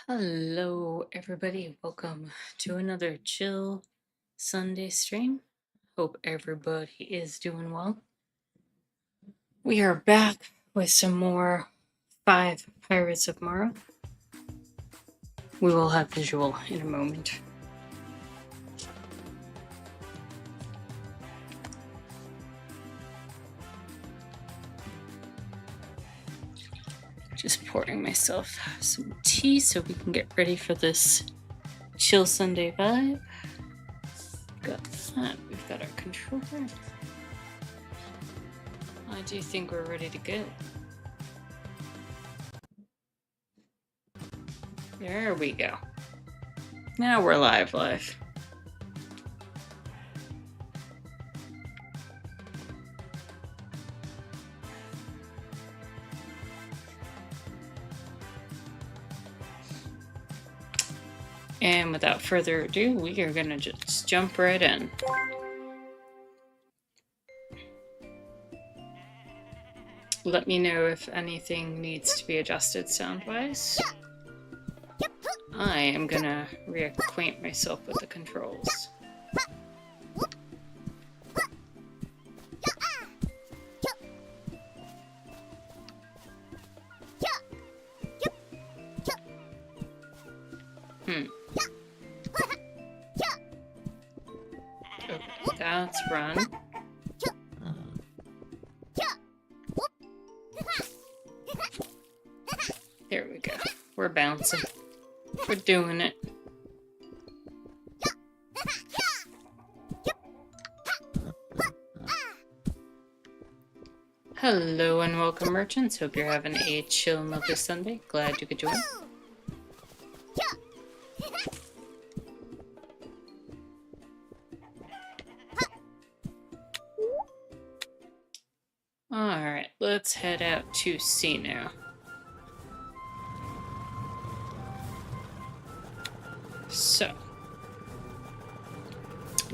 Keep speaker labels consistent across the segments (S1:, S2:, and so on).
S1: Hello, everybody. Welcome to another chill Sunday stream. Hope everybody is doing well. We are back with some more 5 Pirates of Mara. We will have visual in a moment. Just pouring myself some tea so we can get ready for this chill Sunday vibe. Got that. We've got our controller. I do think we're ready to go. There we go. Now we're live. And without further ado, we are going to just jump right in. Let me know if anything needs to be adjusted sound-wise. I am going to reacquaint myself with the controls. Okay, that's run. There we go. We're bouncing. We're doing it. Hello and welcome, merchants. Hope you're having a chill and lovely Sunday. Glad you could join. Alright, let's head out to sea now. So,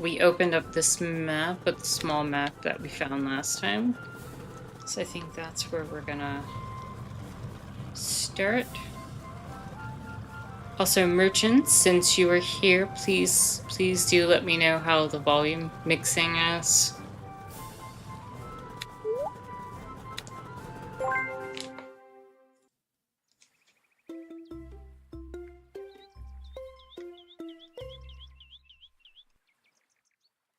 S1: we opened up this map with the small map that we found last time. So I think that's where we're gonna start. Also, merchants, since you are here, please do let me know how the volume mixing is.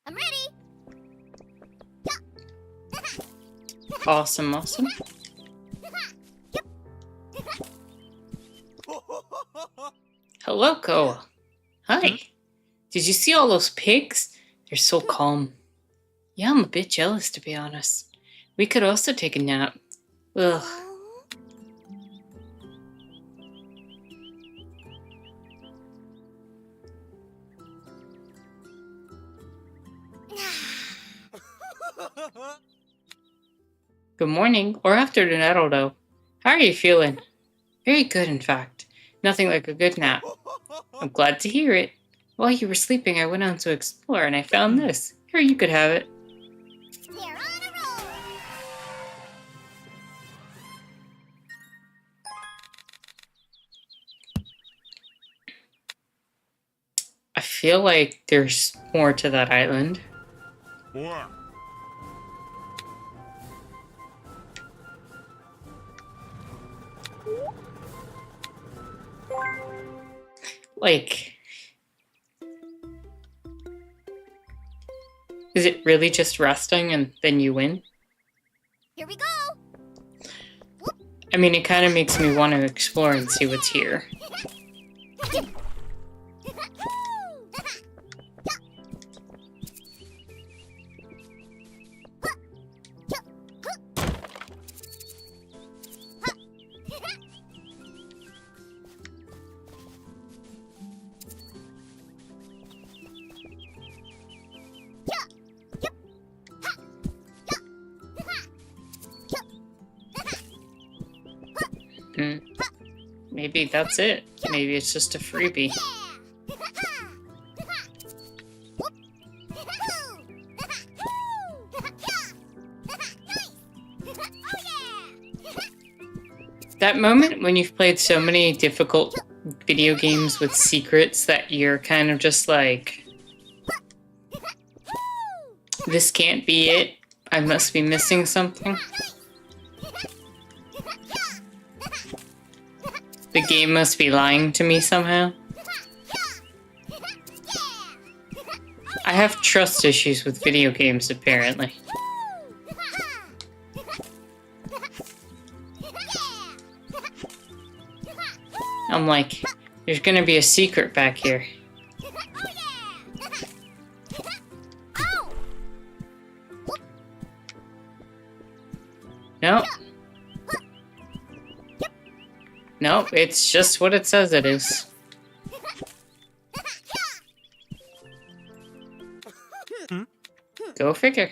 S2: I'm ready.
S1: Awesome. Hello, Koa. Hi. Did you see all those pigs? They're so calm. Yeah, I'm a bit jealous, to be honest. We could also take a nap. Ugh. Good morning, or afternoon, I don't know. How are you feeling? Very good, in fact. Nothing like a good nap. I'm glad to hear it. While you were sleeping, I went out to explore and I found this. Here, you could have it.
S2: They're on a roll.
S1: I feel like there's more to that island.
S3: Yeah.
S1: Like, is it really just resting and then you win?
S2: Here we go.
S1: I mean, it kind of makes me want to explore and see what's here. Maybe that's it. Maybe it's just a freebie. That moment when you've played so many difficult video games with secrets that you're kind of just like, this can't be it. I must be missing something. The game must be lying to me somehow. I have trust issues with video games, apparently. I'm like, there's gonna be a secret back here. Nope. Nope, it's just what it says it is. Go figure.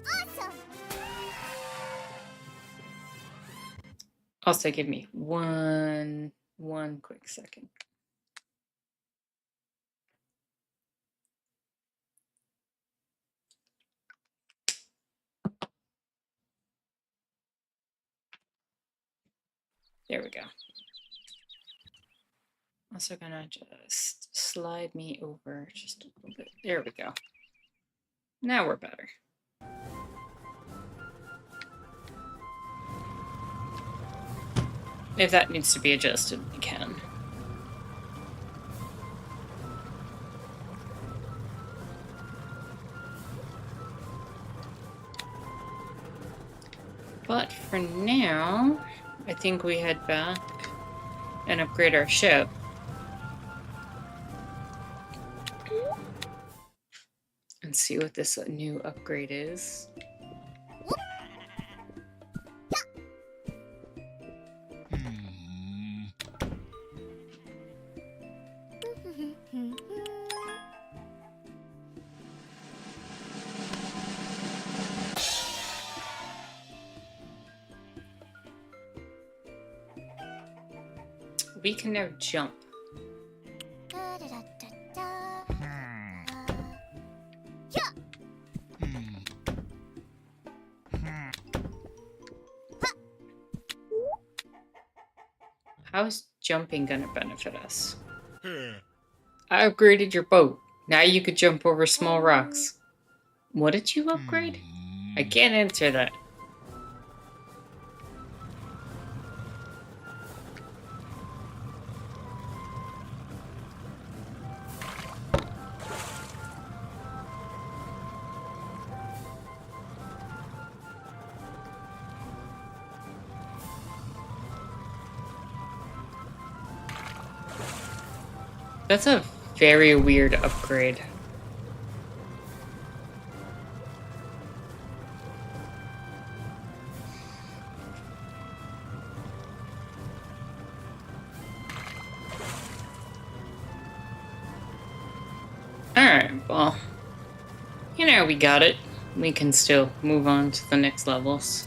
S2: Awesome.
S1: Also, give me one quick second. There we go. Also gonna just slide me over just a little bit. There we go. Now we're better. If that needs to be adjusted, we can. But for now, I think we head back and upgrade our ship. And see what this new upgrade is. We can now jump. How is jumping gonna benefit us? I upgraded your boat. Now you could jump over small rocks. What did you upgrade? I can't answer that. That's a very weird upgrade. Alright, well, you know, we got it. We can still move on to the next levels.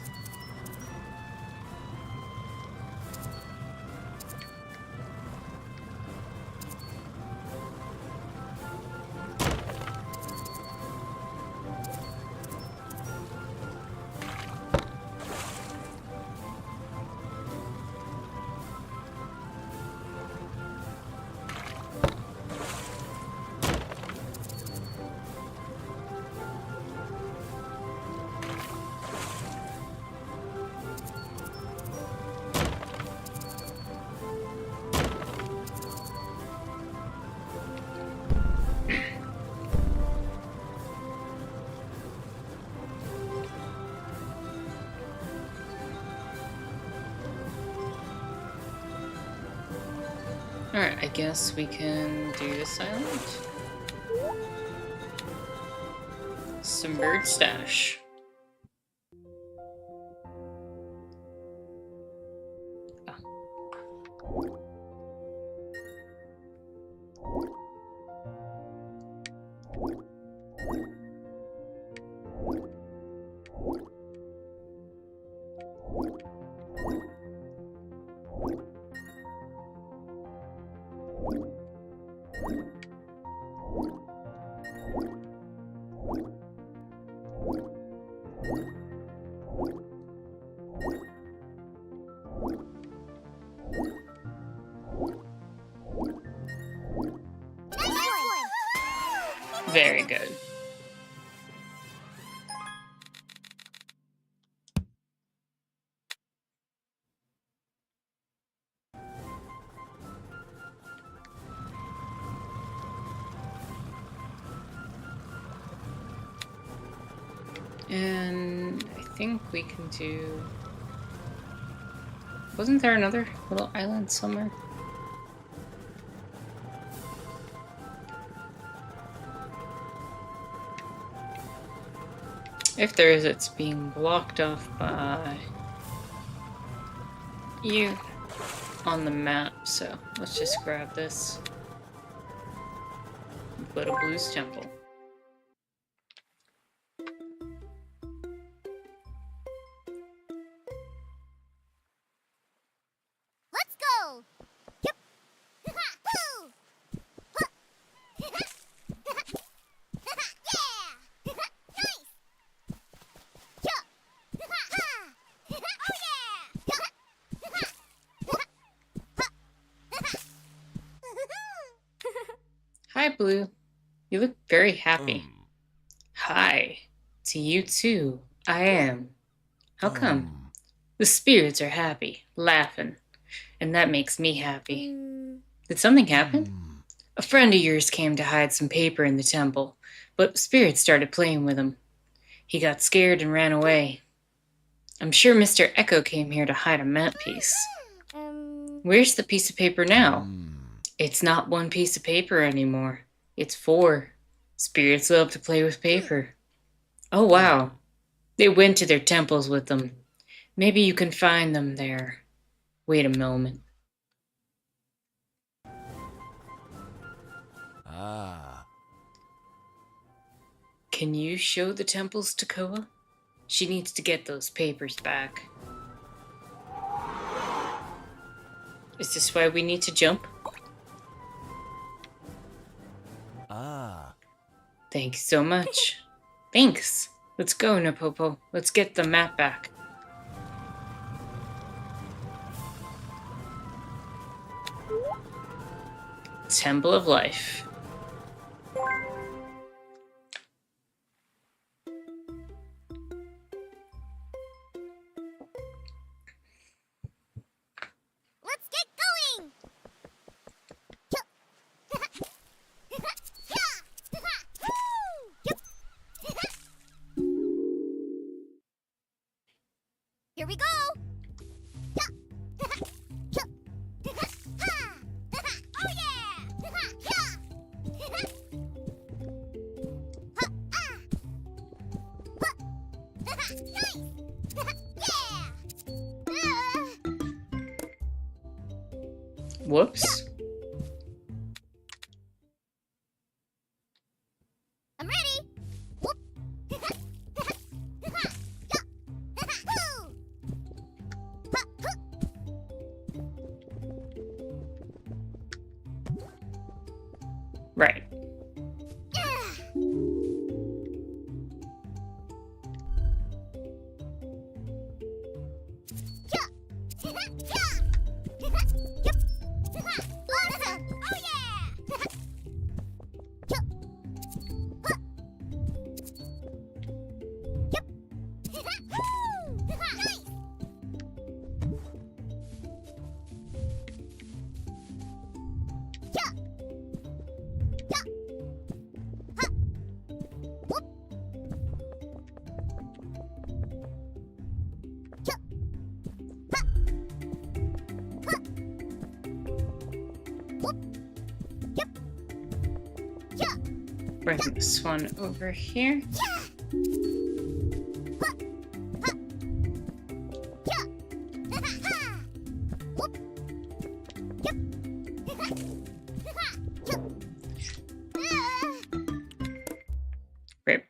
S1: Alright, I guess we can do this island. Some bird stash. And I think we can do... Wasn't there another little island somewhere? If there is, it's being blocked off by you on the map, so let's just grab this. Go to Blue's Temple.
S2: Let's go! Yep! Woo! Yeah! Nice! Yeah! Oh yeah!
S1: Hi, Blue. You look very happy. Hi. To you too. I am. How come? The spirits are happy, laughing, and that makes me happy. Did something happen? A friend of yours came to hide some paper in the temple, but spirits started playing with him. He got scared and ran away. I'm sure Mr. Echo came here to hide a map piece. Where's the piece of paper now? It's not one piece of paper anymore. It's 4. Spirits love to play with paper. Oh, wow. They went to their temples with them. Maybe you can find them there. Wait a moment. Can you show the temples to Koa? She needs to get those papers back. Is this why we need to jump? Thank you so much. Thanks. Let's go, Napopo. Let's get the map back. Temple of Life.
S2: Let's get going! Here we go! Oh yeah! Nice! Yeah!
S1: Whoops.
S2: I'm ready! Whoop!
S1: Right.
S2: Awesome! Oh yeah! Nice!
S1: Bring this one over here. Right.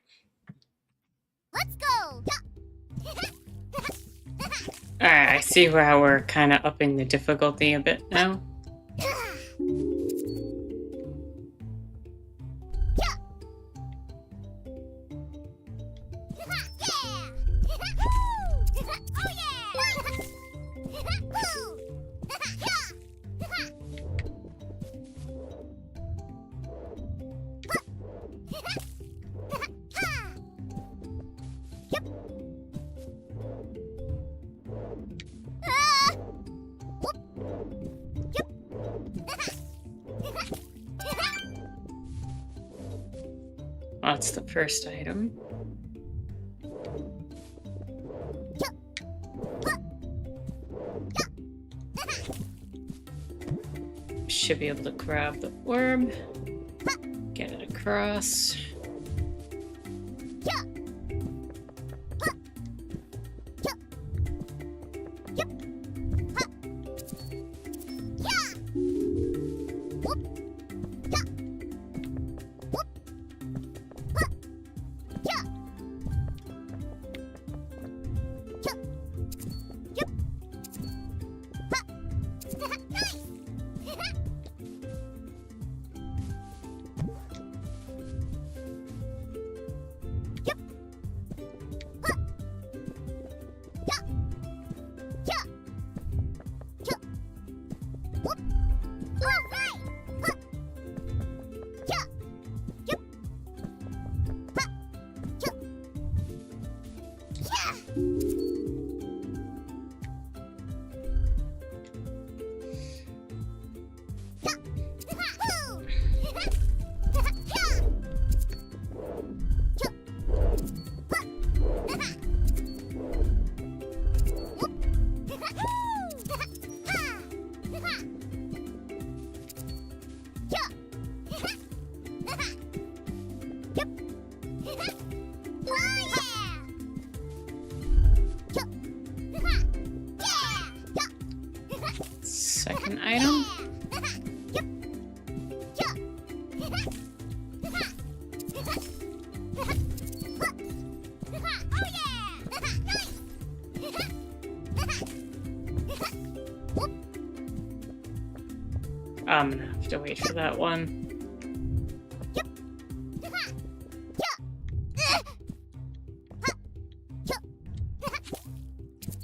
S2: Let's go!
S1: Alright, I see how we're kind of upping the difficulty a bit now. That's the first item. should be able to grab the orb, get it across. Second item. I'm gonna have to wait for that one.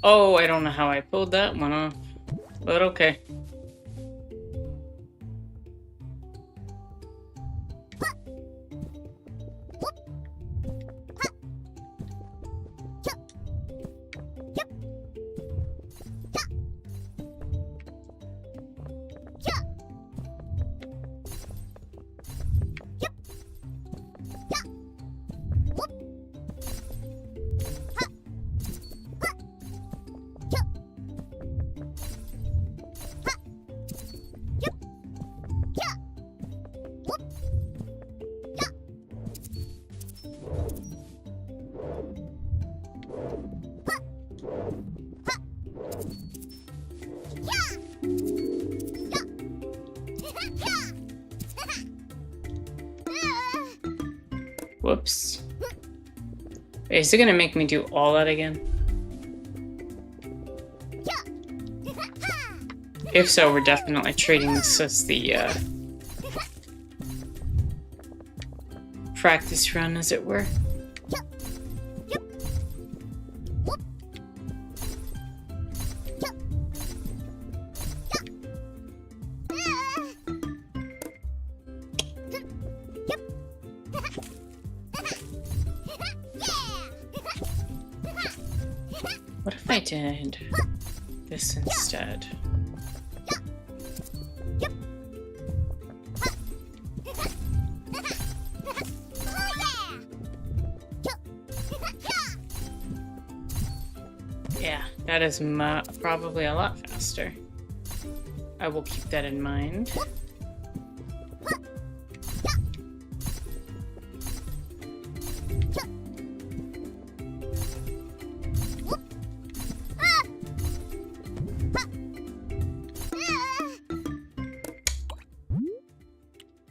S1: Oh, I don't know how I pulled that one off, but okay. Whoops. Wait, is it gonna make me do all that again? If so, we're definitely treating this as the practice run, as it were. What if I did this instead? Yeah, that is probably a lot faster. I will keep that in mind.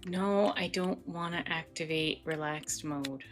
S1: No, I don't want to activate relaxed mode.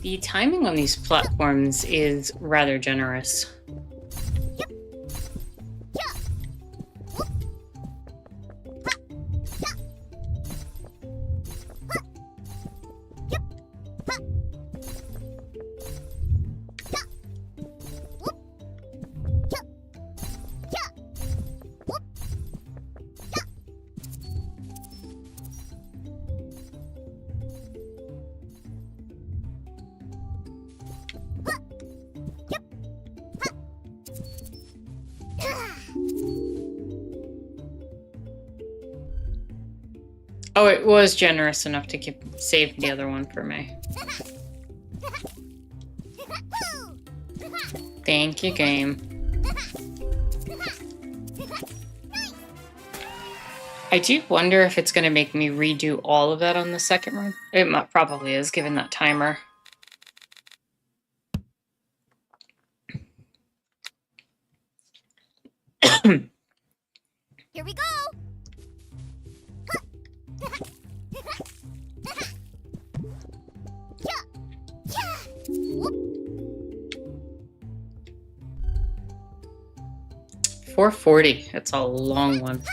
S1: The timing on these platforms is rather generous. Oh, it was generous enough to save the other one for me. Thank you, game. I do wonder if it's going to make me redo all of that on the second run. It probably is, given that timer.
S2: Here we go.
S1: 440. It's a long one.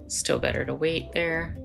S1: Still better to wait there.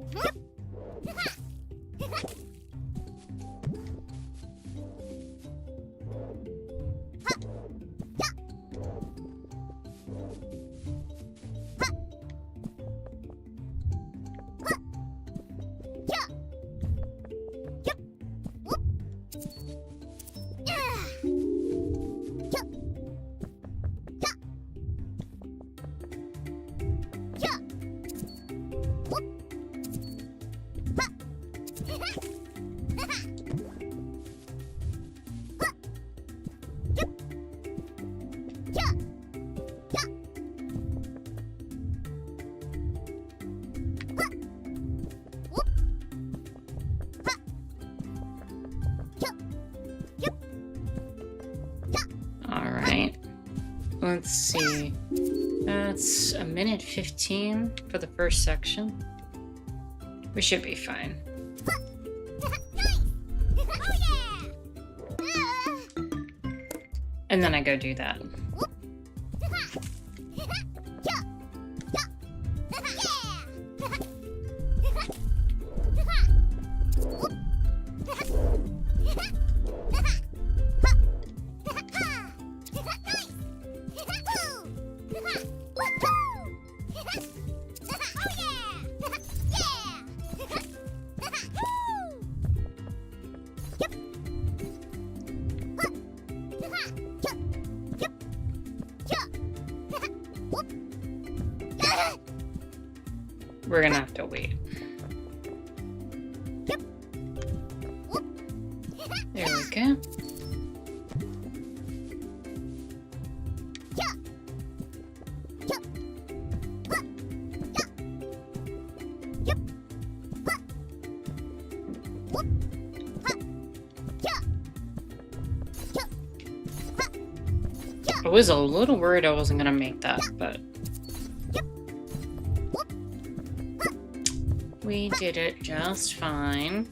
S1: Let's see. That's a minute 15 for the first section. We should be fine. And then I go do that. We're gonna have to wait. There we go. I was a little worried I wasn't gonna make that, but we did it just fine.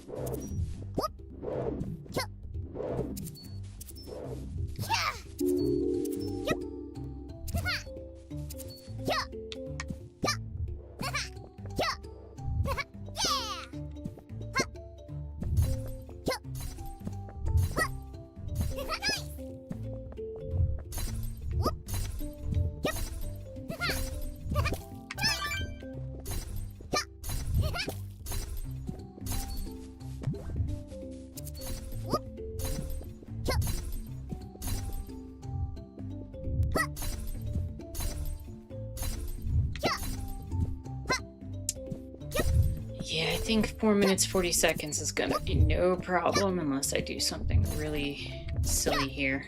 S1: Yeah, I think 4 minutes 40 seconds is gonna be no problem unless I do something really silly here.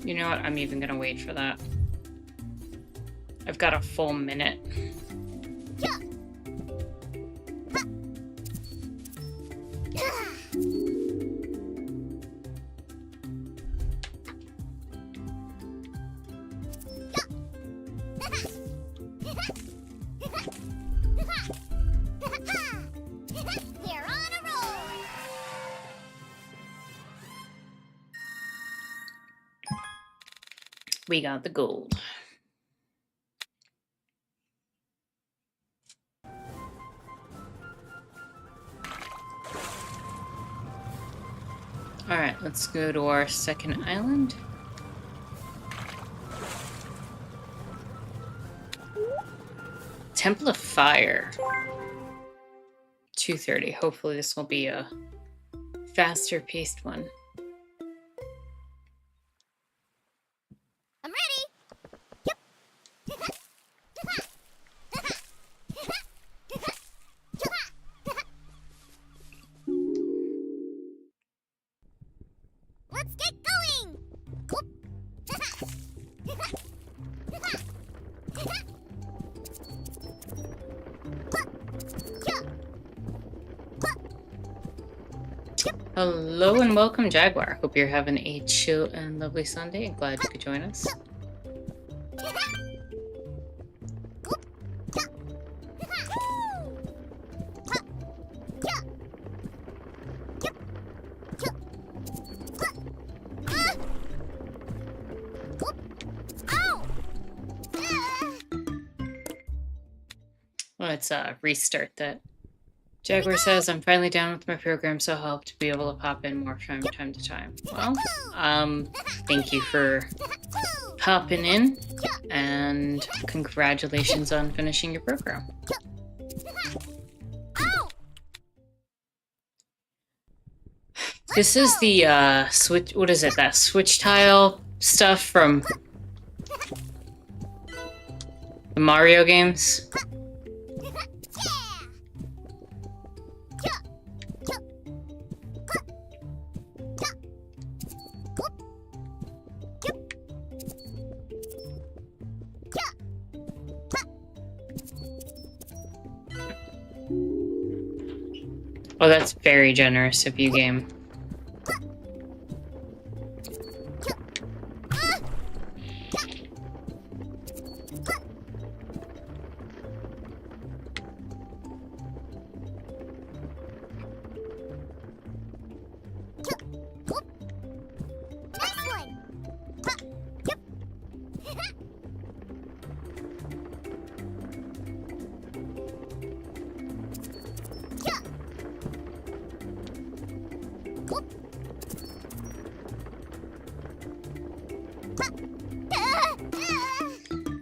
S1: You know what? I'm even gonna wait for that. I've got a full minute. We got the gold. All right, let's go to our second island. Temple of Fire. 2:30. Hopefully this will be a faster paced one.
S2: I'm ready. Let's get going.
S1: Hello and welcome, Jaguar. Hope you're having a chill and lovely Sunday and glad you could join us. Let's restart that. Jaguar says, I'm finally down with my program, so I'll hope to be able to pop in more from time to time. Well, thank you for popping in, and congratulations on finishing your program. This is the, switch, what is it, that switch tile stuff from the Mario games? Oh, that's very generous of you, game.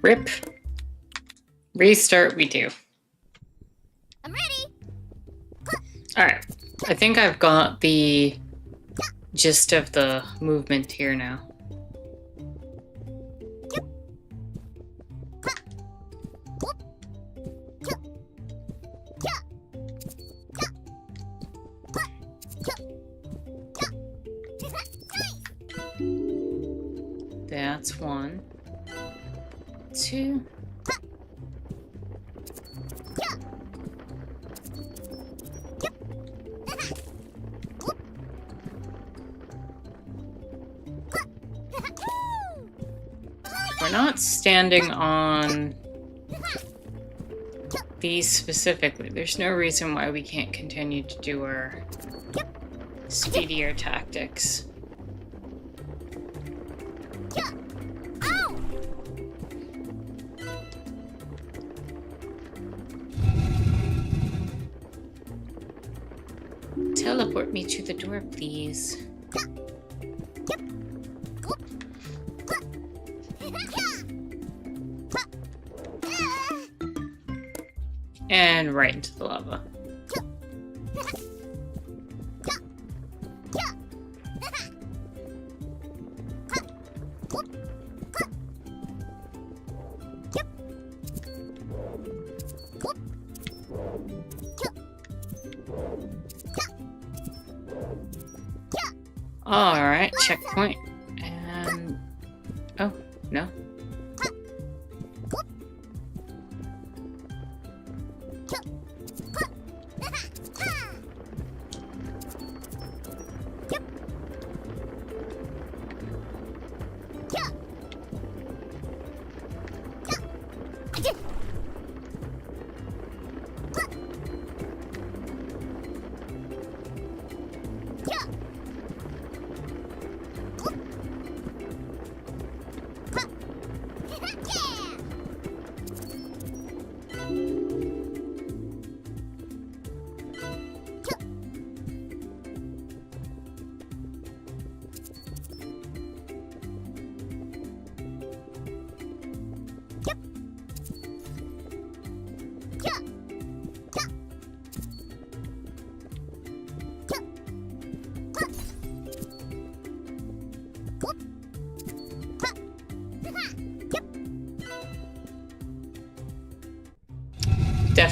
S1: Rip. Restart we do.
S2: I'm ready.
S1: Alright. I think I've got the gist of the movement here now. That's 1, 2. We're not standing on these specifically. There's no reason why we can't continue to do our speedier tactics. Teleport me to the door, please. And right into the lava. Alright, checkpoint. And... oh, no.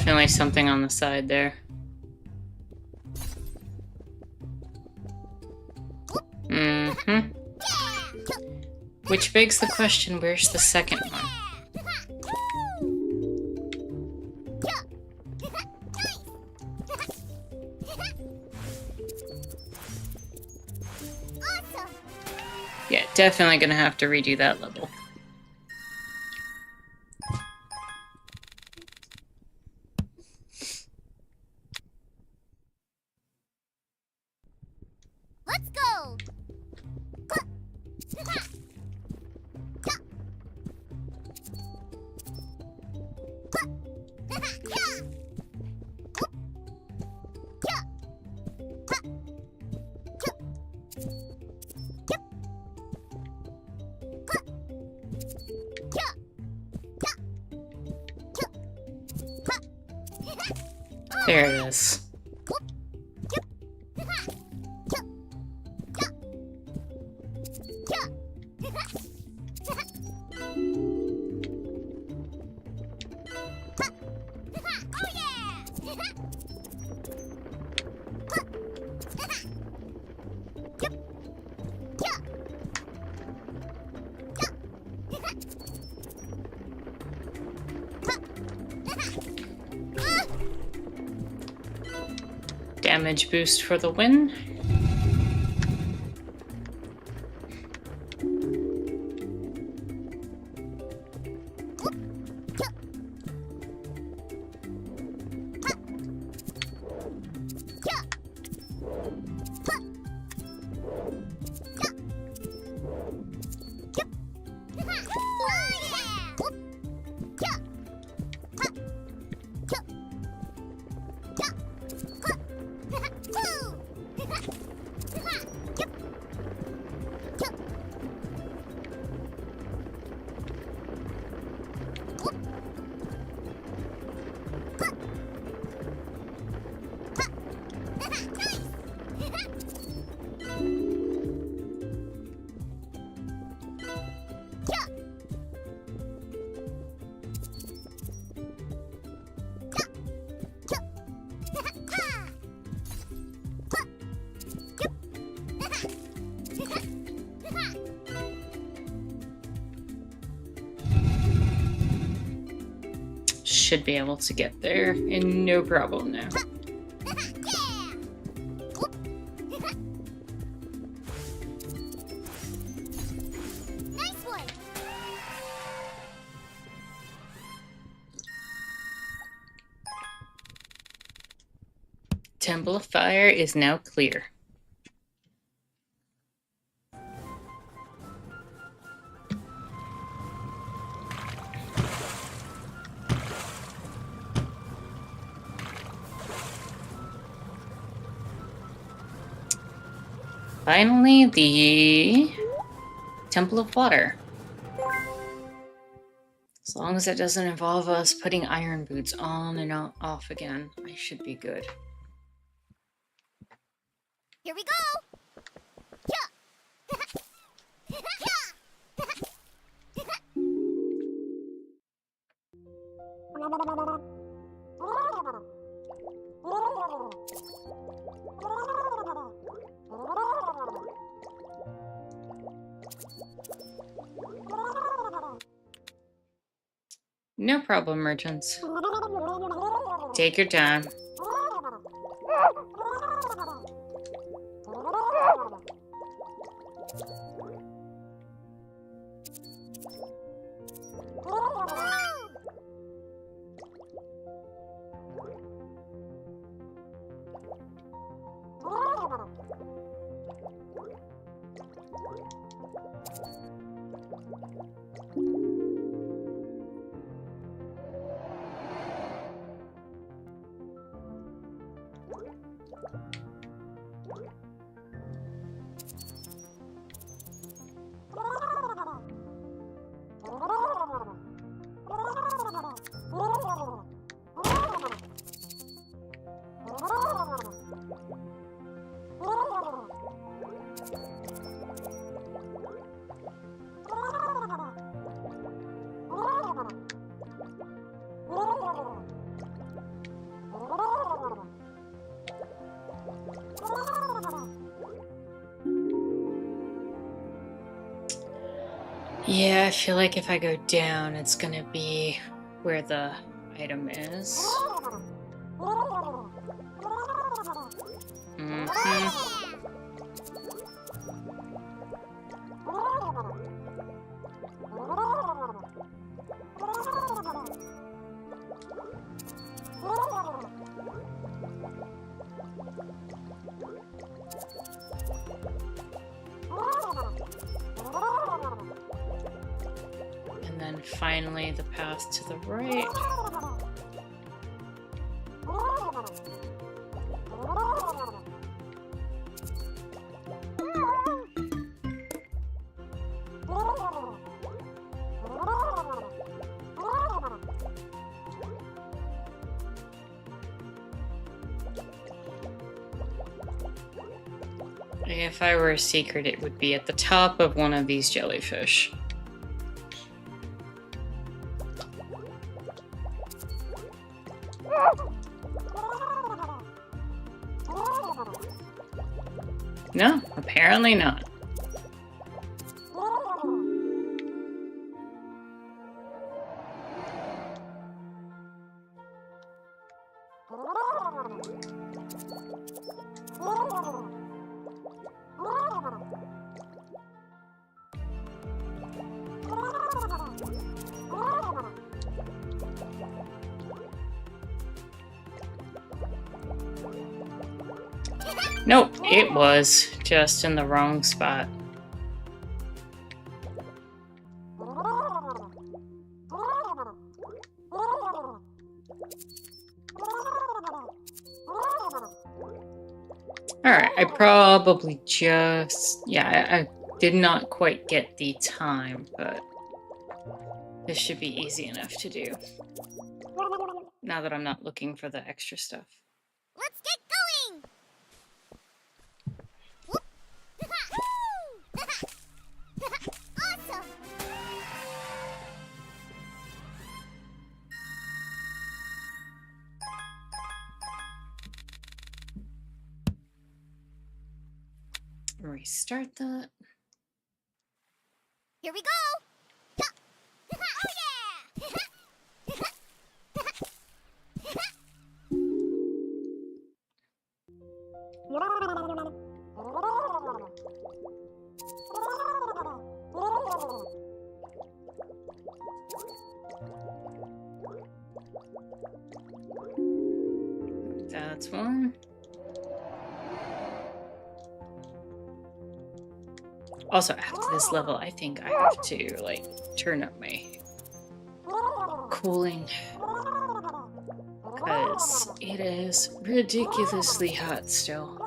S1: definitely something on the side there. Mm-hmm. Which begs the question, where's the second one? Yeah, definitely gonna have to redo that level.
S2: Let's go.
S1: There it is. Damage boost for the win. Should be able to get there, and no problem now.
S2: Nice one.
S1: Temple of Fire is now clear. Finally, the Temple of Water. As long as it doesn't involve us putting iron boots on and off again, I should be good.
S2: Here we go.
S1: No problem, merchants. Take your time. Yeah, I feel like if I go down, it's gonna be where the item is. Mm-hmm. And then finally the path to the right. If I were a secret, it would be at the top of one of these jellyfish. No, apparently not. Nope, it was just in the wrong spot. Alright, I probably just... Yeah, I did not quite get the time, but this should be easy enough to do. Now that I'm not looking for the extra stuff.
S2: Let's get going! Whoop. Awesome!
S1: Restart that.
S2: Here we go! Oh yeah!
S1: That's one. Also, after this level, I think I have to, like, turn up my cooling. Because it is ridiculously hot still.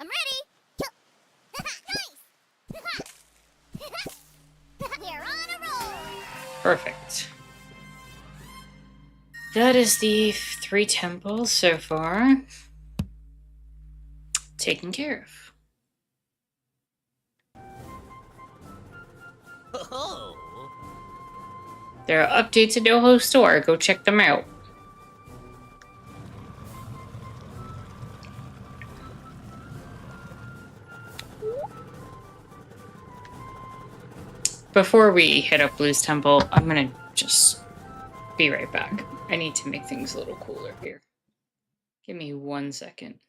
S2: I'm ready! Nice! We're on a roll!
S1: Perfect. that is the 3 temples so far taken care of.
S3: Oh.
S1: There are updates at Doho Store. Go check them out. Before we hit up Blue's Temple, I'm gonna just be right back. I need to make things a little cooler here. Give me 1 second.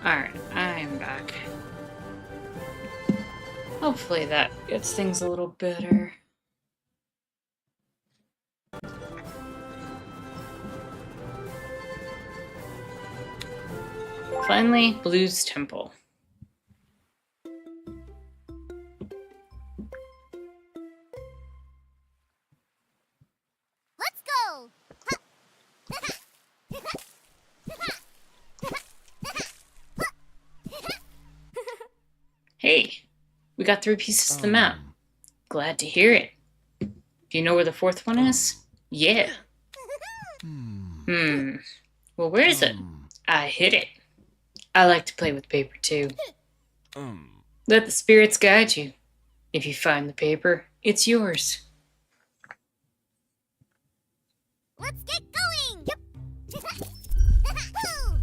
S1: Alright, I'm back. Hopefully that gets things a little better. Finally, Blue's Temple.
S2: Let's go!
S1: Hey, we got 3 pieces of the map. Glad to hear it. Do you know where the 4th one is? Yeah. Well, where is it? I hid it. I like to play with paper too. Let the spirits guide you. If you find the paper, it's yours.
S2: Let's get going! Awesome!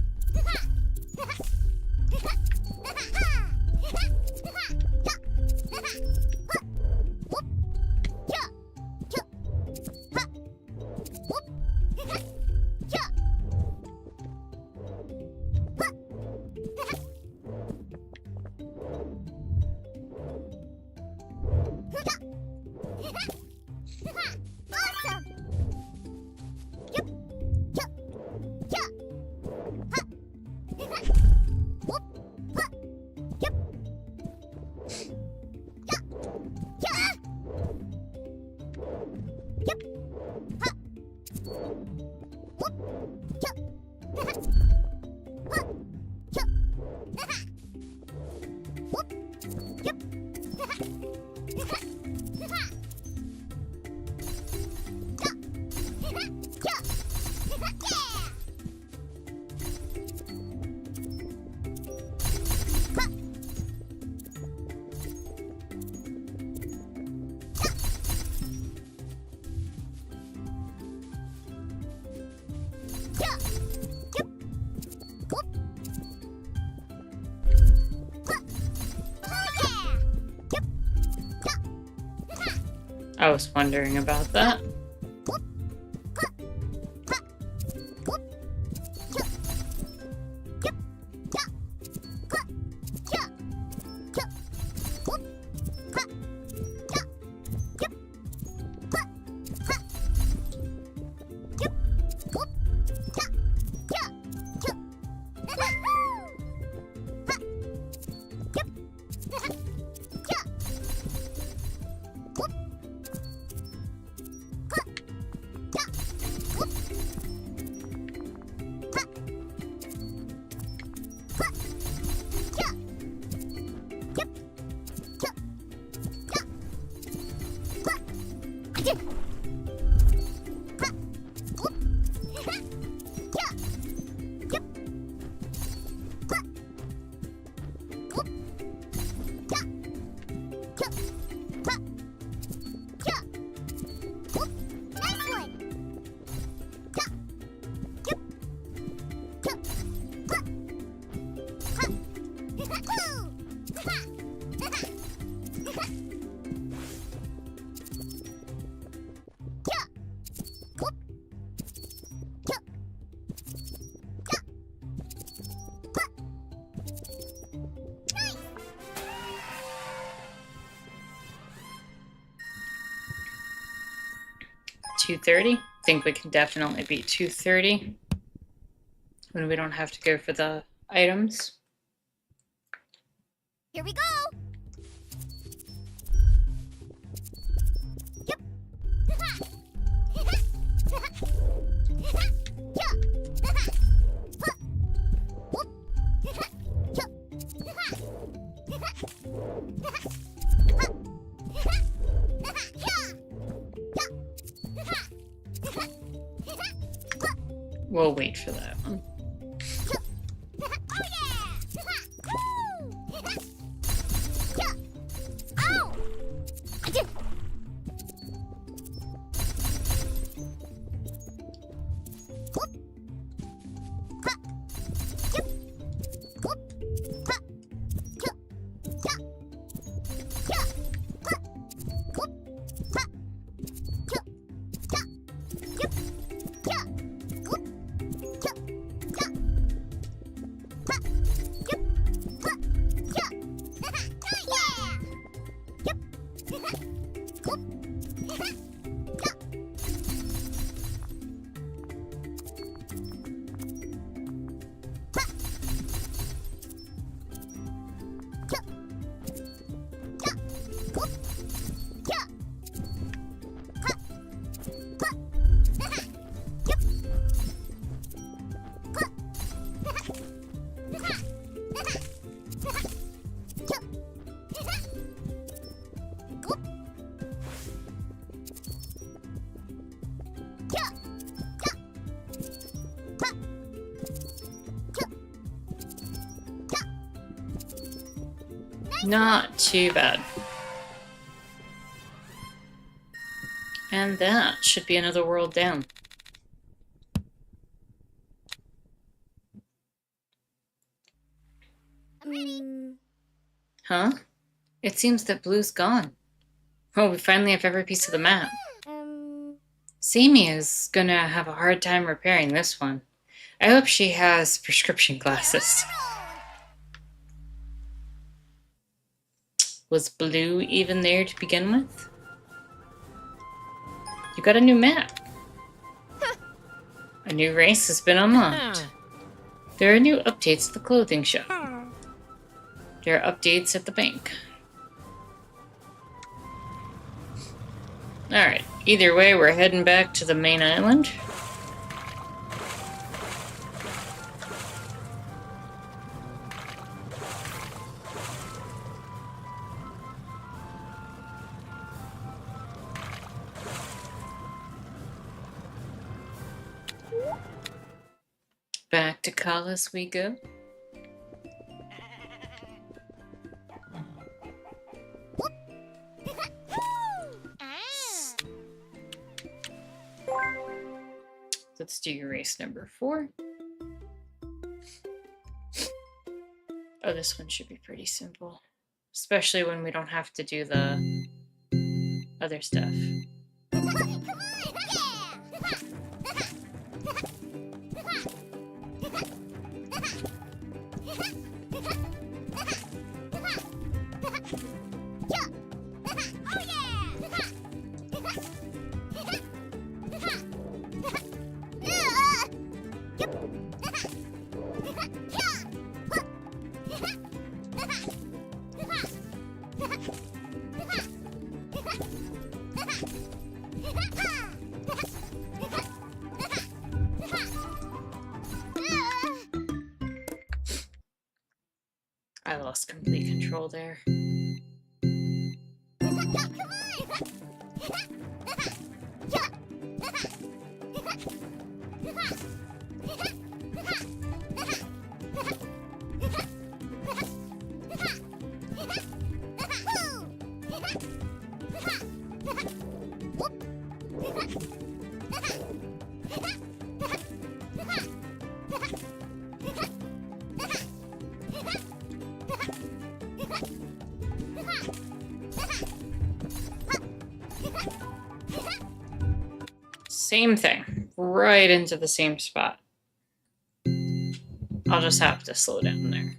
S1: I was wondering about that.
S2: Nice one.
S1: $230. Think we can definitely beat $230 when we don't have to go for the items.
S2: Here we go.
S1: We'll wait for that one. Not too bad. And that should be another world down.
S2: I'm ready.
S1: Huh? It seems that blue's gone. Oh, we finally have every piece of the map. Sammy is gonna have a hard time repairing this one. I hope she has prescription glasses. Was blue even there to begin with? You got a new map. A new race has been unlocked. There are new updates at the clothing shop. There are updates at the bank. Alright, either way, we're heading back to the main island. Back to Kalas we go. Let's do race number 4. Oh, this one should be pretty simple. Especially when we don't have to do the other stuff. I lost complete control there. Same thing. Right into the same spot. I'll just have to slow down there.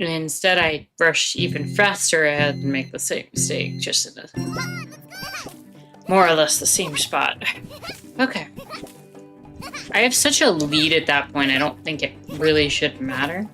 S1: And instead, I rush even faster ahead and make the same mistake, just in a more or less the same spot. Okay. I have such a lead at that point, I don't think it really should matter.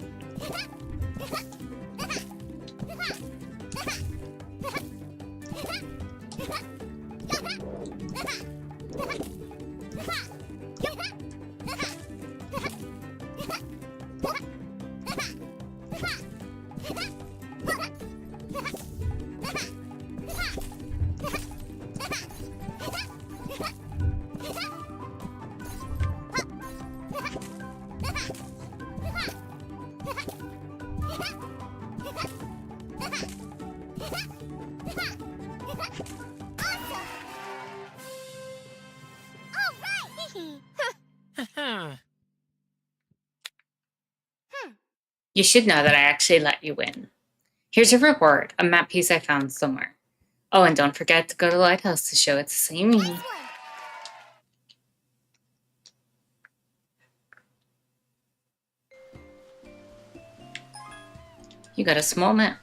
S1: You should know that I actually let you win. Here's your reward, a map piece I found somewhere. Oh, and don't forget to go to the lighthouse to show it to Sammy.
S2: Nice one.
S1: You got a small map.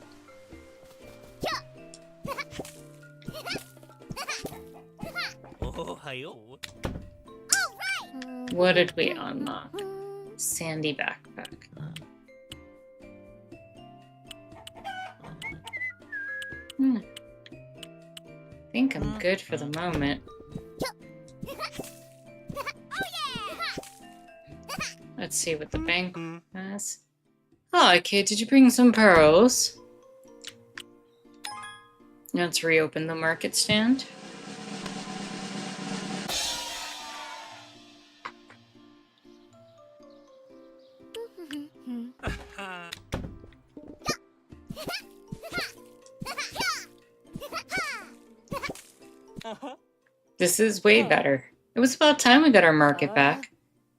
S1: What did we unlock? Sandy backpack. I think I'm good for the moment. Let's see what the bank has. Oh, okay, did you bring some pearls? Let's reopen the market stand. This is way better. It was about time we got our market back.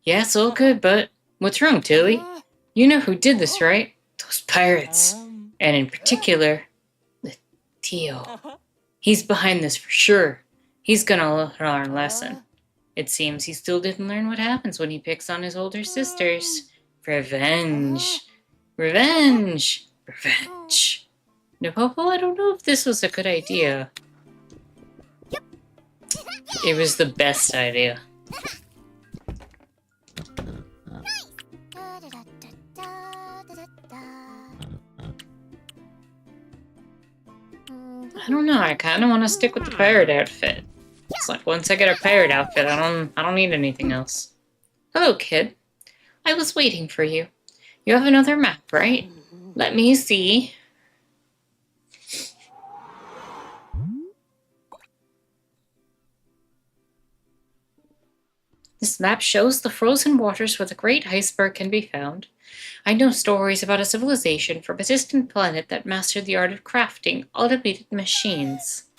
S1: Yeah, it's all good, but what's wrong, Tilly? You know who did this, right? Those pirates. And in particular, the Tio. He's behind this for sure. He's gonna learn our lesson. It seems he still didn't learn what happens when he picks on his older sisters. Revenge. Revenge. Revenge. No, Popo, I don't know if this was a good idea. It was the best idea. I don't know, I kinda wanna stick with the pirate outfit. It's like once I get a pirate outfit, I don't need anything else. Hello, kid. I was waiting for you. You have another map, right? Let me see. This map shows the frozen waters where the great iceberg can be found. I know stories about a civilization from a distant planet that mastered the art of crafting automated machines.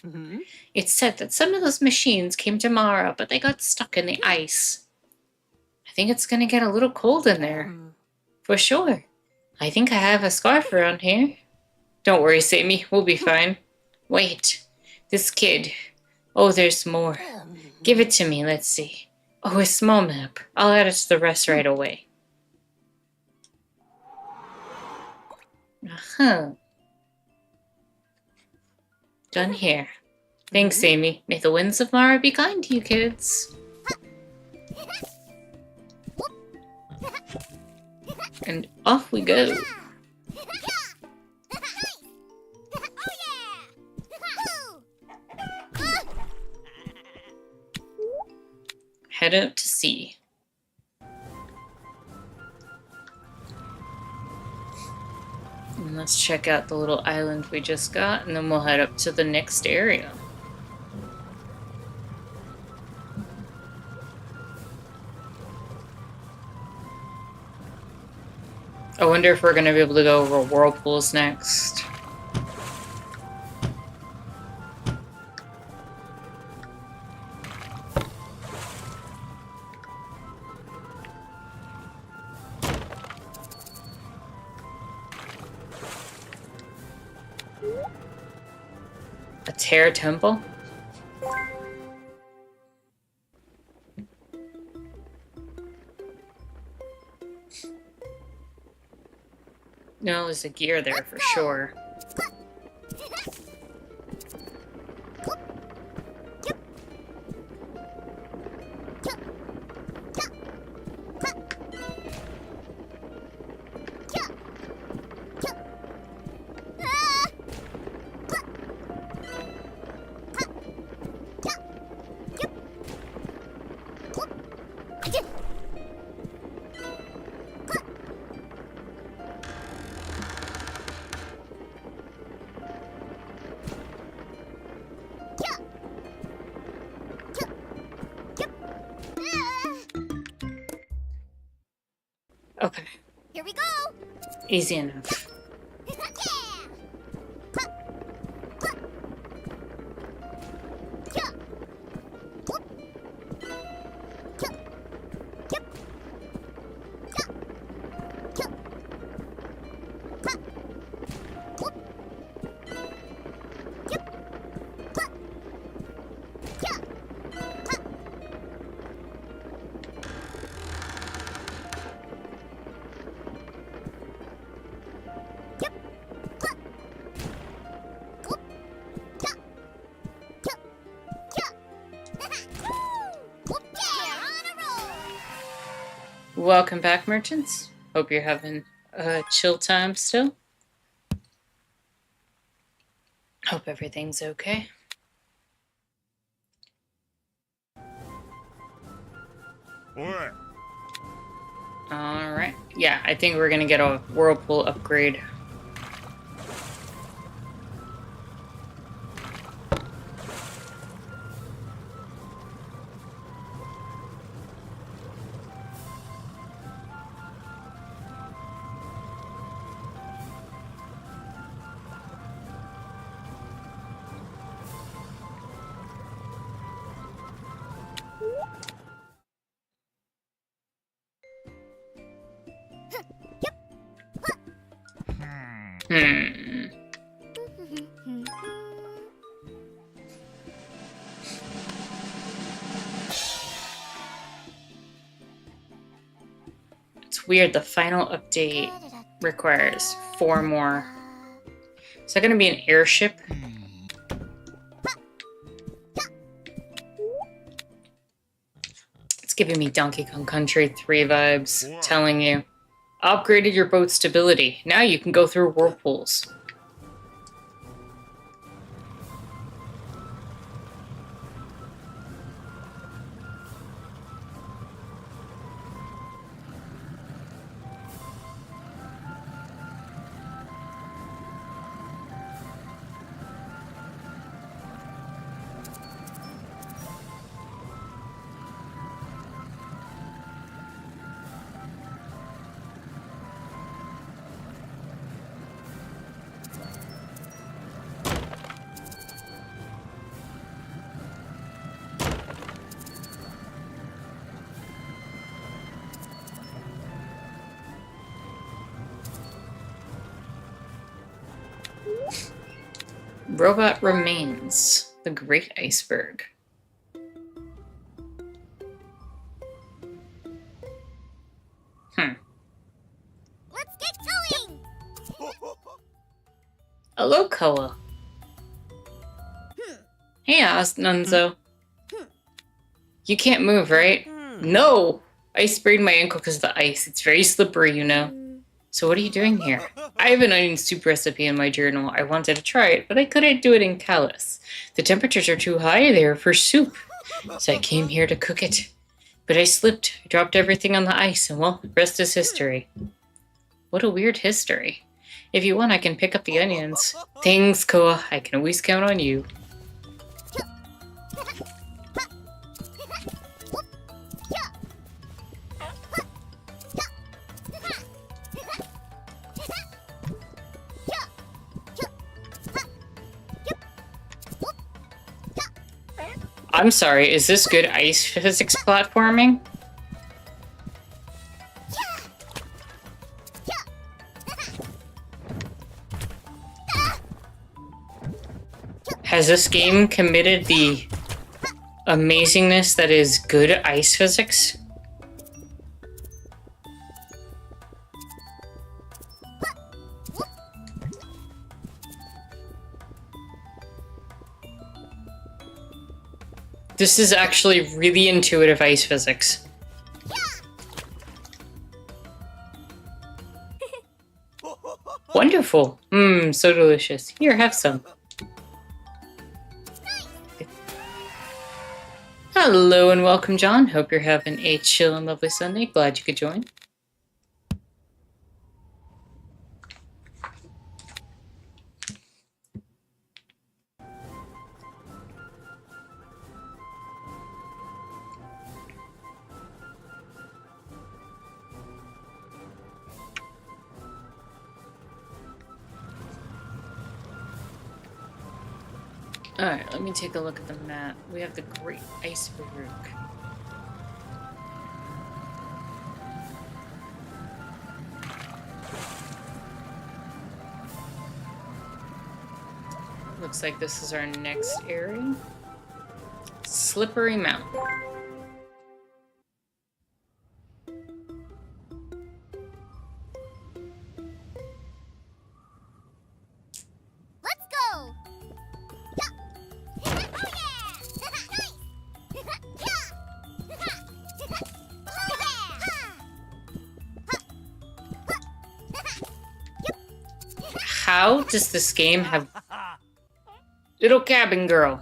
S1: It's said that some of those machines came to Mara, but they got stuck in the ice. I think it's gonna get a little cold in there. For sure. I think I have a scarf around here. Don't worry, Sammy. We'll be fine. Wait. This kid. Oh, there's more. Give it to me. Let's see. Oh, a small map. I'll add it to the rest right away. Done here. Thanks, Amy. May the winds of Mara be kind to you, kids. And off we go. Head out to sea. And let's check out the little island we just got, and then we'll head up to the next area. I wonder if we're going to be able to go over whirlpools next. A Terra Temple? No, there's a gear there for sure. Okay,
S2: Here we go.
S1: easy enough. Welcome back, merchants. Hope you're having a chill time still. Hope everything's okay.
S3: What?
S1: Alright. Yeah, I think we're gonna get a whirlpool upgrade. Hmm. It's weird, the final update requires 4 more. Is that gonna be an airship? It's giving me Donkey Kong Country 3 vibes, telling you. Upgraded your boat's stability. Now you can go through whirlpools. Robot remains. The Great Iceberg.
S2: Let's get going.
S1: Hello, Koa. Hey, Nunzo. You can't move, right? No! I sprained my ankle because of the ice. It's very slippery, you know. So what are you doing here? I have an onion soup recipe in my journal. I wanted to try it, but I couldn't do it in Callus. The temperatures are too high there for soup. So I came here to cook it. But I slipped. I dropped everything on the ice, and well, the rest is history. What a weird history. If you want, I can pick up the onions. Thanks, Koa. I can always count on you. I'm sorry, is this good ice physics platforming? Has this game committed the amazingness that is good ice physics? This is actually really intuitive ice physics. Wonderful. Mmm, so delicious. Here, have some. Hello and welcome, John. Hope you're having a chill and lovely Sunday. Glad you could join. Alright, let me take a look at the map. We have the Great Ice Baroque. Looks like this is our next area. Slippery Mountain.
S2: Let's go!
S1: How does this game have Little Cabin Girl?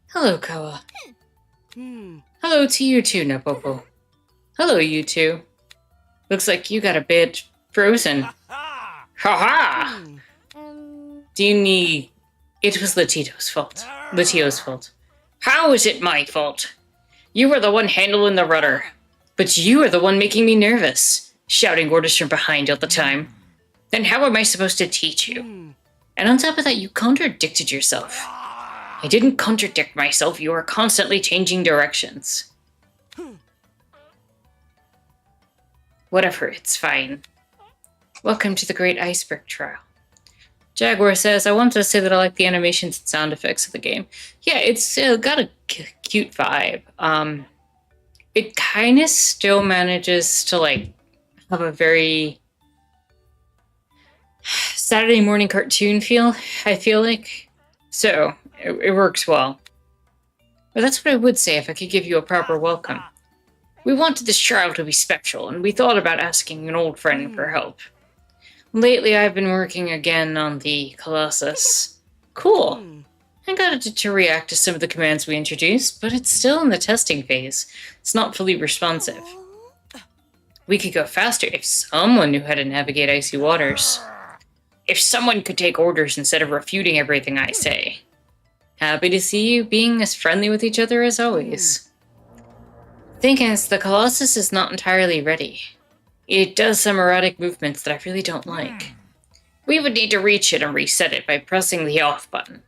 S1: Hello, Koa. Hello to you too, Napopo. Hello, you two. Looks like you got a bit frozen. Ha-ha! Do you need... It was Latito's fault. Latito's fault. How is it my fault? You were the one handling the rudder. But you are the one making me nervous, shouting orders from behind all the time. Then how am I supposed to teach you? And on top of that, you contradicted yourself. I didn't contradict myself, you are constantly changing directions. Whatever, it's fine. Welcome to the Great Iceberg Trial. Jaguar says, I wanted to say that I like the animations and sound effects of the game. Yeah, it's got a cute vibe. It kind of still manages to, like, have a very Saturday morning cartoon feel, I feel like. So, it works well. But that's what I would say if I could give you a proper welcome. We wanted this trial to be special, and we thought about asking an old friend for help. Lately, I've been working again on the Colossus. Cool. I got it to react to some of the commands we introduced, but it's still in the testing phase. It's not fully responsive. We could go faster if someone knew how to navigate icy waters. If someone could take orders instead of refuting everything I say. Happy to see you being as friendly with each other as always. Thing is, the Colossus is not entirely ready. It does some erratic movements that I really don't like. We would need to reach it and reset it by pressing the off button.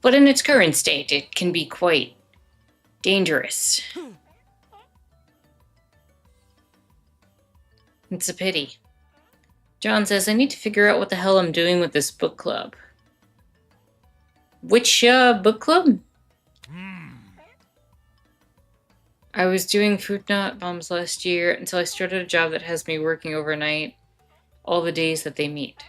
S1: But in its current state, it can be quite dangerous. It's a pity. John says, I need to figure out what the hell I'm doing with this book club. Which, book club? I was doing Fruit Knot Bombs last year until I started a job that has me working overnight all the days that they meet.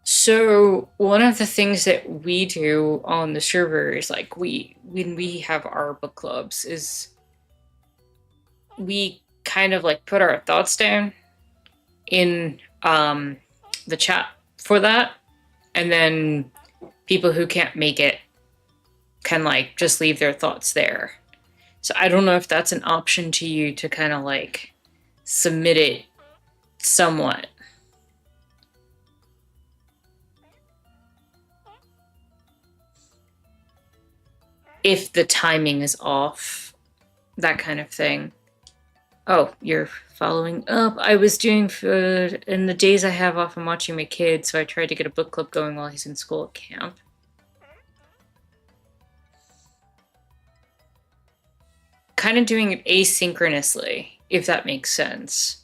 S1: So, one of the things that we do on the server is, like, when we have our book clubs, is we kind of, like, put our thoughts down in the chat for that, and then people who can't make it can, like, just leave their thoughts there. So I don't know if that's an option to you to kind of, like, submit it Somewhat. If the timing is off, that kind of thing. Oh, you're following up. I was doing food in the days I have off. I'm watching my kid, so I tried to get a book club going while he's in school at camp. Kind of doing it asynchronously, if that makes sense.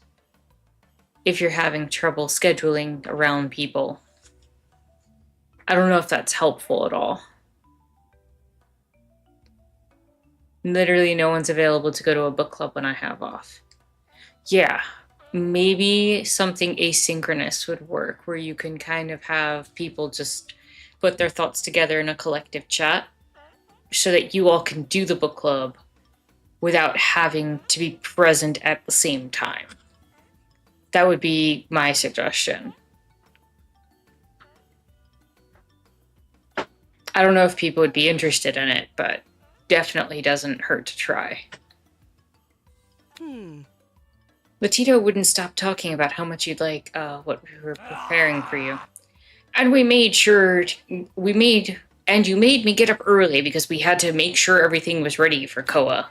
S1: If you're having trouble scheduling around people. I don't know if that's helpful at all. Literally no one's available to go to a book club when I have off. Yeah, maybe something asynchronous would work, where you can kind of have people just put their thoughts together in a collective chat so that you all can do the book club without having to be present at the same time. That would be my suggestion. I don't know if people would be interested in it, but definitely doesn't hurt to try. Latito wouldn't stop talking about how much you'd like what we were preparing for you. And you made me get up early because we had to make sure everything was ready for Koa.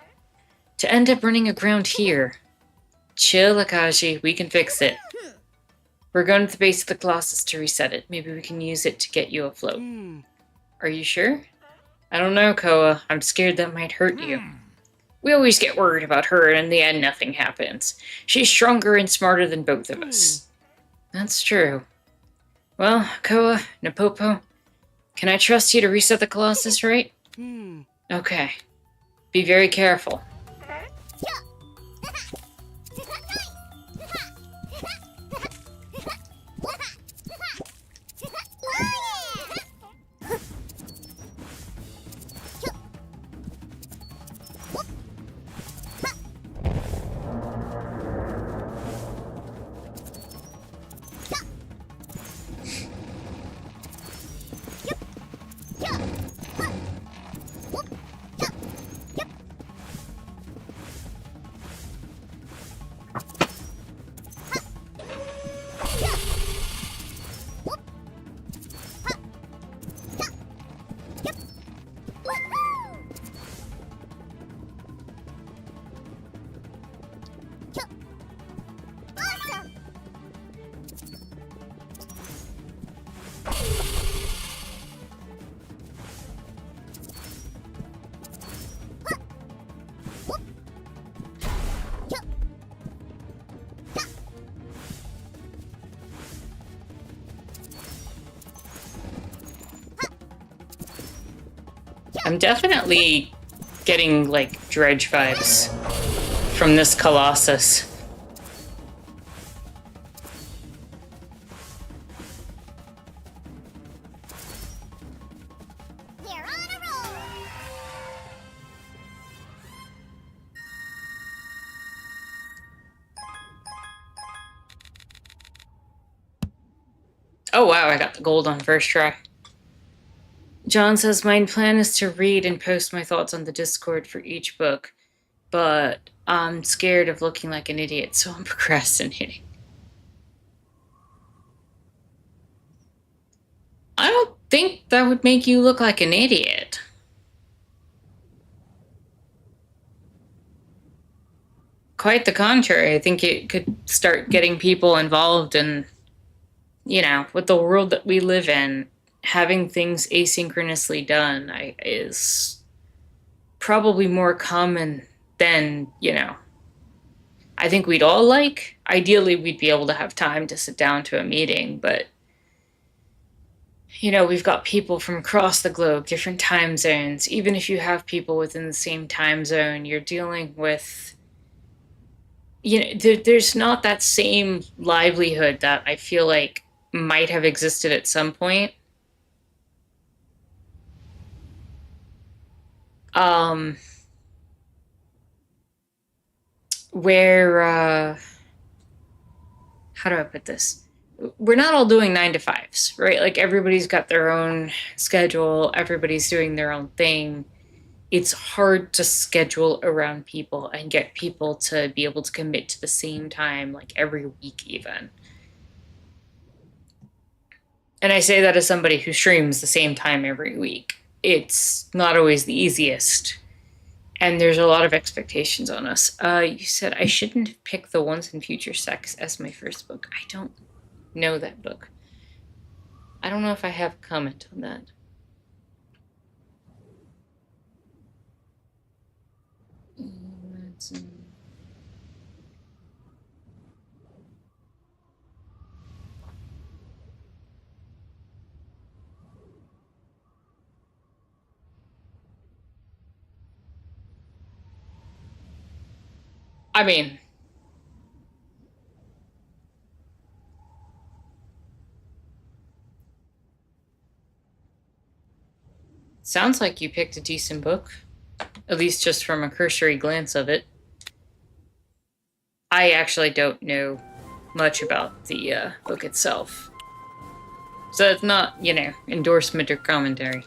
S1: To end up running aground here. Chill, Akashi, we can fix it. We're going to the base of the Colossus to reset it. Maybe we can use it to get you afloat. Are you sure? I don't know, Koa. I'm scared that might hurt you. We always get worried about her, and in the end, nothing happens. She's stronger and smarter than both of us. That's true. Well, Koa, Napopo, can I trust you to reset the Colossus, right? Okay. Be very careful. I'm definitely getting, like, Dredge vibes from this Colossus.
S2: They're on a roll.
S1: Oh wow, I got the gold on first try. John says, my plan is to read and post my thoughts on the Discord for each book, but I'm scared of looking like an idiot, so I'm procrastinating. I don't think that would make you look like an idiot. Quite the contrary. I think it could start getting people involved in, you know, with the world that we live in. Having things asynchronously done is probably more common than, you know, I think we'd all like. Ideally, we'd be able to have time to sit down to a meeting, but, you know, we've got people from across the globe, different time zones. Even if you have people within the same time zone, you're dealing with, you know, there's not that same livelihood that I feel like might have existed at some point. Where, how do I put this? We're not all doing 9 to 5s, right? Like, everybody's got their own schedule, everybody's doing their own thing. it's hard to schedule around people and get people to be able to commit to the same time, like every week even. And I say that as somebody who streams the same time every week. It's not always the easiest. And there's a lot of expectations on us. You said I shouldn't have picked The Once and Future Sex as my first book. I don't know that book. I don't know if I have a comment on that. I mean, sounds like you picked a decent book, at least just from a cursory glance of it. I actually don't know much about the book itself, so it's not, you know, endorsement or commentary.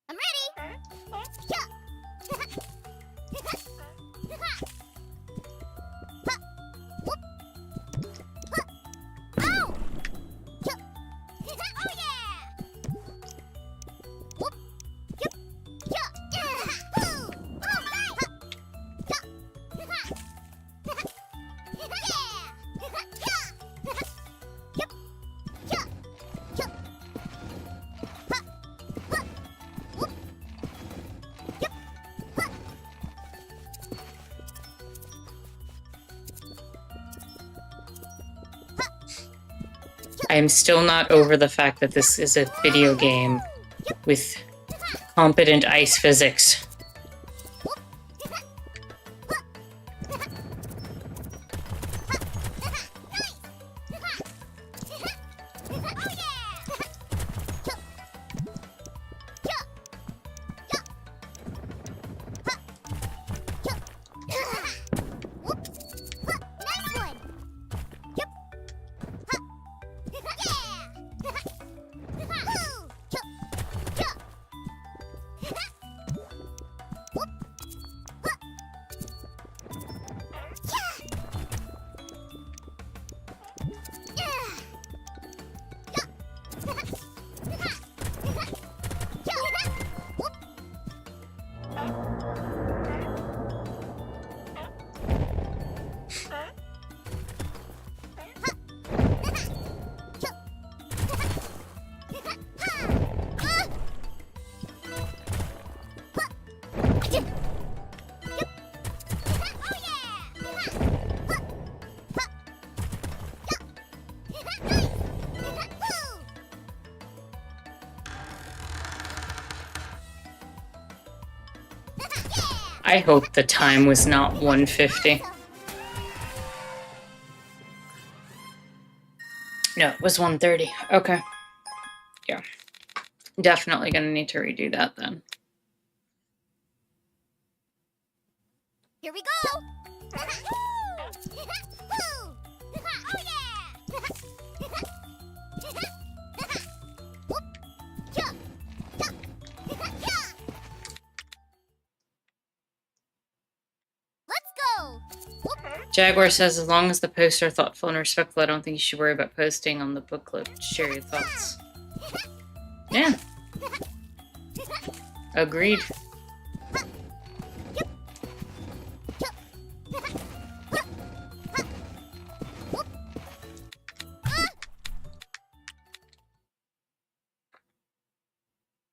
S2: I'm ready. Oh! Oh yeah! Whoop! Yep!
S1: I am still not over the fact that this is a video game with competent ice physics. I hope the time was not 150. No, it was 130. Okay. Yeah. Definitely gonna need to redo that then.
S2: Here we go! Oh yeah! Let's go!
S1: Jaguar says, as long as the posts are thoughtful and respectful, I don't think you should worry about posting on the book club to share your thoughts. Yeah. Agreed.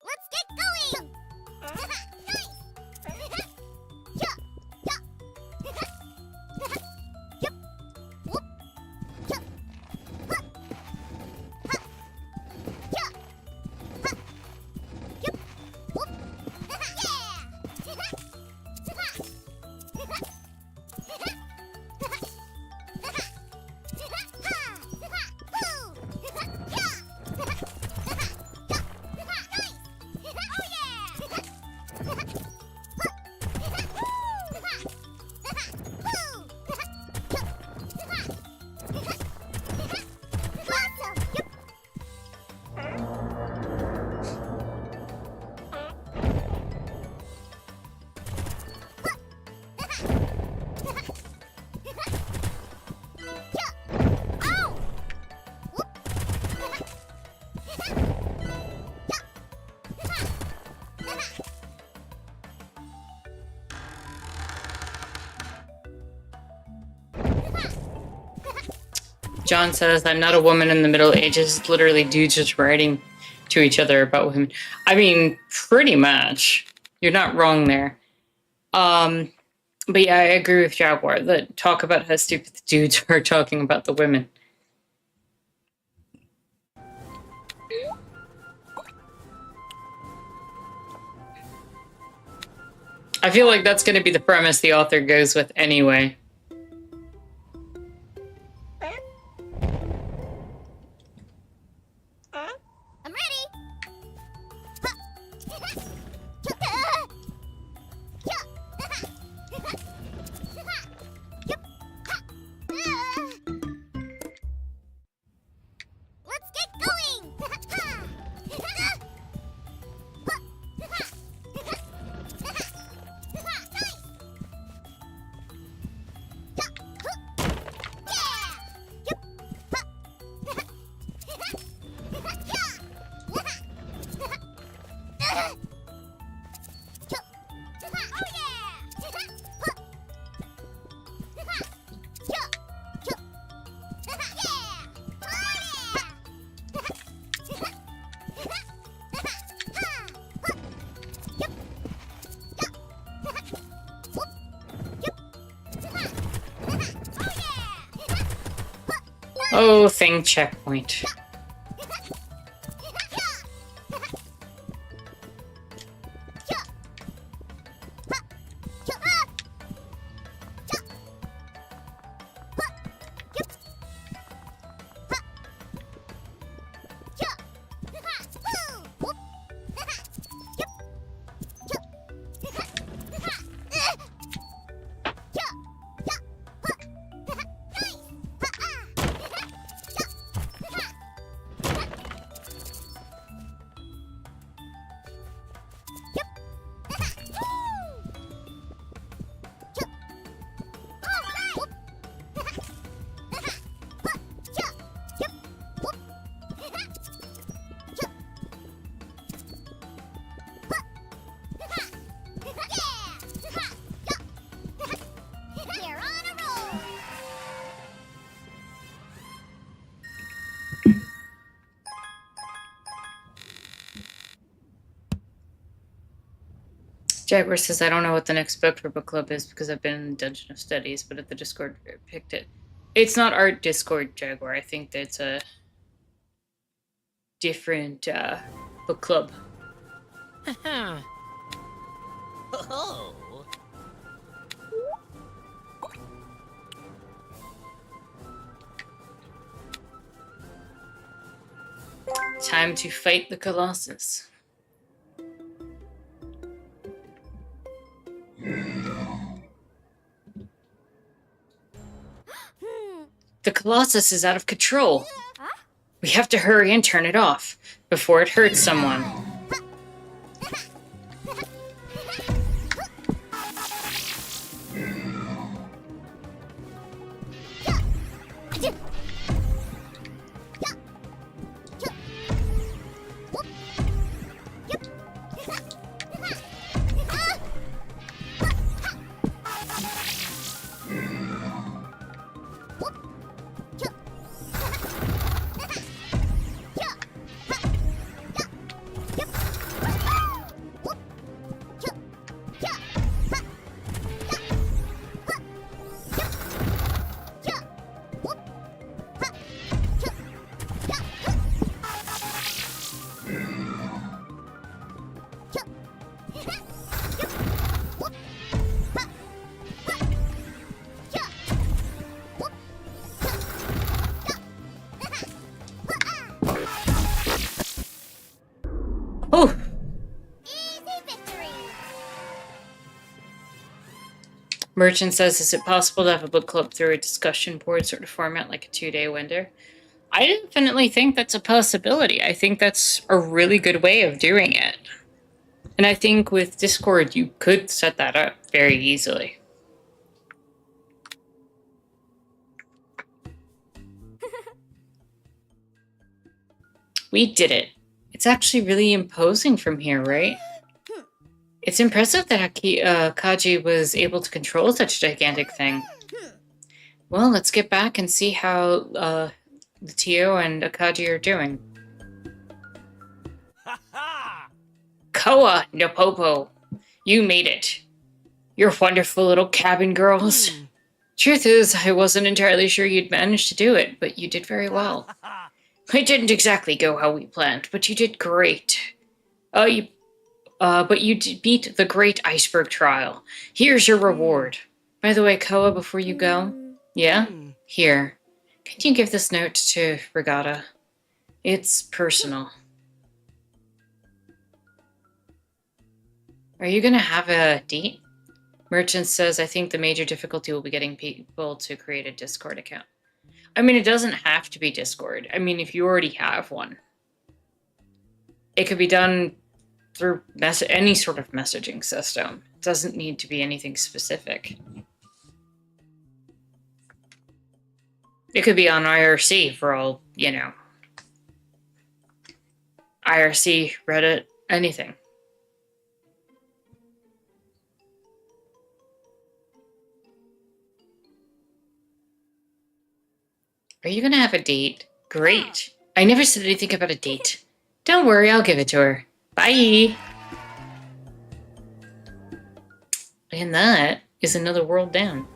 S2: Let's get going! Yeah!
S1: John says, I'm not a woman in the Middle Ages. It's literally dudes just writing to each other about women. I mean, pretty much. You're not wrong there. But yeah, I agree with Jaguar. That talk about how stupid the dudes are talking about the women. I feel like that's going to be the premise the author goes with anyway.
S2: I'm ready. Let's get going.
S1: Oh, thing checkpoint. Jaguar says, I don't know what the next book for book club is because I've been in Dungeon of Studies, but at the Discord picked it. It's not our Discord, Jaguar. I think that's a different book club.
S4: Oh.
S1: Time to fight the Colossus. The Colossus is out of control. We have to hurry and turn it off before it hurts someone. Oh!
S2: Easy victory.
S1: Merchant says, is it possible to have a book club through a discussion board sort of format, like a 2-day window? I definitely think that's a possibility. I think that's a really good way of doing it. And I think with Discord, you could set that up very easily. We did it. It's actually really imposing from here, right? It's impressive that Kaji was able to control such a gigantic thing. Well, let's get back and see how the Tio and Akaji are doing.
S4: Ha ha!
S1: Koa Napopo, you made it. You're wonderful little cabin girls. Truth is, I wasn't entirely sure you'd manage to do it, but you did very well. It didn't exactly go how we planned, but you did great. But you did beat the Great Iceberg Trial. Here's your reward. By the way, Koa, before you go, yeah? Here. Can you give this note to Regatta? It's personal. Are you gonna have a date? Merchant says, I think the major difficulty will be getting people to create a Discord account. I mean, it doesn't have to be Discord. I mean, if you already have one, it could be done through any sort of messaging system. It doesn't need to be anything specific. It could be on IRC for all, you know. IRC, Reddit, anything. Are you gonna have a date? Great. I never said anything about a date. Don't worry, I'll give it to her. Bye! And that is another world down.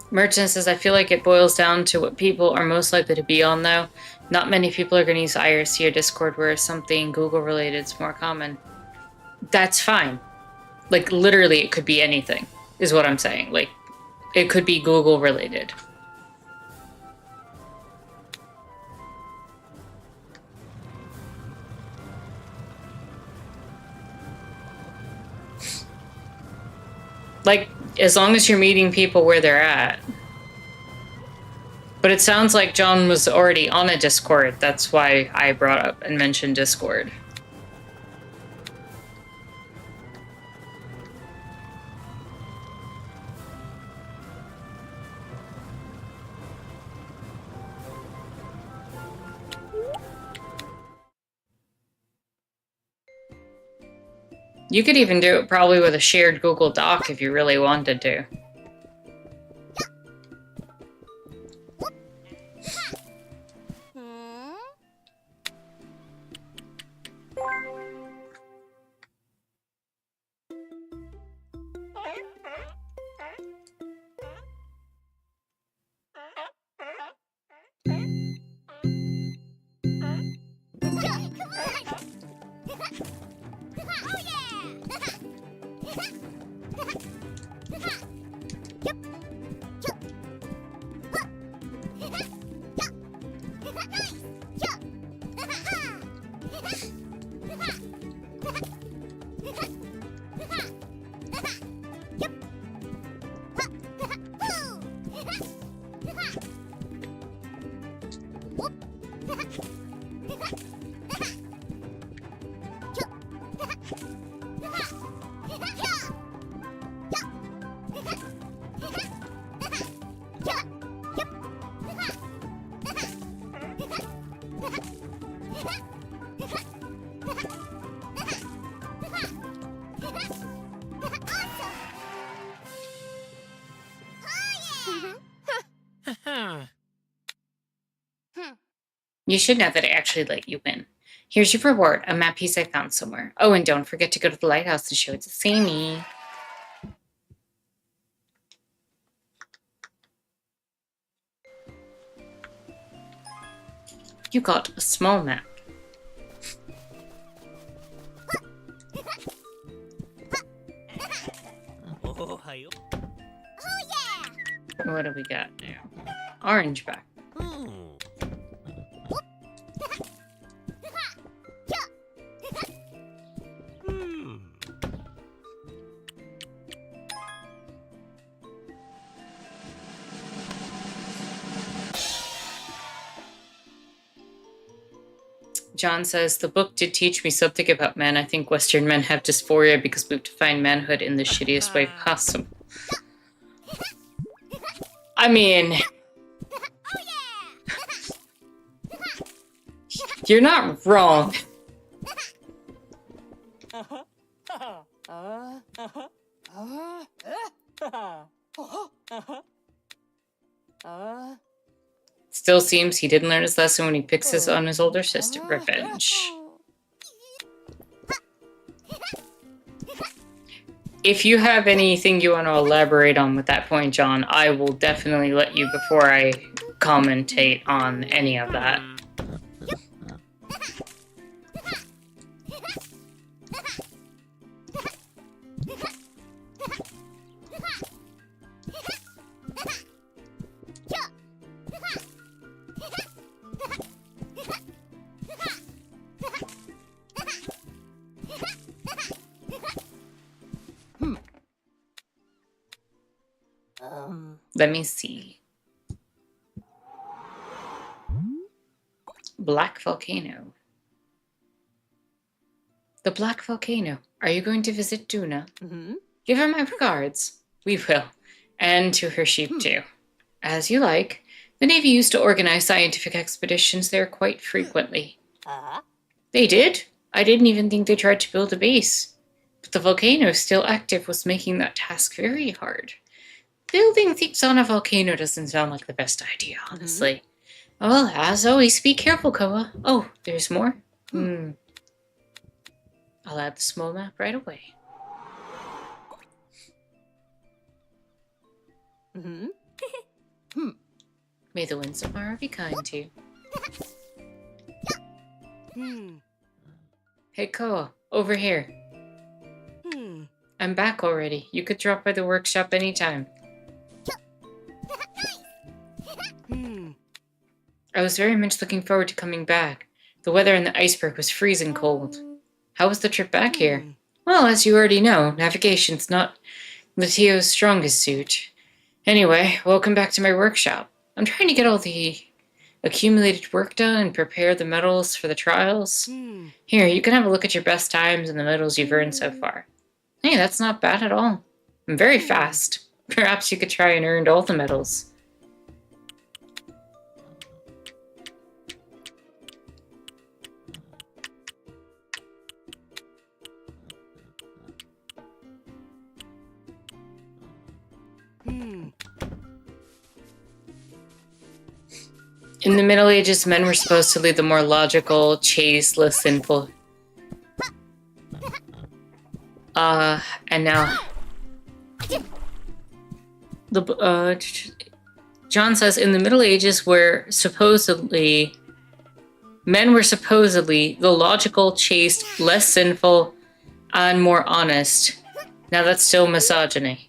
S1: Merchant says, I feel like it boils down to what people are most likely to be on, though. Not many people are going to use IRC or Discord, whereas something Google-related is more common. That's fine. Like, literally, it could be anything, is what I'm saying. Like, it could be Google-related. Like, as long as you're meeting people where they're at. But it sounds like John was already on a Discord. That's why I brought up and mentioned Discord. You could even do it probably with a shared Google Doc if you really wanted to. You should know that I actually let you win. Here's your reward, a map piece I found somewhere. Oh, and don't forget to go to the lighthouse to show it to Sammy. You got a small map.
S4: Oh, hi.
S1: What do we got now? Orange back. John says, the book did teach me something about men. I think Western men have dysphoria because we've defined manhood in the shittiest way possible. I mean... You're not wrong. Still seems he didn't learn his lesson when he picks his on his older sister. Revenge. If you have anything you want to elaborate on with that point, John, I will definitely let you before I commentate on any of that. Let me see. Black Volcano. The Black Volcano. Are you going to visit Duna? Give her my regards. We will. And to her sheep, too. As you like. The Navy used to organize scientific expeditions there quite frequently. They did? I didn't even think they tried to build a base. But the volcano still active was making that task very hard. Building things on a volcano doesn't sound like the best idea, honestly. Well, as always, be careful, Koa. Oh, there's more? I'll add the small map right away. May the winds of Mara be kind to you. Hey, Koa, over here. I'm back already. You could drop by the workshop anytime. I was very much looking forward to coming back. The weather in the iceberg was freezing cold. How was the trip back here? Well, as you already know, navigation's not Letio's strongest suit. Anyway, welcome back to my workshop. I'm trying to get all the accumulated work done and prepare the medals for the trials. Here, you can have a look at your best times and the medals you've earned so far. Hey, that's not bad at all. I'm very fast. Perhaps you could try and earn all the medals. In the Middle Ages, men were supposed to lead the more logical, chaste, less sinful. And now... John says, in the Middle Ages, where supposedly... Men were supposedly the logical, chaste, less sinful, and more honest. Now that's still misogyny.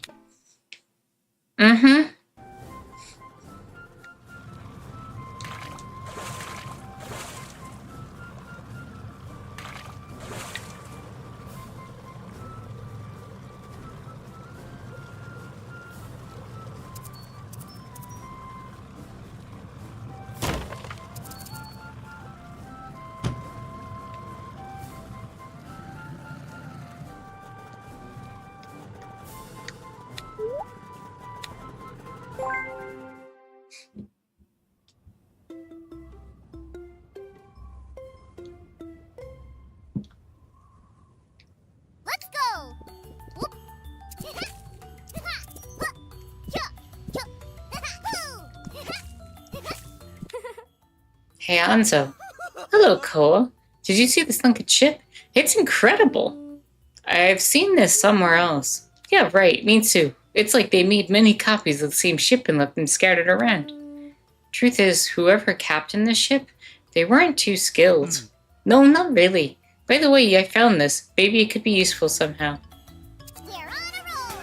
S2: Let's go! Whoop.
S1: Hey, Anzo. Hello, Koa. Did you see this sunken ship? It's incredible. I've seen this somewhere else. Yeah, right, me too. It's like they made many copies of the same ship and left them scattered around. Truth is, whoever captained this ship, they weren't too skilled. No, not really. By the way, I found this. Maybe it could be useful somehow.
S2: We're on a roll!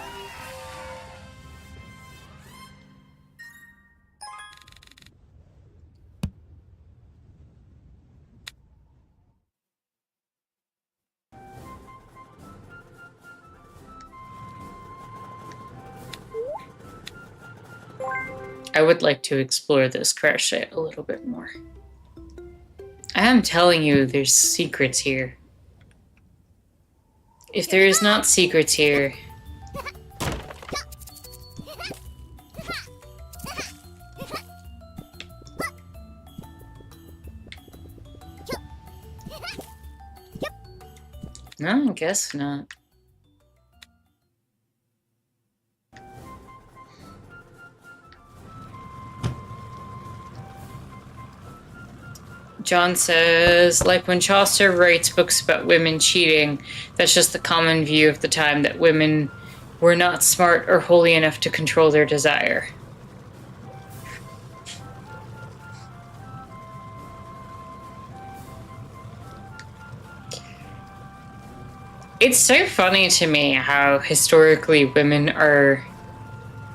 S1: I would like to explore this crash site a little bit more. I am telling you, there's secrets here. If there is not secrets here... No, I guess not. John says, like when Chaucer writes books about women cheating, that's just the common view of the time, that women were not smart or holy enough to control their desire. It's so funny to me how historically women are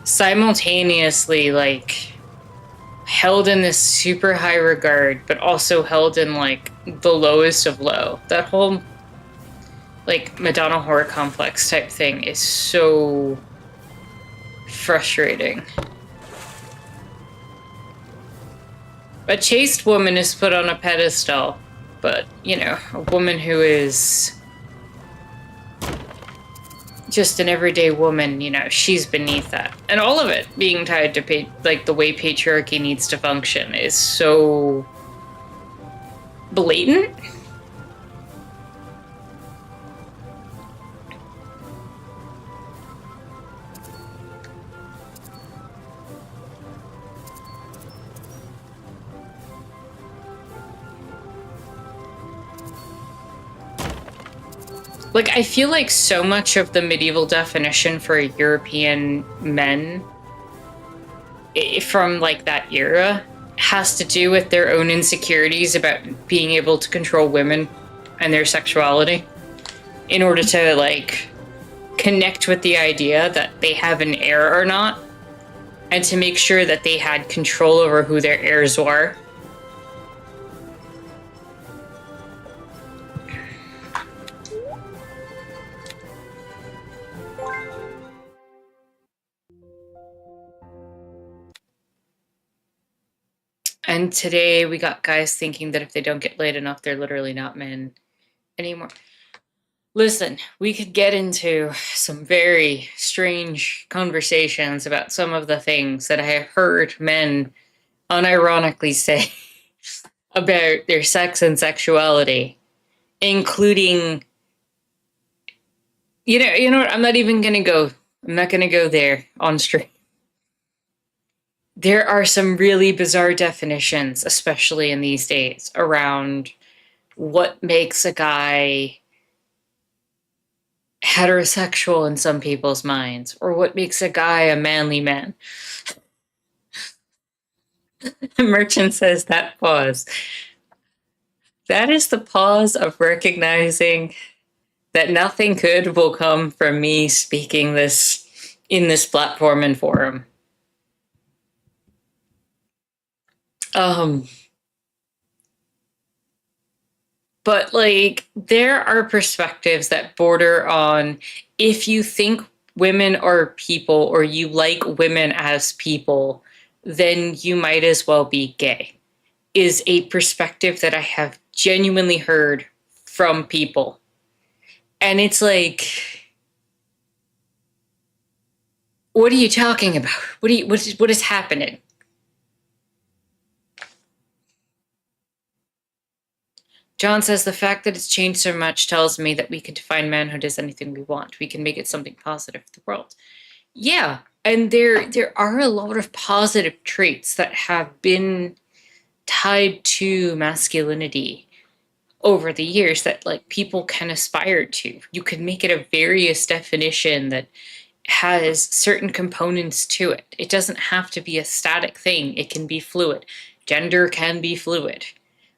S1: simultaneously like held in this super high regard, but also held in like the lowest of low. That whole like Madonna horror complex type thing is so frustrating. A chaste woman is put on a pedestal, but you know, a woman who is just an everyday woman, you know, she's beneath that. And all of it being tied to like the way patriarchy needs to function is so blatant. Like, I feel like so much of the medieval definition for European men from like that era has to do with their own insecurities about being able to control women and their sexuality in order to like connect with the idea that they have an heir or not, and to make sure that they had control over who their heirs were. And today we got guys thinking that if they don't get laid enough, they're literally not men anymore. Listen, we could get into some very strange conversations about some of the things that I have heard men unironically say about their sex and sexuality, including, you know what, I'm not gonna go there on stream. There are some really bizarre definitions, especially in these days, around what makes a guy heterosexual in some people's minds, or what makes a guy a manly man. Merchant says that pause. That is the pause of recognizing that nothing good will come from me speaking this in this platform and forum. But like, there are perspectives that border on, if you think women are people or you like women as people, then you might as well be gay, is a perspective that I have genuinely heard from people. And it's like, what are you talking about? What is happening? John says, the fact that it's changed so much tells me that we can define manhood as anything we want. We can make it something positive for the world. Yeah, and there are a lot of positive traits that have been tied to masculinity over the years that like people can aspire to. You can make it a various definition that has certain components to it. It doesn't have to be a static thing. It can be fluid. Gender can be fluid.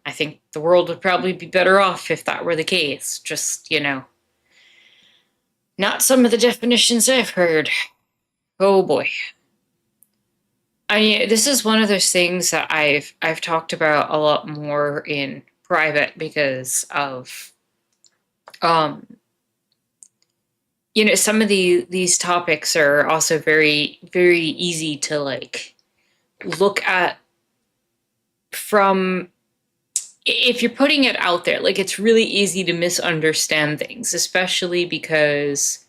S1: I think the world would probably be better off if that were the case. Just, you know, not some of the definitions I've heard. Oh boy. I mean, this is one of those things that I've talked about a lot more in private because of you know, some of these topics are also very, very easy to like look at from, if you're putting it out there, like it's really easy to misunderstand things, especially because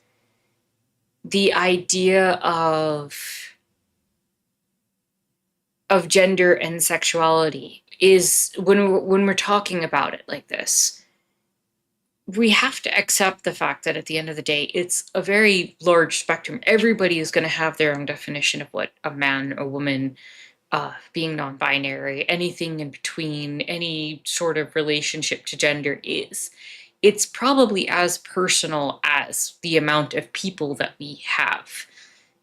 S1: the idea of gender and sexuality is, when we're talking about it like this, we have to accept the fact that at the end of the day, it's a very large spectrum. Everybody is going to have their own definition of what a man, a woman, being non-binary, anything in between, any sort of relationship to gender is. It's probably as personal as the amount of people that we have.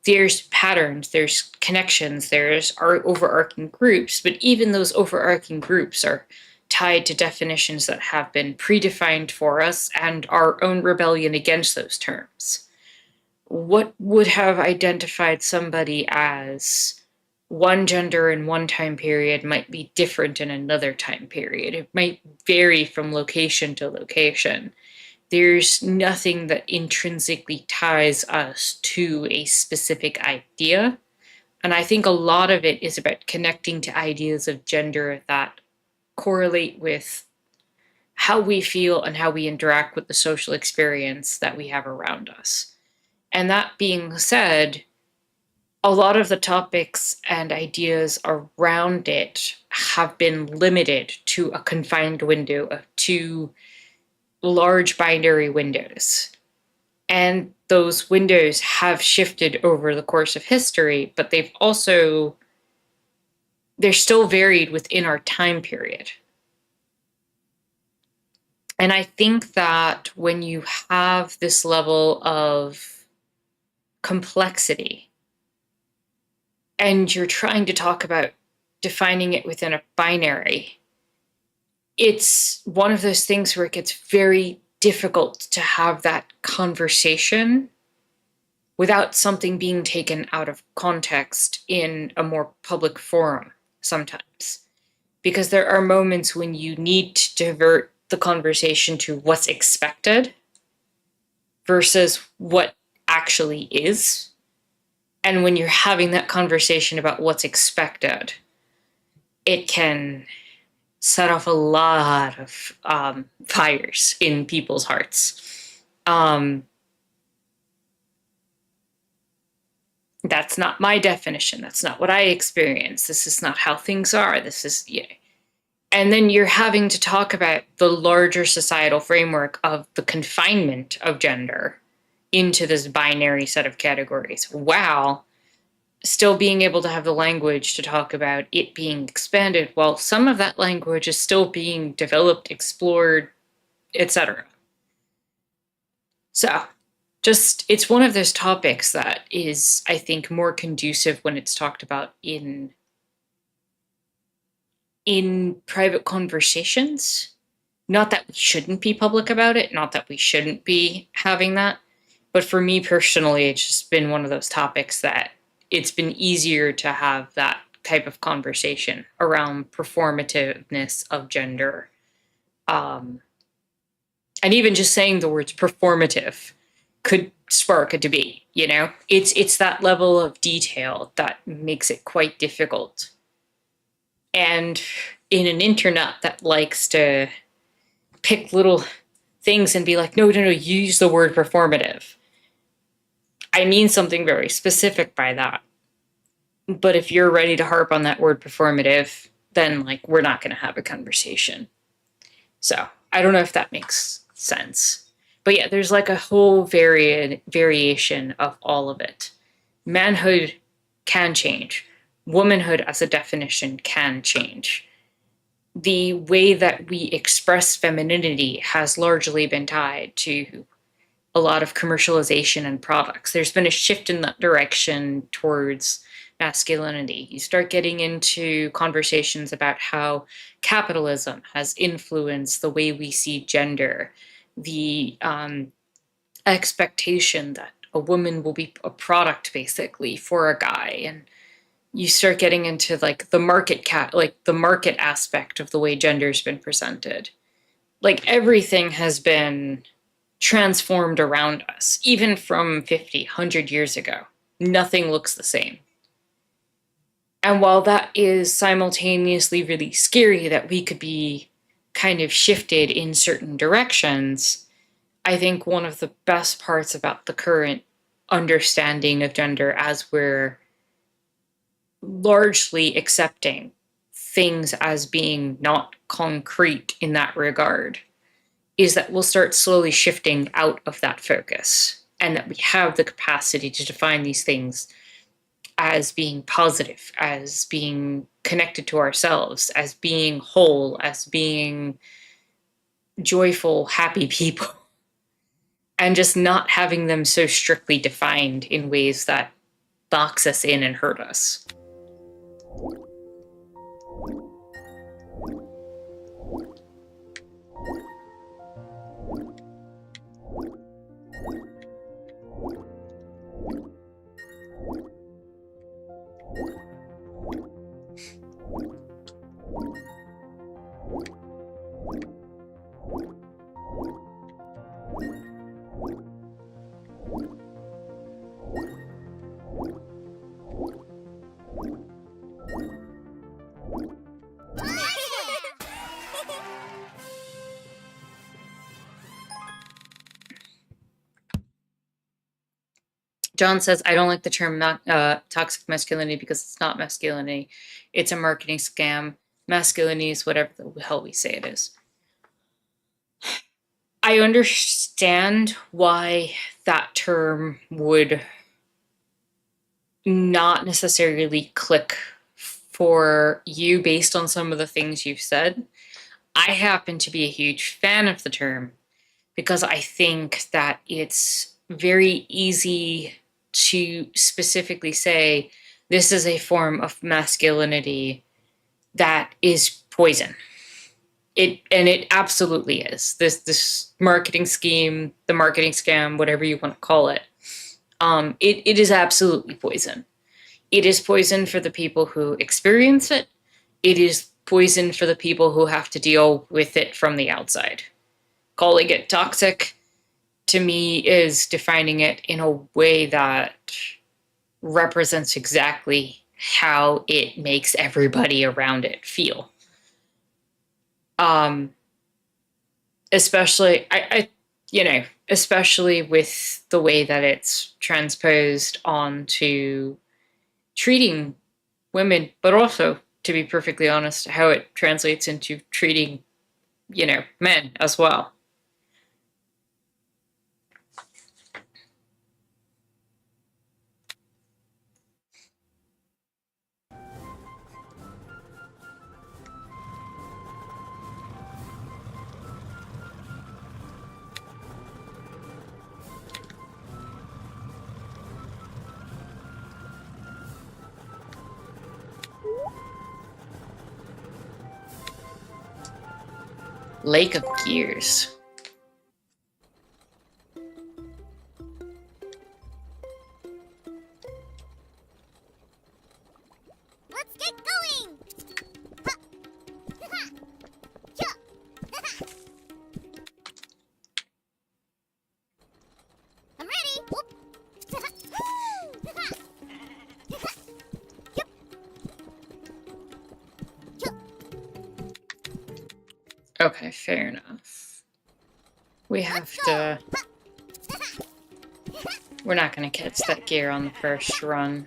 S1: There's patterns, there's connections, there's our overarching groups, but even those overarching groups are tied to definitions that have been predefined for us and our own rebellion against those terms. What would have identified somebody as one gender in one time period might be different in another time period. It might vary from location to location. There's nothing that intrinsically ties us to a specific idea. And I think a lot of it is about connecting to ideas of gender that correlate with how we feel and how we interact with the social experience that we have around us. And that being said, a lot of the topics and ideas around it have been limited to a confined window of two large binary windows. And those windows have shifted over the course of history, but they're still varied within our time period. And I think that when you have this level of complexity, and you're trying to talk about defining it within a binary, it's one of those things where it gets very difficult to have that conversation without something being taken out of context in a more public forum sometimes. Because there are moments when you need to divert the conversation to what's expected versus what actually is. And when you're having that conversation about what's expected, it can set off a lot of fires in people's hearts. That's not my definition. That's not what I experience. This is not how things are. This is, yeah. And then you're having to talk about the larger societal framework of the confinement of gender into this binary set of categories, while still being able to have the language to talk about it being expanded, while some of that language is still being developed, explored, etc. So, it's one of those topics that is, I think, more conducive when it's talked about in private conversations. Not that we shouldn't be public about it, not that we shouldn't be having that, but for me personally, it's just been one of those topics that it's been easier to have that type of conversation around performativeness of gender. And even just saying the words performative could spark a debate, you know? It's that level of detail that makes it quite difficult. And in an internet that likes to pick little things and be like, no, use the word performative. I mean something very specific by that. But if you're ready to harp on that word performative, then we're not going to have a conversation. So I don't know if that makes sense. But yeah, there's a whole variation of all of it. Manhood can change. Womanhood as a definition can change. The way that we express femininity has largely been tied to a lot of commercialization and products. There's been a shift in that direction towards masculinity. You start getting into conversations about how capitalism has influenced the way we see gender, the expectation that a woman will be a product basically for a guy, and you start getting into the market aspect of the way gender's been presented. Everything has been transformed around us, even from 50, 100 years ago. Nothing looks the same. And while that is simultaneously really scary that we could be kind of shifted in certain directions, I think one of the best parts about the current understanding of gender, as we're largely accepting things as being not concrete in that regard, is that we'll start slowly shifting out of that focus, and that we have the capacity to define these things as being positive, as being connected to ourselves, as being whole, as being joyful, happy people, and just not having them so strictly defined in ways that box us in and hurt us. John says, I don't like the term toxic masculinity because it's not masculinity. It's a marketing scam. Masculinity is whatever the hell we say it is. I understand why that term would not necessarily click for you based on some of the things you've said. I happen to be a huge fan of the term because I think that it's very easy to specifically say this is a form of masculinity that is poison. It absolutely is. This marketing scheme, the marketing scam, whatever you want to call it, it is absolutely poison. It is poison for the people who experience it. It is poison for the people who have to deal with it from the outside. Calling it toxic, to me, is defining it in a way that represents exactly how it makes everybody around it feel. Especially, especially with the way that it's transposed onto treating women, but also, to be perfectly honest, how it translates into treating, men as well. Lake of Gears.
S2: Let's get going! I'm ready!
S1: Okay, fair enough. We have to... We're not going to catch that gear on the first run.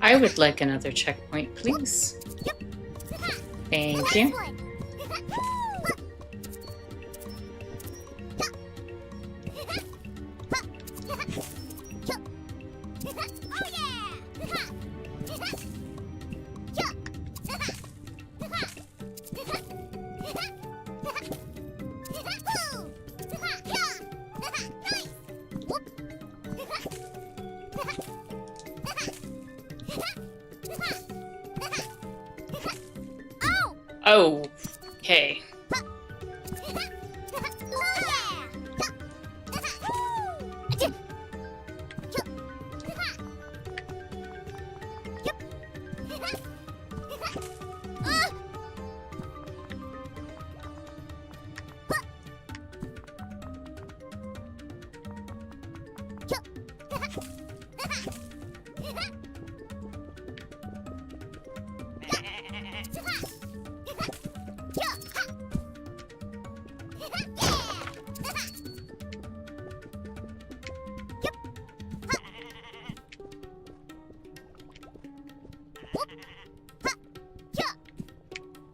S1: I would like another checkpoint, please. Thank you. Oh, okay.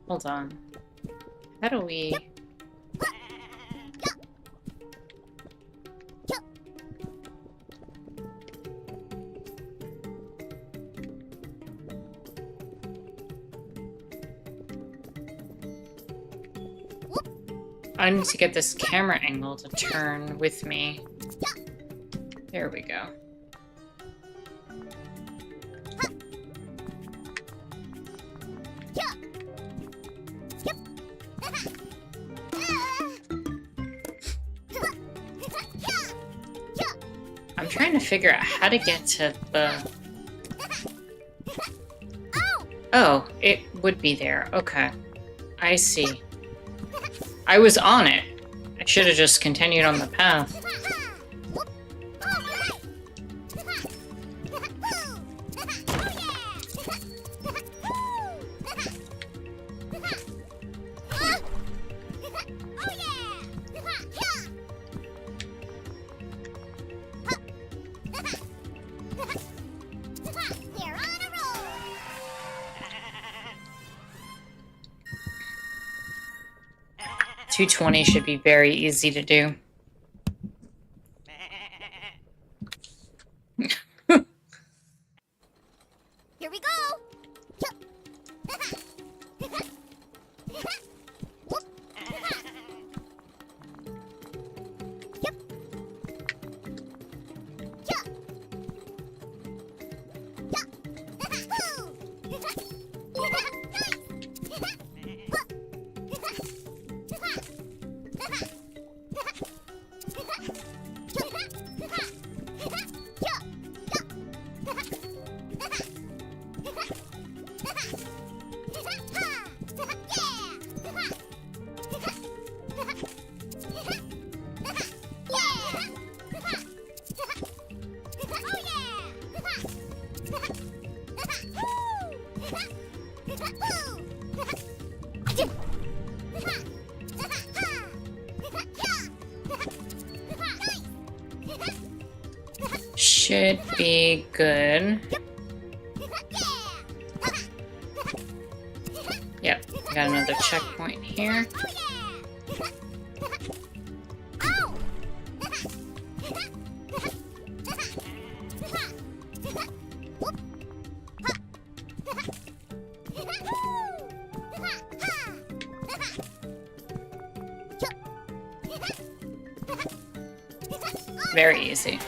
S1: Hold on. How do we... I need to get this camera angle to turn with me. There we go. I'm trying to figure out how to get to the... Oh, it would be there. Okay. I see. I was on it. I should have just continued on the path.
S2: They're on a roll.
S1: 220 should be very easy to do.
S2: Here we go.
S1: Should be good. Yep, got another checkpoint here. Very easy.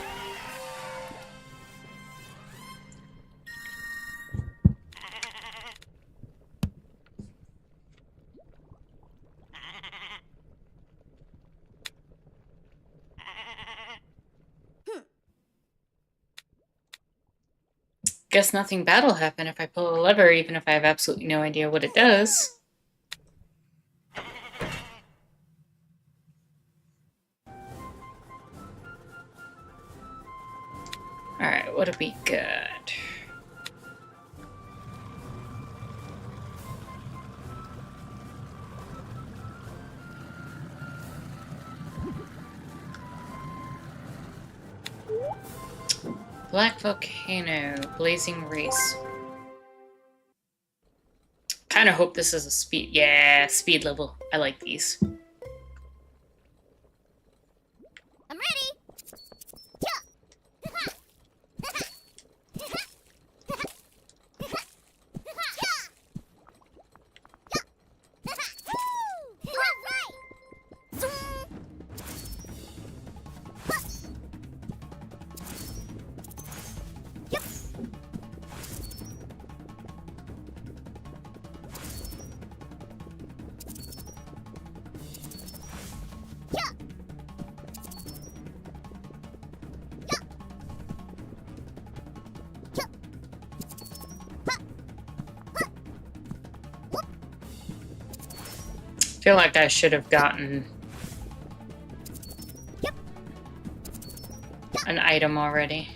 S1: Guess nothing bad will happen if I pull a lever, even if I have absolutely no idea what it does. Alright, what'll be good? Black Volcano, Blazing Race. Kind of hope this is a speed. Yeah, speed level. I like these.
S2: I'm ready.
S1: feel like I should have gotten an item already.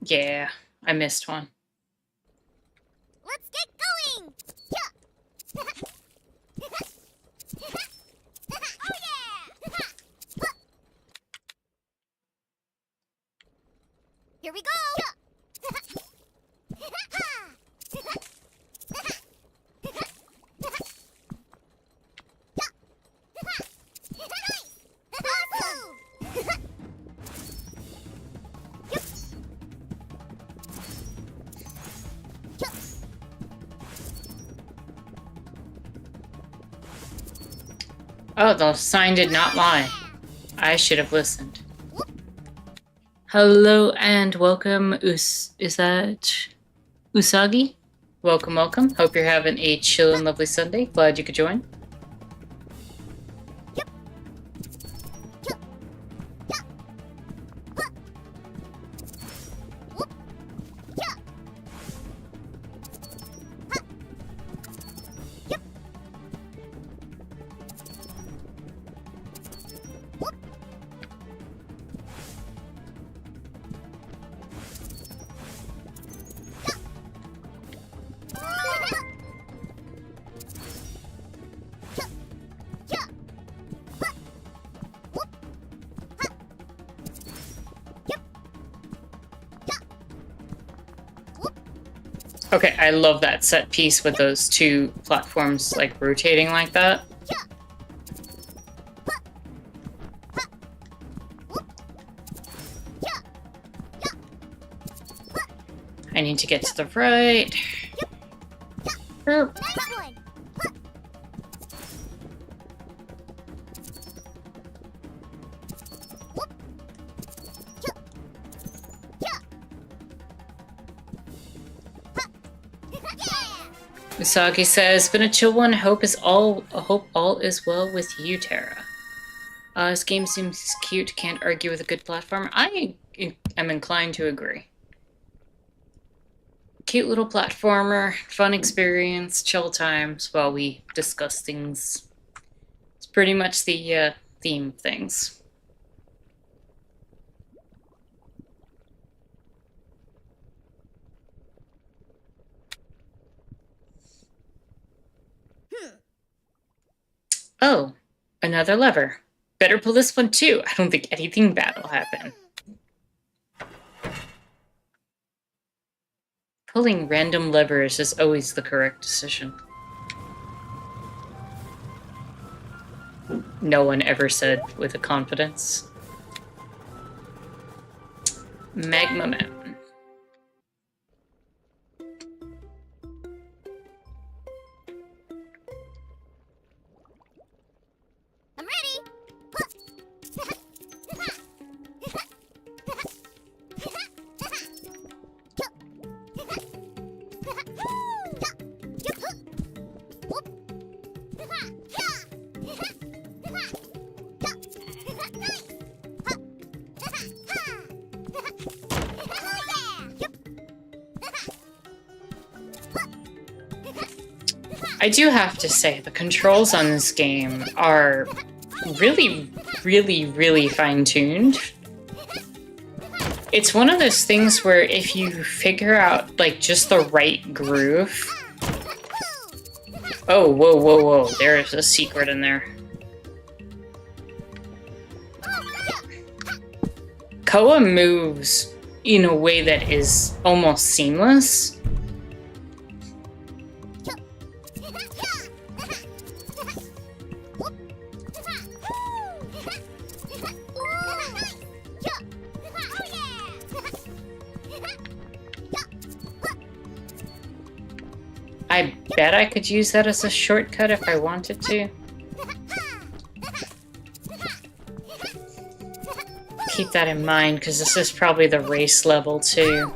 S1: Yeah, I missed one.
S2: Let's get going! Oh yeah! Here we go!
S1: Oh, the sign did not lie. I should have listened. Hello and welcome, is that Usagi? Welcome, welcome. Hope you're having a chill and lovely Sunday. Glad you could join. Okay, I love that set piece with those two platforms like rotating like that. I need to get to the right. Erp.
S2: Nice one!
S1: Usagi says, "Been a chill one. Hope all is well with you, Tara. This game seems cute. Can't argue with a good platform. I am inclined to agree. Cute little platformer, fun experience, chill times while we discuss things. It's pretty much the theme of things." Oh, another lever. Better pull this one too. I don't think anything bad will happen. Pulling random levers is always the correct decision. No one ever said with a confidence. Magma Mountain.
S2: I'm ready!
S1: I do have to say, the controls on this game are really, really, really fine-tuned. It's one of those things where if you figure out, like, just the right groove... Oh, whoa, whoa, whoa. There's a secret in there. Koa moves in a way that is almost seamless. I bet I could use that as a shortcut if I wanted to. Keep that in mind, because this is probably the race level too.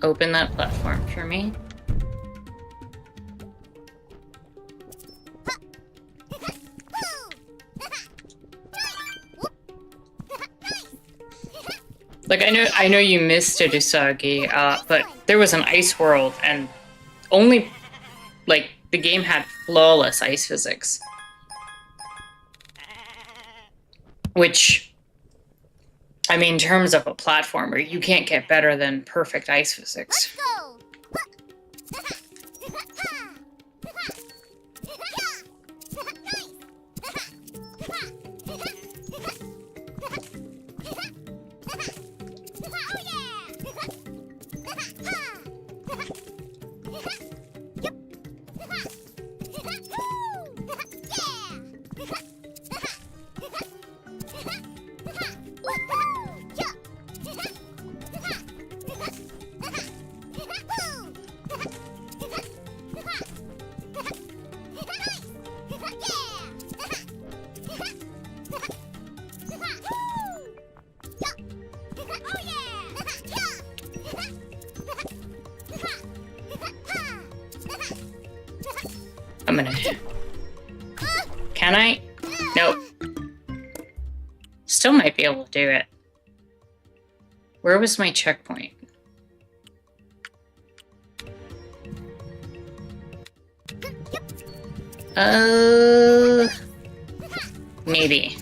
S1: open that platform for me? Like, I know you missed it, Usagi, but there was an ice world, and only, like, the game had flawless ice physics. Which, I mean, in terms of a platformer, you can't get better than perfect ice physics.
S2: Let's go.
S1: I'm gonna... Can I? Nope. Still might be able to do it. Where was my checkpoint? Maybe.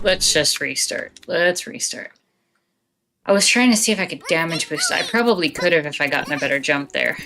S1: Let's just restart. Let's restart. I was trying to see if I could damage boost. I probably could have if I gotten a better jump there.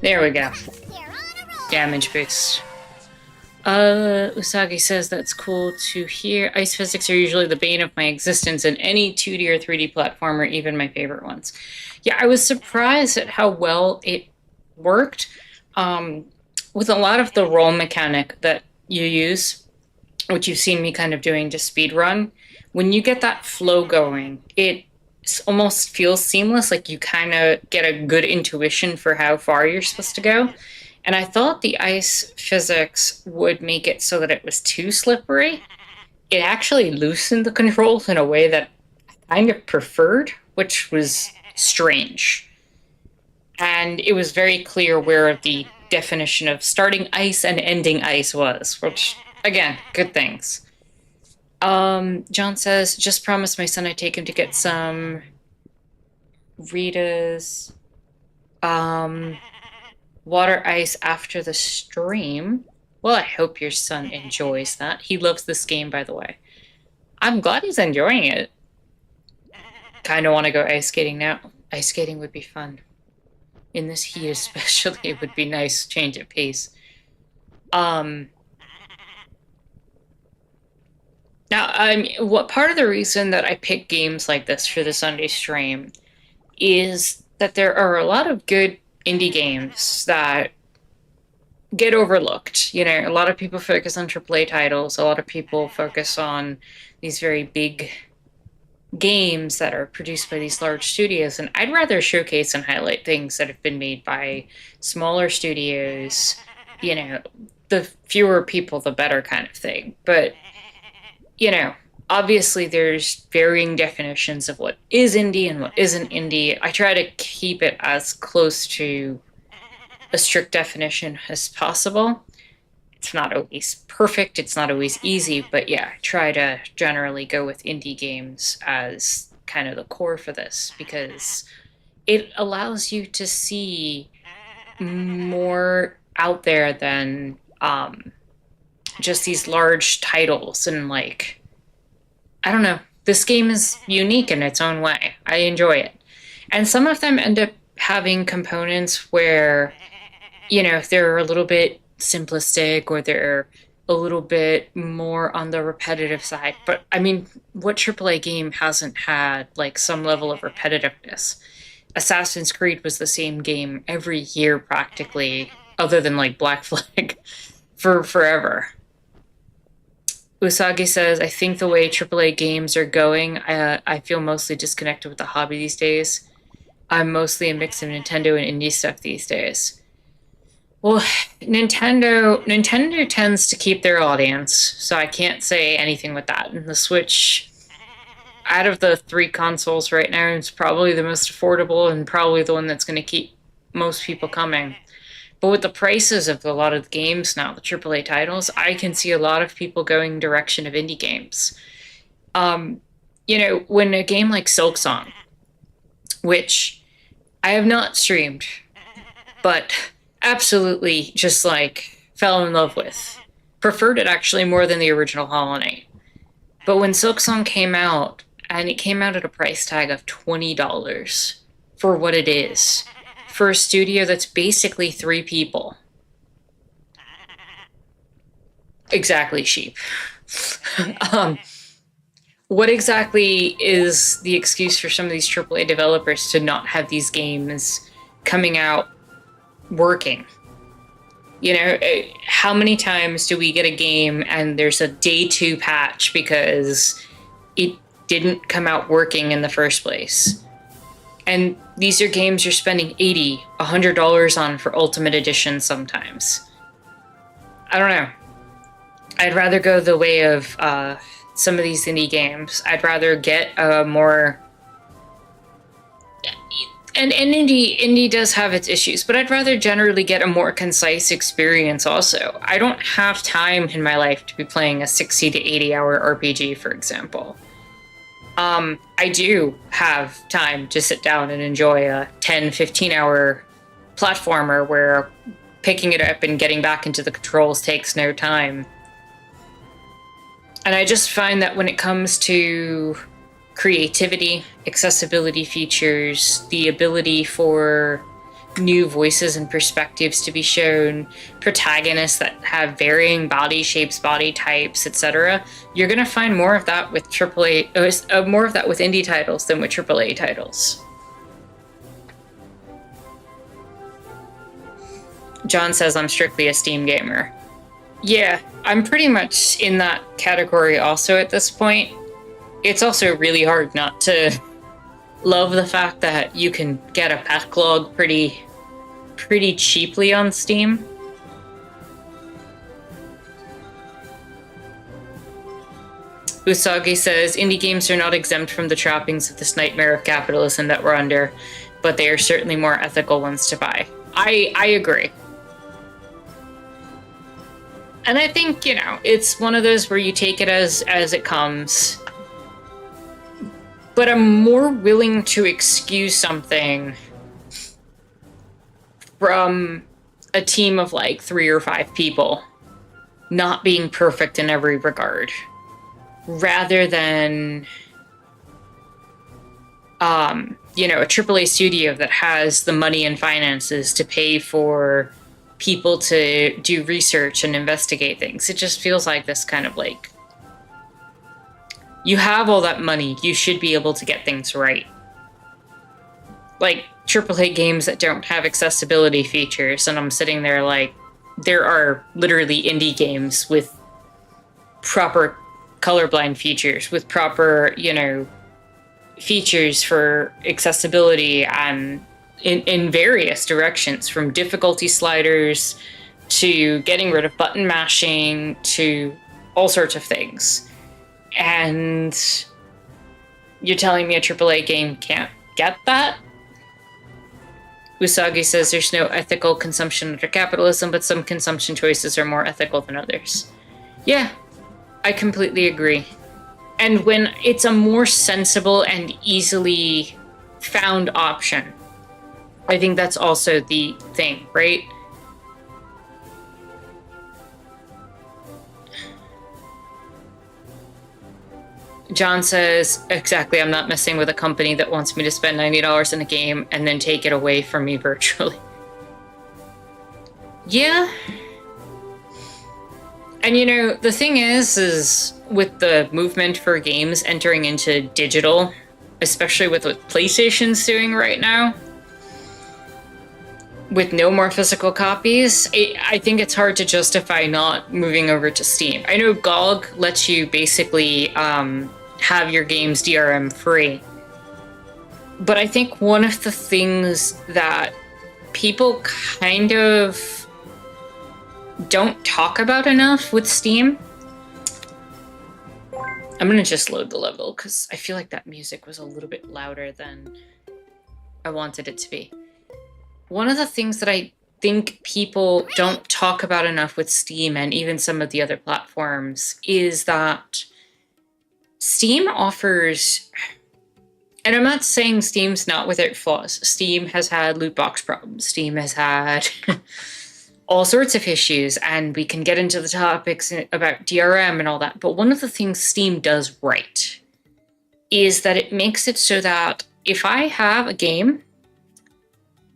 S1: There we go. Damage boost. Usagi says that's cool to hear. Ice physics are usually the bane of my existence in any 2D or 3D platformer, even my favorite ones. Yeah, I was surprised at how well it worked. With a lot of the roll mechanic that you use, which you've seen me kind of doing to speedrun, when you get that flow going, it almost feels seamless, like you kind of get a good intuition for how far you're supposed to go. And I thought the ice physics would make it so that it was too slippery. It actually loosened the controls in a way that I kind of preferred, which was strange. And it was very clear where the definition of starting ice and ending ice was, which, again, good things. John says, just promised my son I'd take him to get some Rita's water ice after the stream. Well, I hope your son enjoys that. He loves this game, by the way. I'm glad he's enjoying it. Kind of want to go ice skating now. Ice skating would be fun. In this heat especially, it would be nice change of pace. Now, what part of the reason that I pick games like this for the Sunday stream is that there are a lot of good indie games that get overlooked. You know, a lot of people focus on AAA titles. A lot of people focus on these very big games that are produced by these large studios. And I'd rather showcase and highlight things that have been made by smaller studios. You know, the fewer people, the better kind of thing. But you know, obviously there's varying definitions of what is indie and what isn't indie. I try to keep it as close to a strict definition as possible. It's not always perfect, it's not always easy, but yeah, I try to generally go with indie games as kind of the core for this, because it allows you to see more out there than just these large titles and like I don't know. This game is unique in its own way. I enjoy it. And some of them end up having components where, they're a little bit simplistic or they're a little bit more on the repetitive side. But I mean, what AAA game hasn't had like some level of repetitiveness? Assassin's Creed was the same game every year practically, other than like Black Flag, for forever. Usagi says, I think the way AAA games are going, I feel mostly disconnected with the hobby these days. I'm mostly a mix of Nintendo and indie stuff these days. Well, Nintendo tends to keep their audience, so I can't say anything with that. And the Switch, out of the 3 consoles right now, is probably the most affordable and probably the one that's going to keep most people coming. But with the prices of a lot of the games now, the AAA titles, I can see a lot of people going direction of indie games. When a game like Silksong, which I have not streamed, but absolutely just like fell in love with. Preferred it actually more than the original Hollow Knight. But when Silksong came out, and it came out at a price tag of $20 for what it is, for a studio that's basically 3 people. Exactly, sheep. What exactly is the excuse for some of these AAA developers to not have these games coming out working? How many times do we get a game and there's a day 2 patch because it didn't come out working in the first place? And these are games you're spending $80, $100 on for Ultimate Edition sometimes. I don't know. I'd rather go the way of some of these indie games. I'd rather get a more... And indie does have its issues, but I'd rather generally get a more concise experience also. I don't have time in my life to be playing a 60 to 80 hour RPG, for example. I do have time to sit down and enjoy a 10, 15 hour platformer where picking it up and getting back into the controls takes no time. And I just find that when it comes to creativity, accessibility features, the ability for new voices and perspectives to be shown, protagonists that have varying body shapes, body types, etc., you're going to find more of that with more of that with indie titles than with AAA titles. John says I'm strictly a Steam gamer. Yeah, I'm pretty much in that category also at this point. It's also really hard not to love the fact that you can get a backlog pretty cheaply on Steam. Usagi says, indie games are not exempt from the trappings of this nightmare of capitalism that we're under, but they are certainly more ethical ones to buy. I agree. And I think, it's one of those where you take it as it comes. But I'm more willing to excuse something from a team of like 3 or 5 people not being perfect in every regard, rather than a AAA studio that has the money and finances to pay for people to do research and investigate things. It just feels like this kind of like, you have all that money, you should be able to get things right. Like AAA games that don't have accessibility features, and I'm sitting there like, there are literally indie games with proper colorblind features, with proper, features for accessibility and in various directions, from difficulty sliders to getting rid of button mashing to all sorts of things. And you're telling me a AAA game can't get that? Usagi says there's no ethical consumption under capitalism, but some consumption choices are more ethical than others. Yeah, I completely agree. And when it's a more sensible and easily found option, I think that's also the thing, right? John says, exactly, I'm not messing with a company that wants me to spend $90 in a game and then take it away from me virtually. Yeah. And you know, the thing is with the movement for games entering into digital, especially with what PlayStation's doing right now, with no more physical copies, I think it's hard to justify not moving over to Steam. I know GOG lets you basically have your games DRM free. But I think one of the things that people kind of don't talk about enough with Steam, I'm gonna just load the level because I feel like that music was a little bit louder than I wanted it to be. One of the things that I think people don't talk about enough with Steam and even some of the other platforms is that Steam offers, and I'm not saying Steam's not without flaws. Steam has had loot box problems. Steam has had all sorts of issues, and we can get into the topics about DRM and all that. But one of the things Steam does right is that it makes it so that if I have a game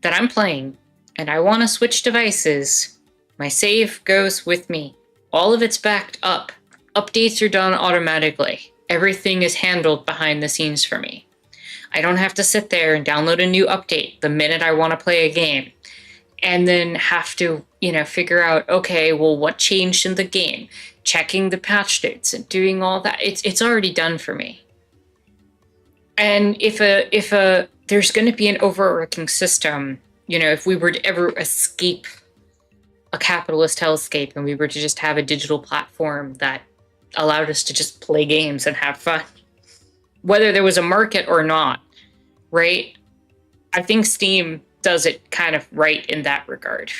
S1: that I'm playing and I want to switch devices, my save goes with me. All of it's backed up. Updates are done automatically. Everything is handled behind the scenes for me. I don't have to sit there and download a new update the minute I want to play a game and then have to, you know, figure out, okay, well, what changed in the game? Checking the patch notes and doing all that. It's already done for me. And if there's going to be an overarching system, you know, if we were to ever escape a capitalist hellscape and we were to just have a digital platform that allowed us to just play games and have fun, whether there was a market or not, right? I think Steam does it kind of right in that regard.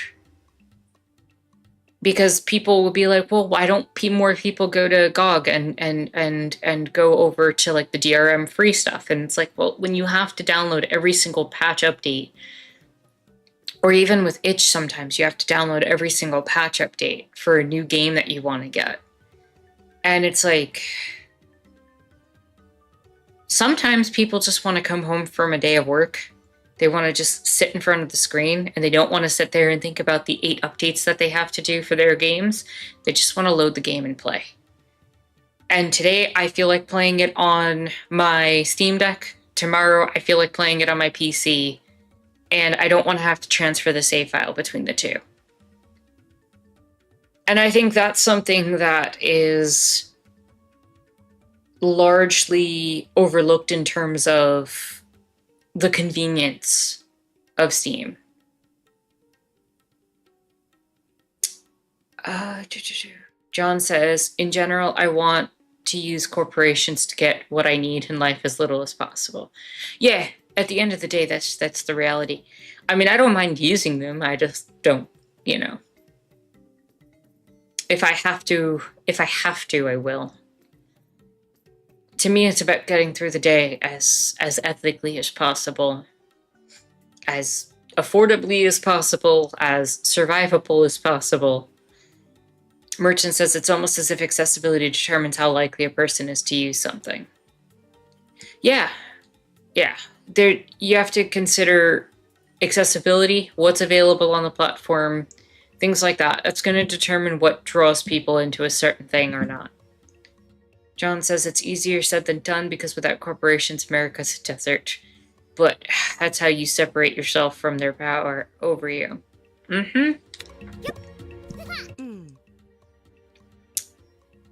S1: Because people will be like, well, why don't more people go to GOG and go over to like the DRM free stuff? And it's like, well, when you have to download every single patch update, or even with itch, sometimes you have to download every single patch update for a new game that you want to get. And it's like, sometimes people just want to come home from a day of work. They want to just sit in front of the screen and they don't want to sit there and think about the 8 updates that they have to do for their games. They just want to load the game and play. And today I feel like playing it on my Steam Deck. Tomorrow I feel like playing it on my PC. And I don't want to have to transfer the save file between the two. And I think that's something that is largely overlooked in terms of the convenience of Steam. John says, in general, I want to use corporations to get what I need in life as little as possible. Yeah, at the end of the day, that's the reality. I mean, I don't mind using them. I just don't, you know. If I have to, I will. To me, it's about getting through the day as ethically as possible, as affordably as possible, as survivable as possible. Merchant says it's almost as if accessibility determines how likely a person is to use something. Yeah. There, you have to consider accessibility, what's available on the platform, things like that. That's going to determine what draws people into a certain thing or not. John says it's easier said than done because without corporations, America's a desert. But that's how you separate yourself from their power over you.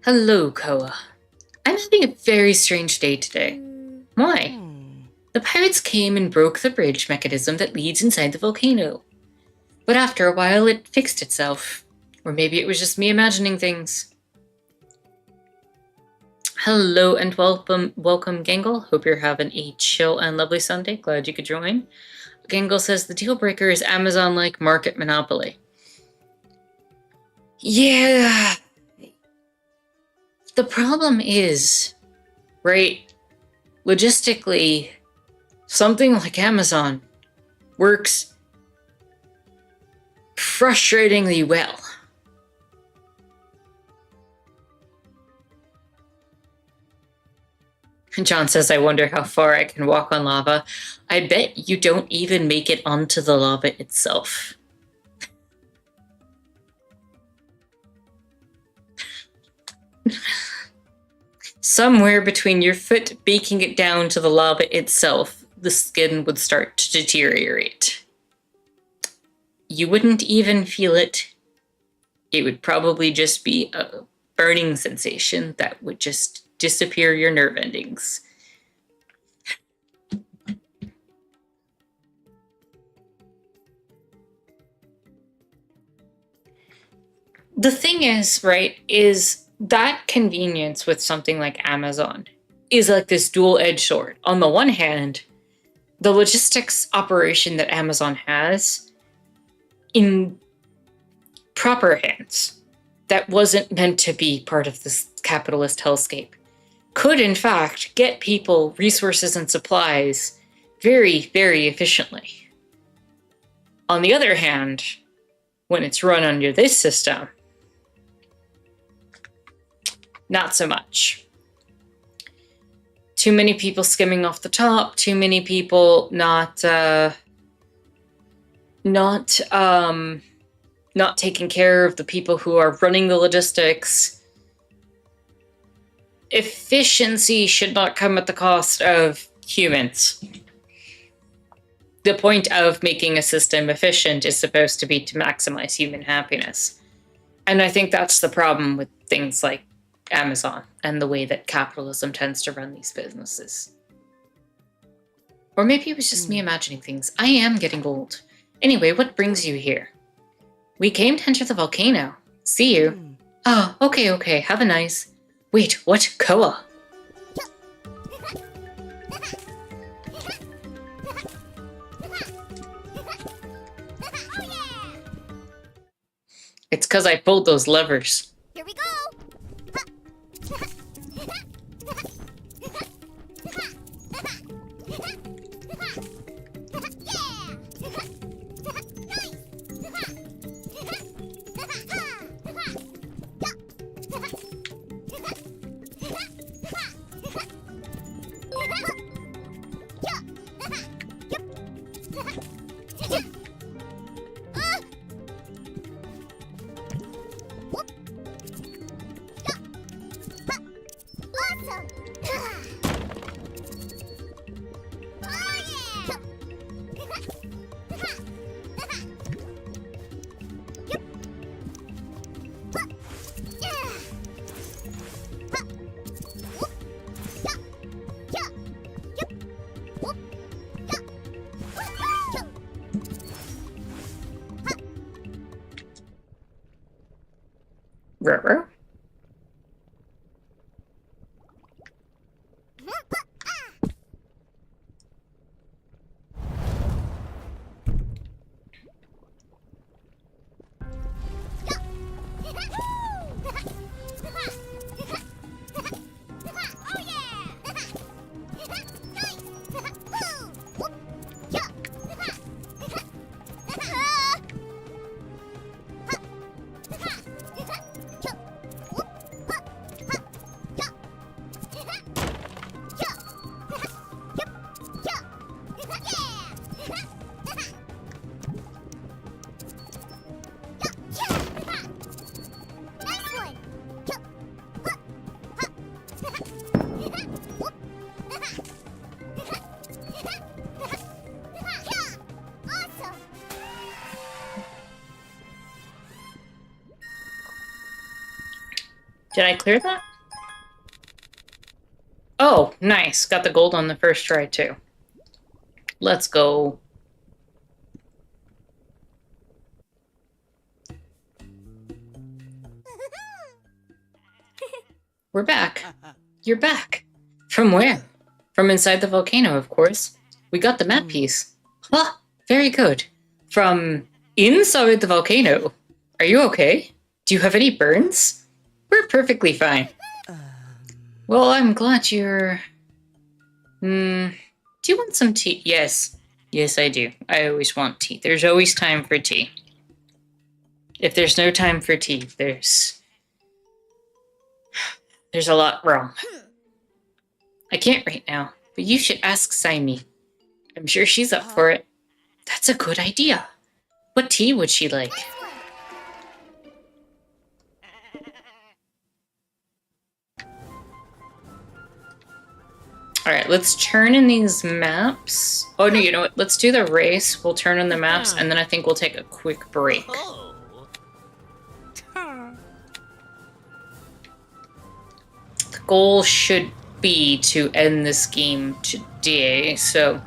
S1: Hello, Koa. I'm having a very strange day today. Why? The pirates came and broke the bridge mechanism that leads inside the volcano. But after a while, it fixed itself. Or maybe it was just me imagining things. Hello and welcome, Gangle. Hope you're having a chill and lovely Sunday. Glad you could join. Gangle says the deal breaker is Amazon-like market monopoly. Yeah. The problem is, right, logistically, something like Amazon works frustratingly well. John says, I wonder how far I can walk on lava. I bet you don't even make it onto the lava itself. Somewhere between your foot baking it down to the lava itself, the skin would start to deteriorate. You wouldn't even feel it. It would probably just be a burning sensation that would just disappear your nerve endings. The thing is, right, is that convenience with something like Amazon is like this dual-edged sword. On the one hand, the logistics operation that Amazon has in proper hands, that wasn't meant to be part of this capitalist hellscape, could in fact get people resources and supplies very, very efficiently. On the other hand, when it's run under this system, not so much. Too many people skimming off the top, too many people not taking care of the people who are running the logistics. Efficiency should not come at the cost of humans. The point of making a system efficient is supposed to be to maximize human happiness. And I think that's the problem with things like Amazon and the way that capitalism tends to run these businesses. Or maybe it was just me imagining things. I am getting old. Anyway, what brings you here? We came to enter the volcano. See you. Oh, okay. Have a nice... Wait, what? Koa? It's because I pulled those levers.
S2: Here we go.
S1: Ruh-roh. Did I clear that? Oh, nice. Got the gold on the first try, too. Let's go. We're back. You're back. From where? From inside the volcano, of course. We got the map piece. Huh, very good. From inside the volcano. Are you okay? Do you have any burns? We're perfectly fine. Well, I'm glad you're... do you want some tea? Yes. Yes, I do. I always want tea. There's always time for tea. If there's no time for tea, there's a lot wrong. I can't right now, but you should ask Saimi. I'm sure she's up for it. That's a good idea. What tea would she like?
S2: Nice one.
S1: Alright, let's turn in these maps. Oh no, you know what? Let's do the race. We'll turn in the maps, and then I think we'll take a quick break.
S4: Oh.
S1: The goal should be to end this game today, so...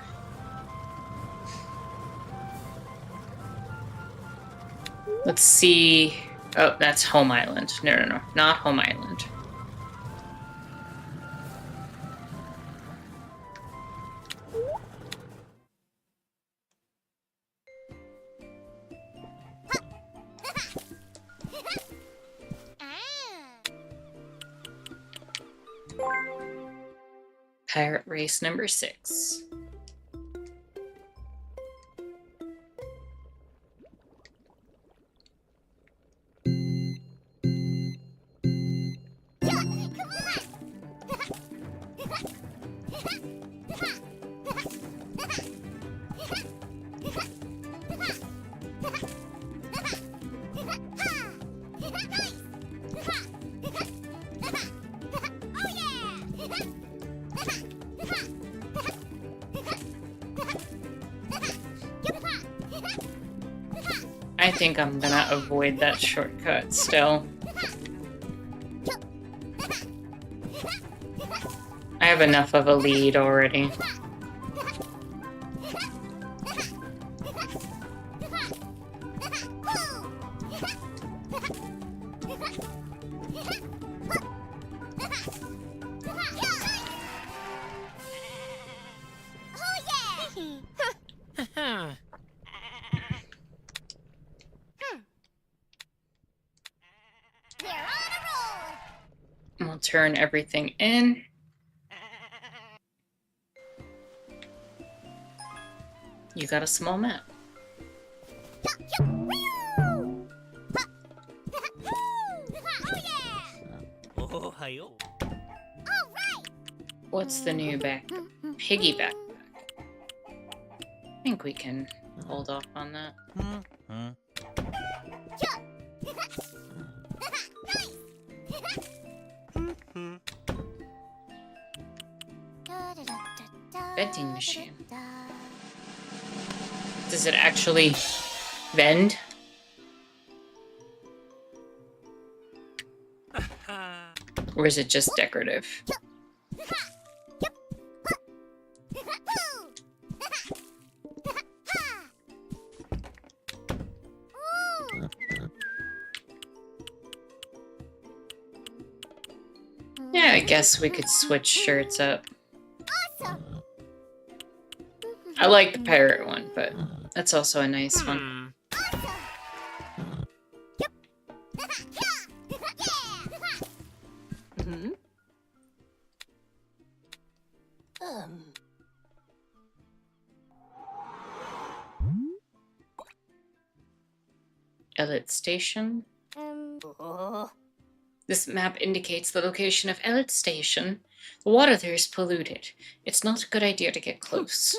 S1: Let's see... Oh, that's Home Island. No, not Home Island. Pirate race number 6. I think I'm gonna avoid that shortcut still. I have enough of a lead already. We'll turn everything in. You got a small map.
S4: Oh, hi-yo.
S1: What's the new piggy backpack? I think we can hold off on that. Vending machine. Does it actually vend? Or is it just decorative? Yeah, I guess we could switch shirts up. I like the pirate one, but that's also a nice one. Ellet Station. This map indicates the location of Ellet Station. The water there is polluted. It's not a good idea to get close.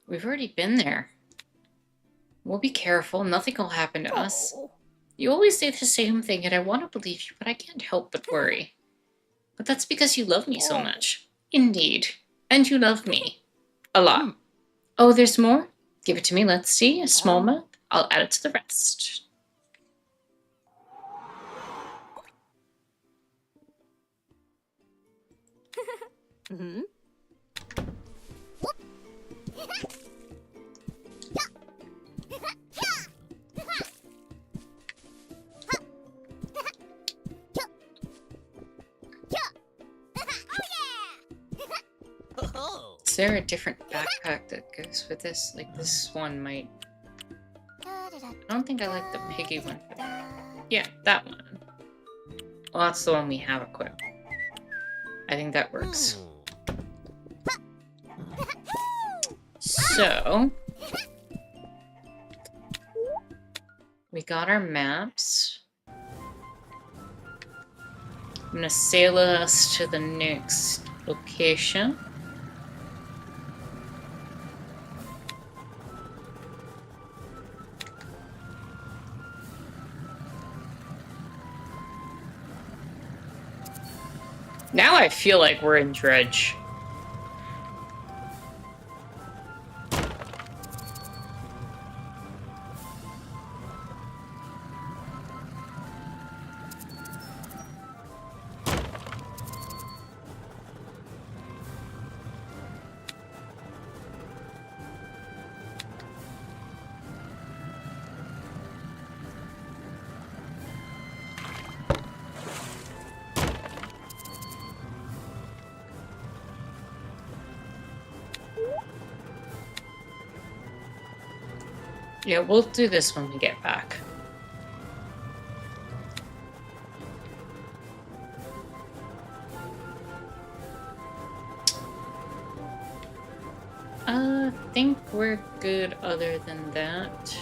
S1: We've already been there. We'll be careful. Nothing will happen to us. You always say the same thing, and I want to believe you, but I can't help but worry. But that's because you love me so much. Indeed. And you love me. A lot. Oh, there's more? Give it to me. Let's see. A small map. I'll add it to the rest. Is there a different backpack that goes with this? Like, this one might... I don't think I like the piggy one. Yeah, that one. Well, that's the one we have equipped. I think that works. So... we got our maps. I'm gonna sail us to the next location. Now I feel like we're in Dredge. Yeah, we'll do this when we get back. I think we're good other than that.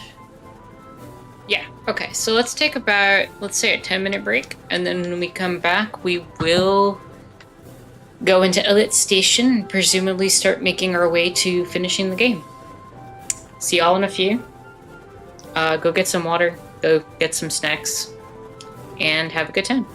S1: Yeah, okay, so let's take about, let's say a 10-minute break, and then when we come back, we will go into Elite Station and presumably start making our way to finishing the game. See y'all in a few. Go get some water, go get some snacks, and have a good time.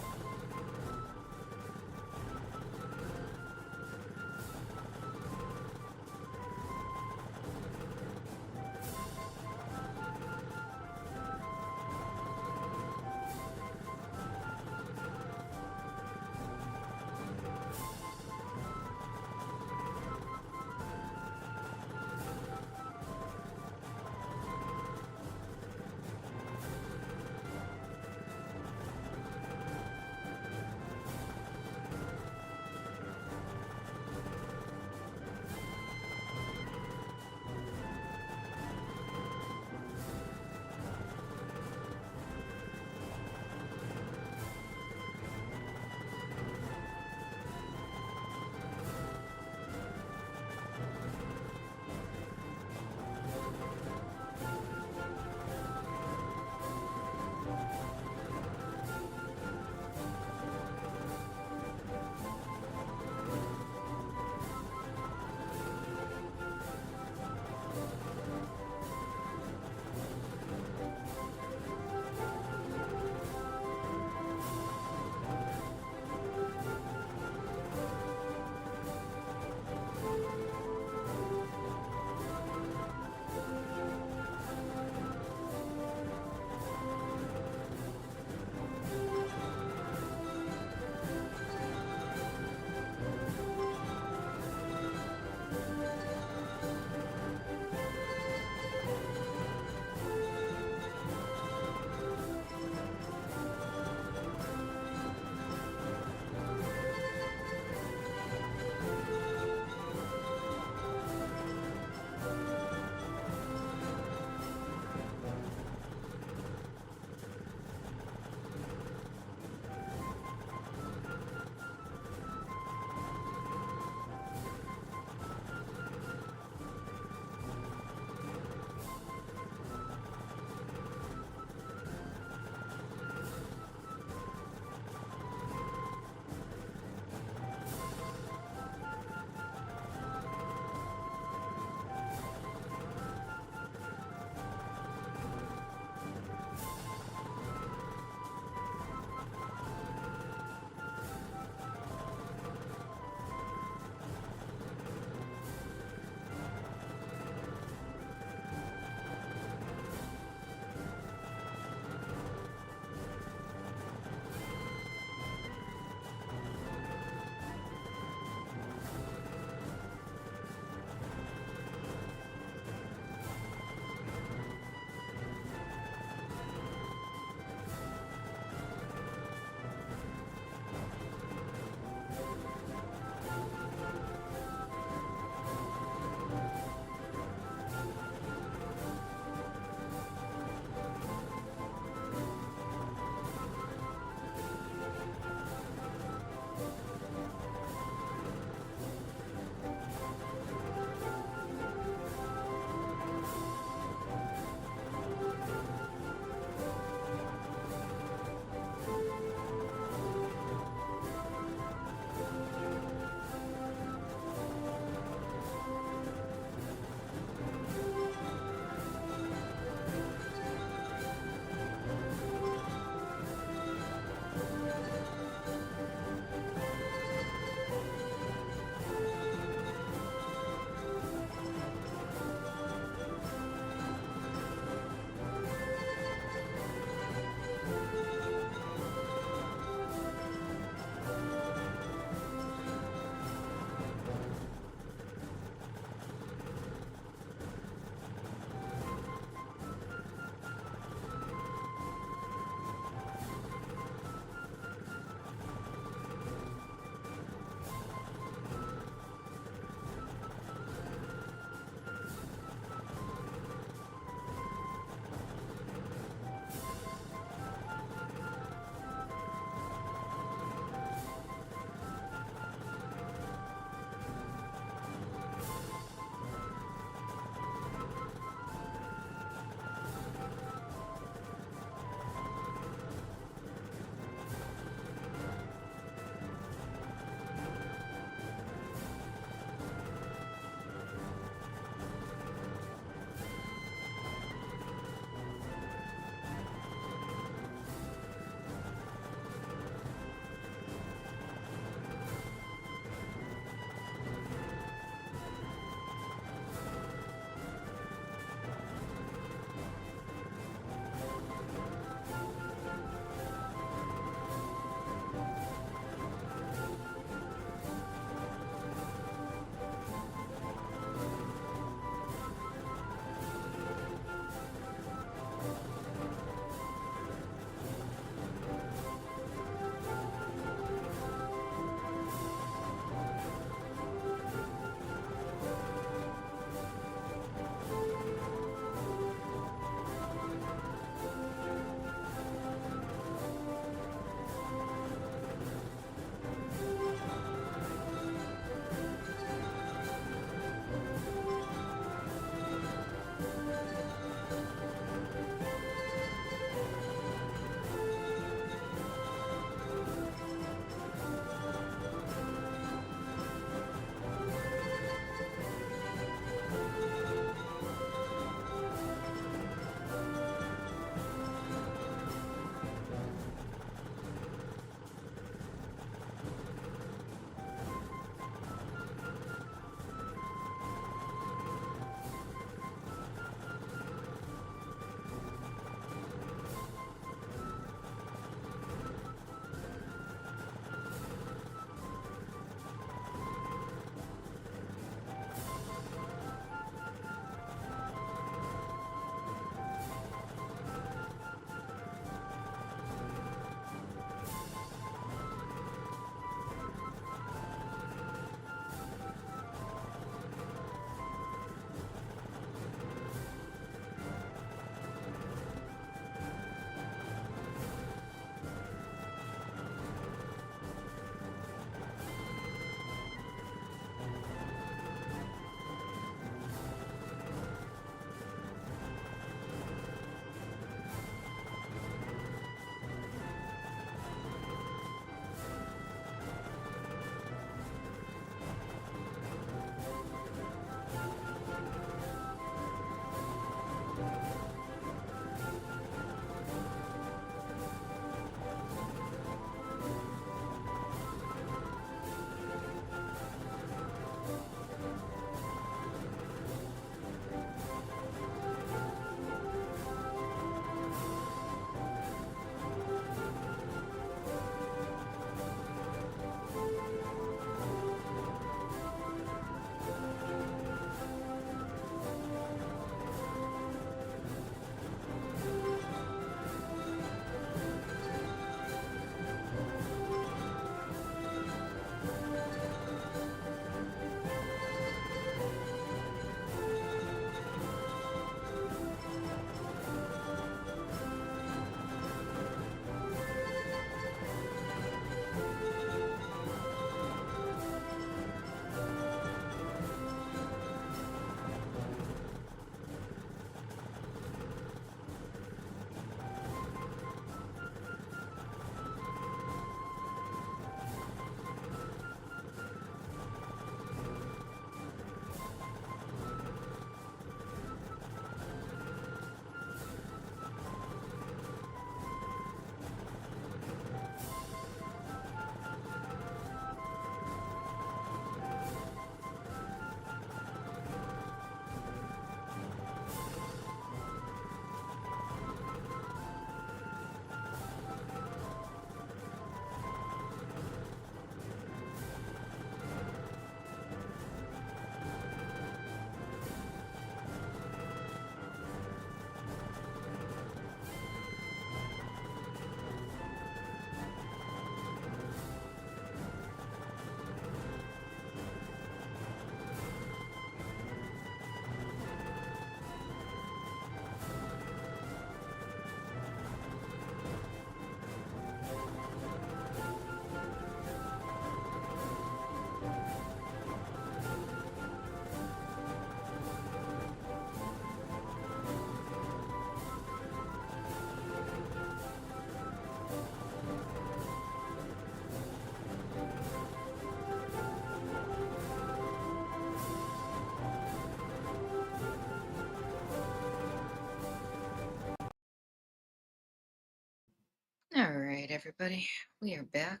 S1: right, everybody, we are back.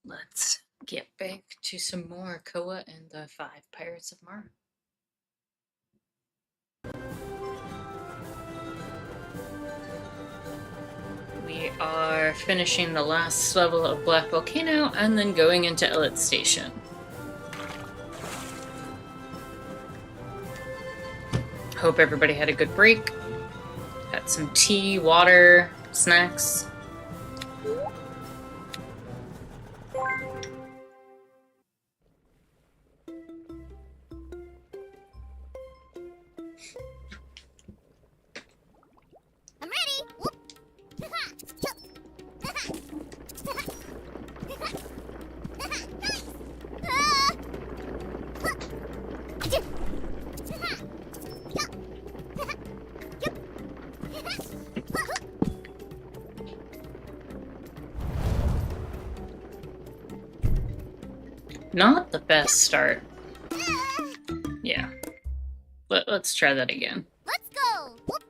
S1: Let's get back to some more Koa and the 5 Pirates of Mar. We are finishing the last level of Black Volcano and then going into Ellet Station. Hope everybody had a good break. Got some tea, water, snacks.
S2: I'm ready. Whoop.
S1: Not the best start. Yeah. Let's try that again.
S2: Let's go. Whoop.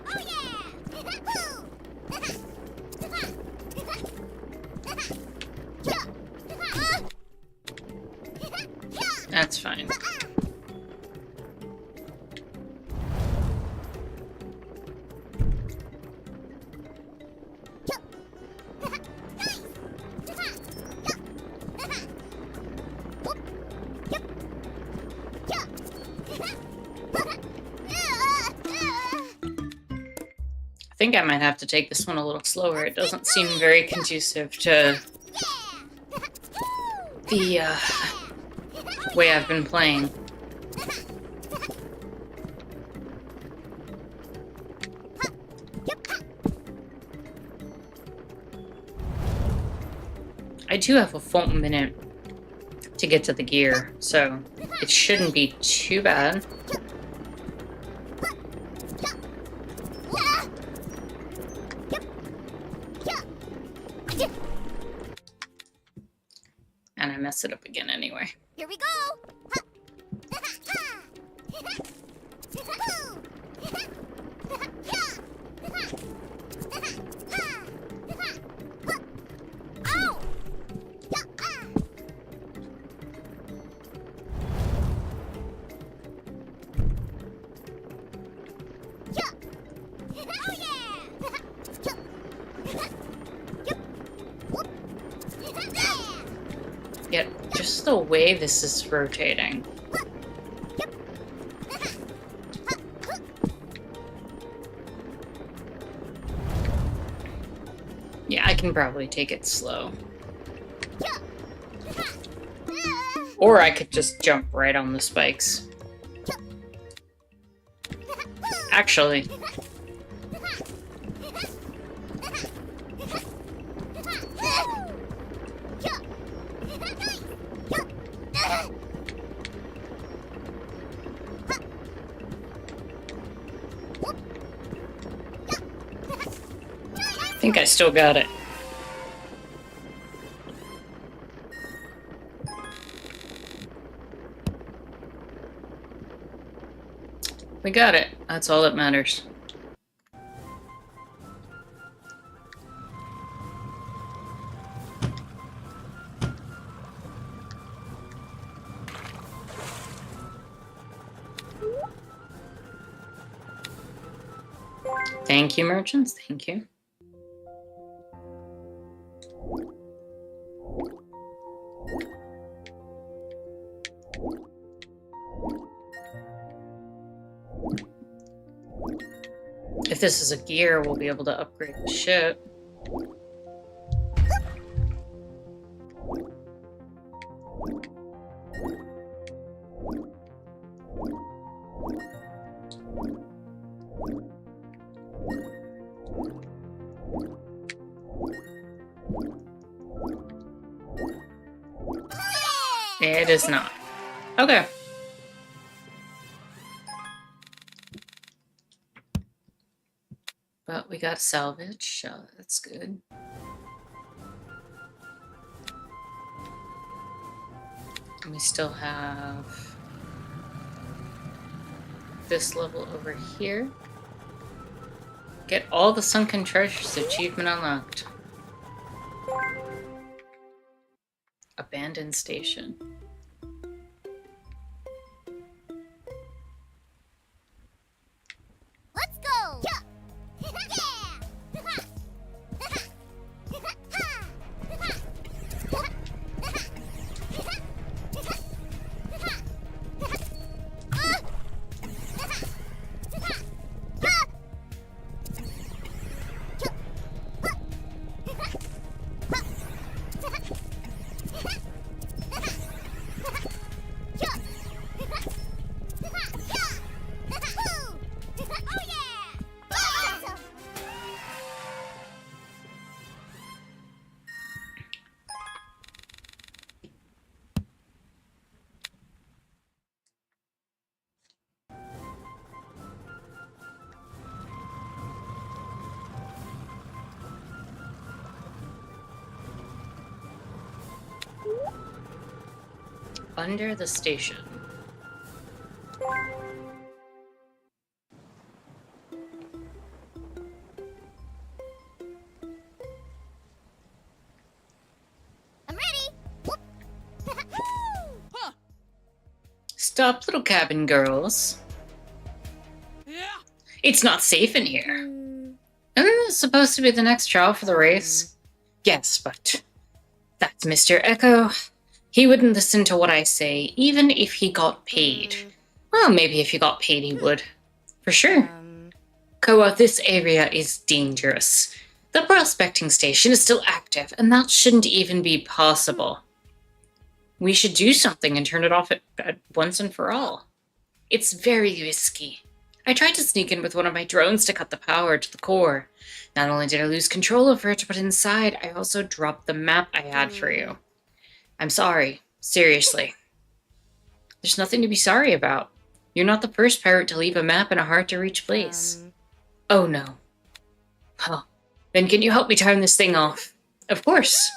S2: Oh yeah.
S1: That's fine. I think I might have to take this one a little slower. It doesn't seem very conducive to the way I've been playing. I do have a full minute to get to the gear, so it shouldn't be too bad. And I mess it up again anyway.
S2: Here we go. Ow! Oh yeah!
S1: Yet, just the way this is rotating. Yeah, I can probably take it slow. Or I could just jump right on the spikes. Actually, I think I still got it. We got it. That's all that matters. Thank you, merchants. Thank you. If this is a gear, we'll be able to upgrade the ship. It is not. Okay. But we got salvage, so that's good. And we still have this level over here. Get all the sunken treasures. Achievement unlocked. Abandoned station.
S2: Let's go! Yeah! Oh yeah! Awesome!
S1: Under the station.
S2: I'm ready! Whoop! Woo!
S1: Stop, little cabin girls. It's not safe in here. Isn't this supposed to be the next trial for the race? Yes, but that's Mr. Echo. He wouldn't listen to what I say, even if he got paid. Well, maybe if he got paid, he would. For sure. Koa, this area is dangerous. The prospecting station is still active, and that shouldn't even be possible. We should do something and turn it off at once and for all. It's very risky. I tried to sneak in with one of my drones to cut the power to the core. Not only did I lose control over it, but inside, I also dropped the map I had for you. I'm sorry. Seriously. There's nothing to be sorry about. You're not the first pirate to leave a map in a hard-to-reach place. Oh, no. Huh. Then can you help me turn this thing off? Of course.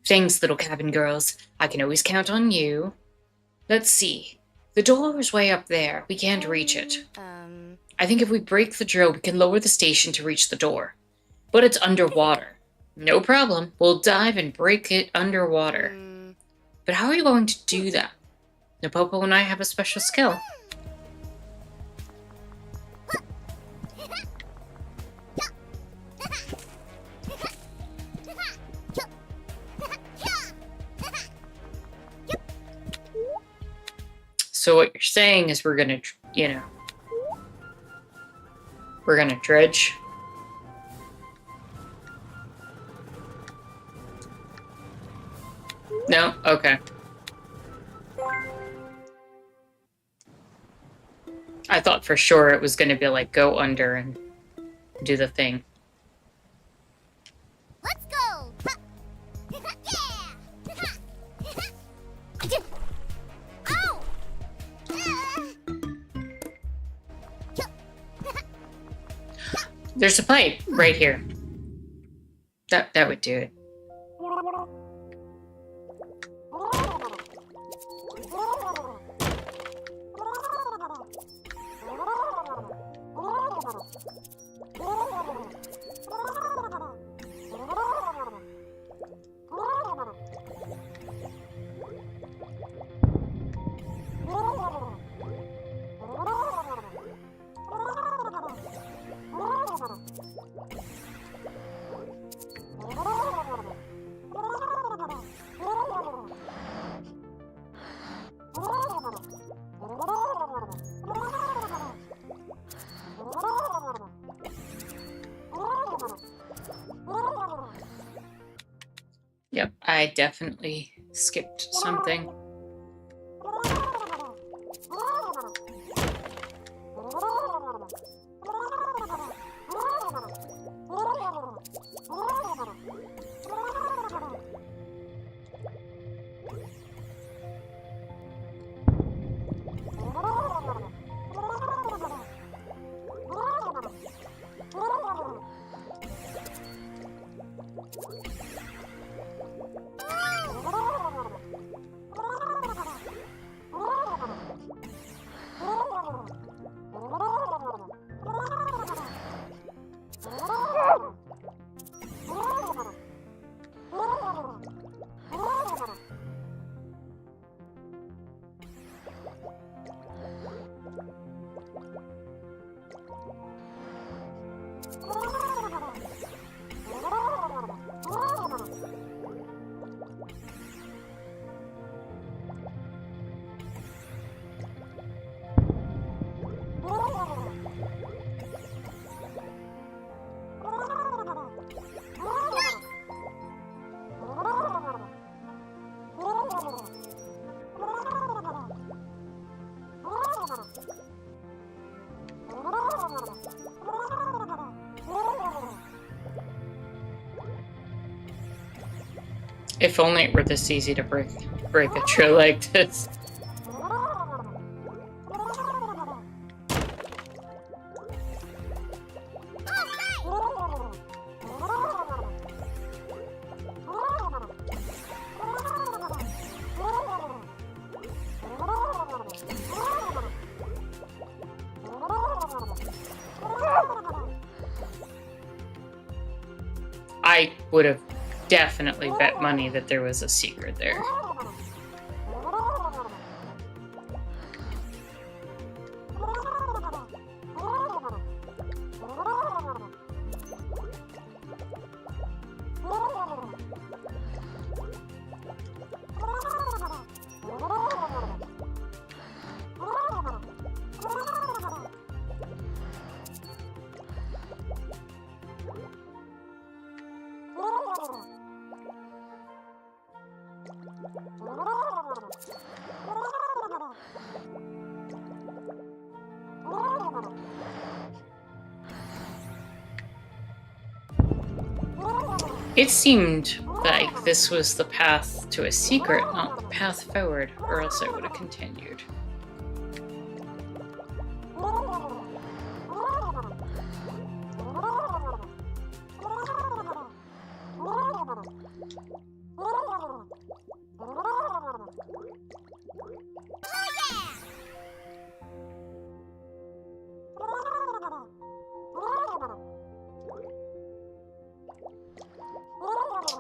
S1: Thanks, little cabin girls. I can always count on you. Let's see. The door is way up there. We can't reach it. I think if we break the drill, we can lower the station to reach the door. But it's underwater. No problem. We'll dive and break it underwater. But how are you going to do that? Napopo and I have a special skill. So what you're saying is we're gonna, we're gonna dredge. No? Okay. I thought for sure it was gonna be like go under and do the thing.
S2: Let's go! Yeah! Ow!
S1: There's a pipe right here. That would do it. Yep, I definitely skipped something. If only it were this easy to break a trail like this. I would have definitely bet money that there was a secret there. It seemed like this was the path to a secret, not the path forward, or else I would have continued.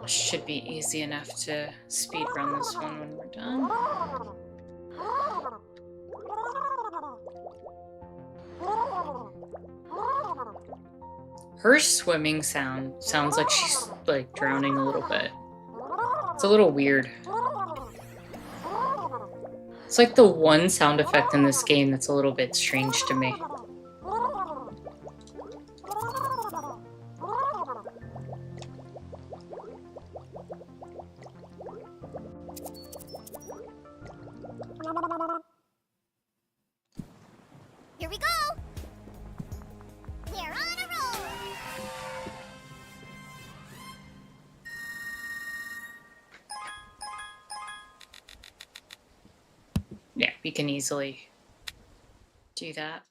S1: Should be easy enough to speedrun this one when we're done. Her swimming sounds like she's like drowning a little bit. It's a little weird. It's like the one sound effect in this game that's a little bit strange to me.
S2: Here we go! We're on a roll!
S1: Yeah, we can easily do that.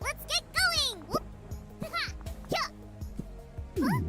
S2: Let's get going! Whoop! Ha! Cha! Huh?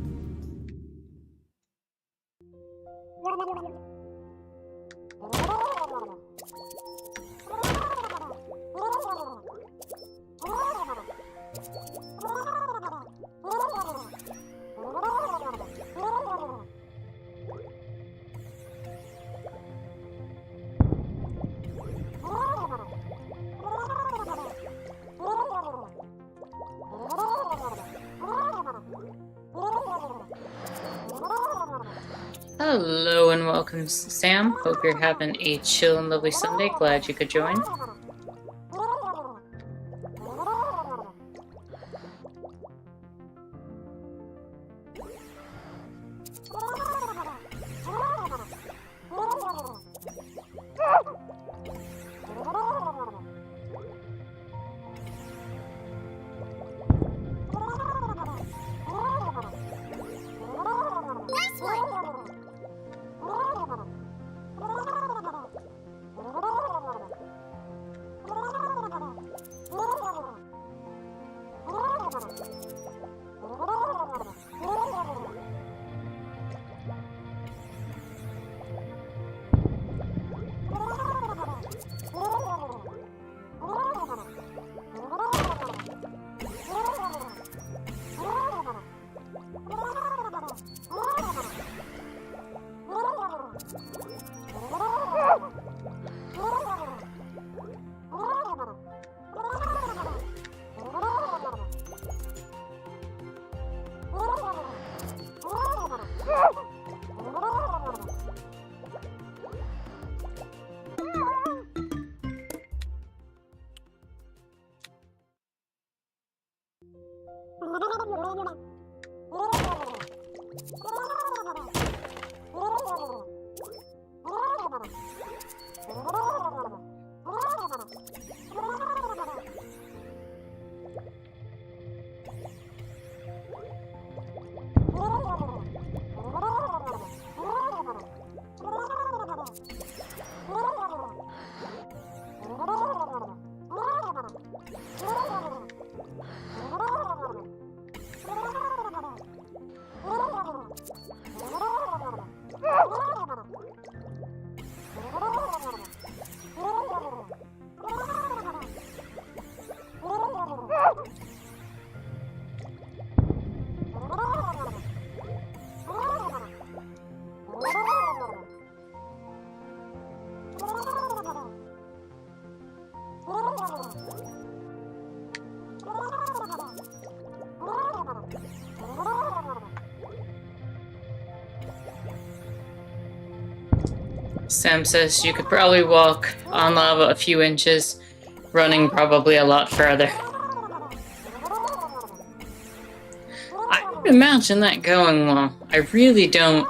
S1: Hello and welcome, Sam. Hope you're having a chill and lovely Sunday. Glad you could join.
S2: Nice one!
S1: Sam says you could probably walk on lava a few inches, running probably a lot further. I don't imagine that going well. I really don't.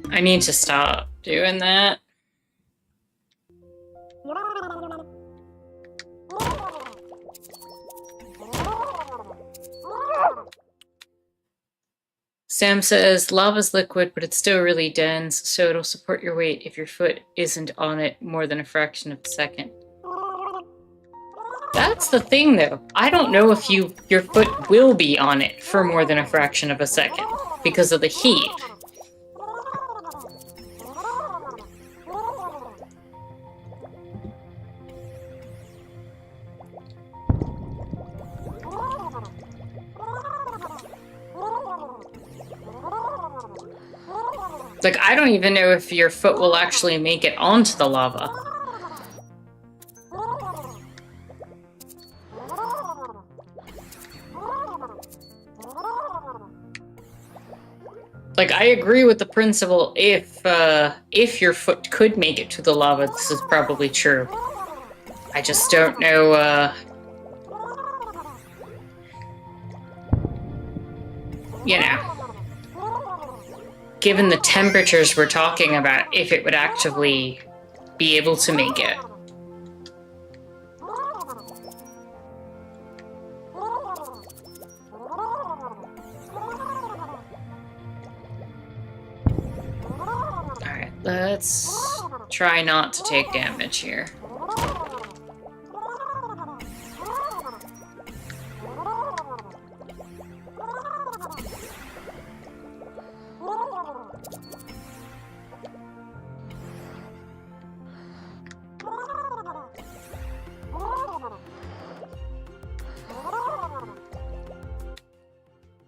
S1: I need to stop doing that. Sam says lava's liquid, but it's still really dense, so it'll support your weight if your foot isn't on it more than a fraction of a second. That's the thing, though. I don't know if your foot will be on it for more than a fraction of a second because of the heat. Like, I don't even know if your foot will actually make it onto the lava. Like, I agree with the principle, if your foot could make it to the lava, this is probably true. I just don't know, you know, given the temperatures we're talking about, if it would actually be able to make it. Alright, let's try not to take damage here.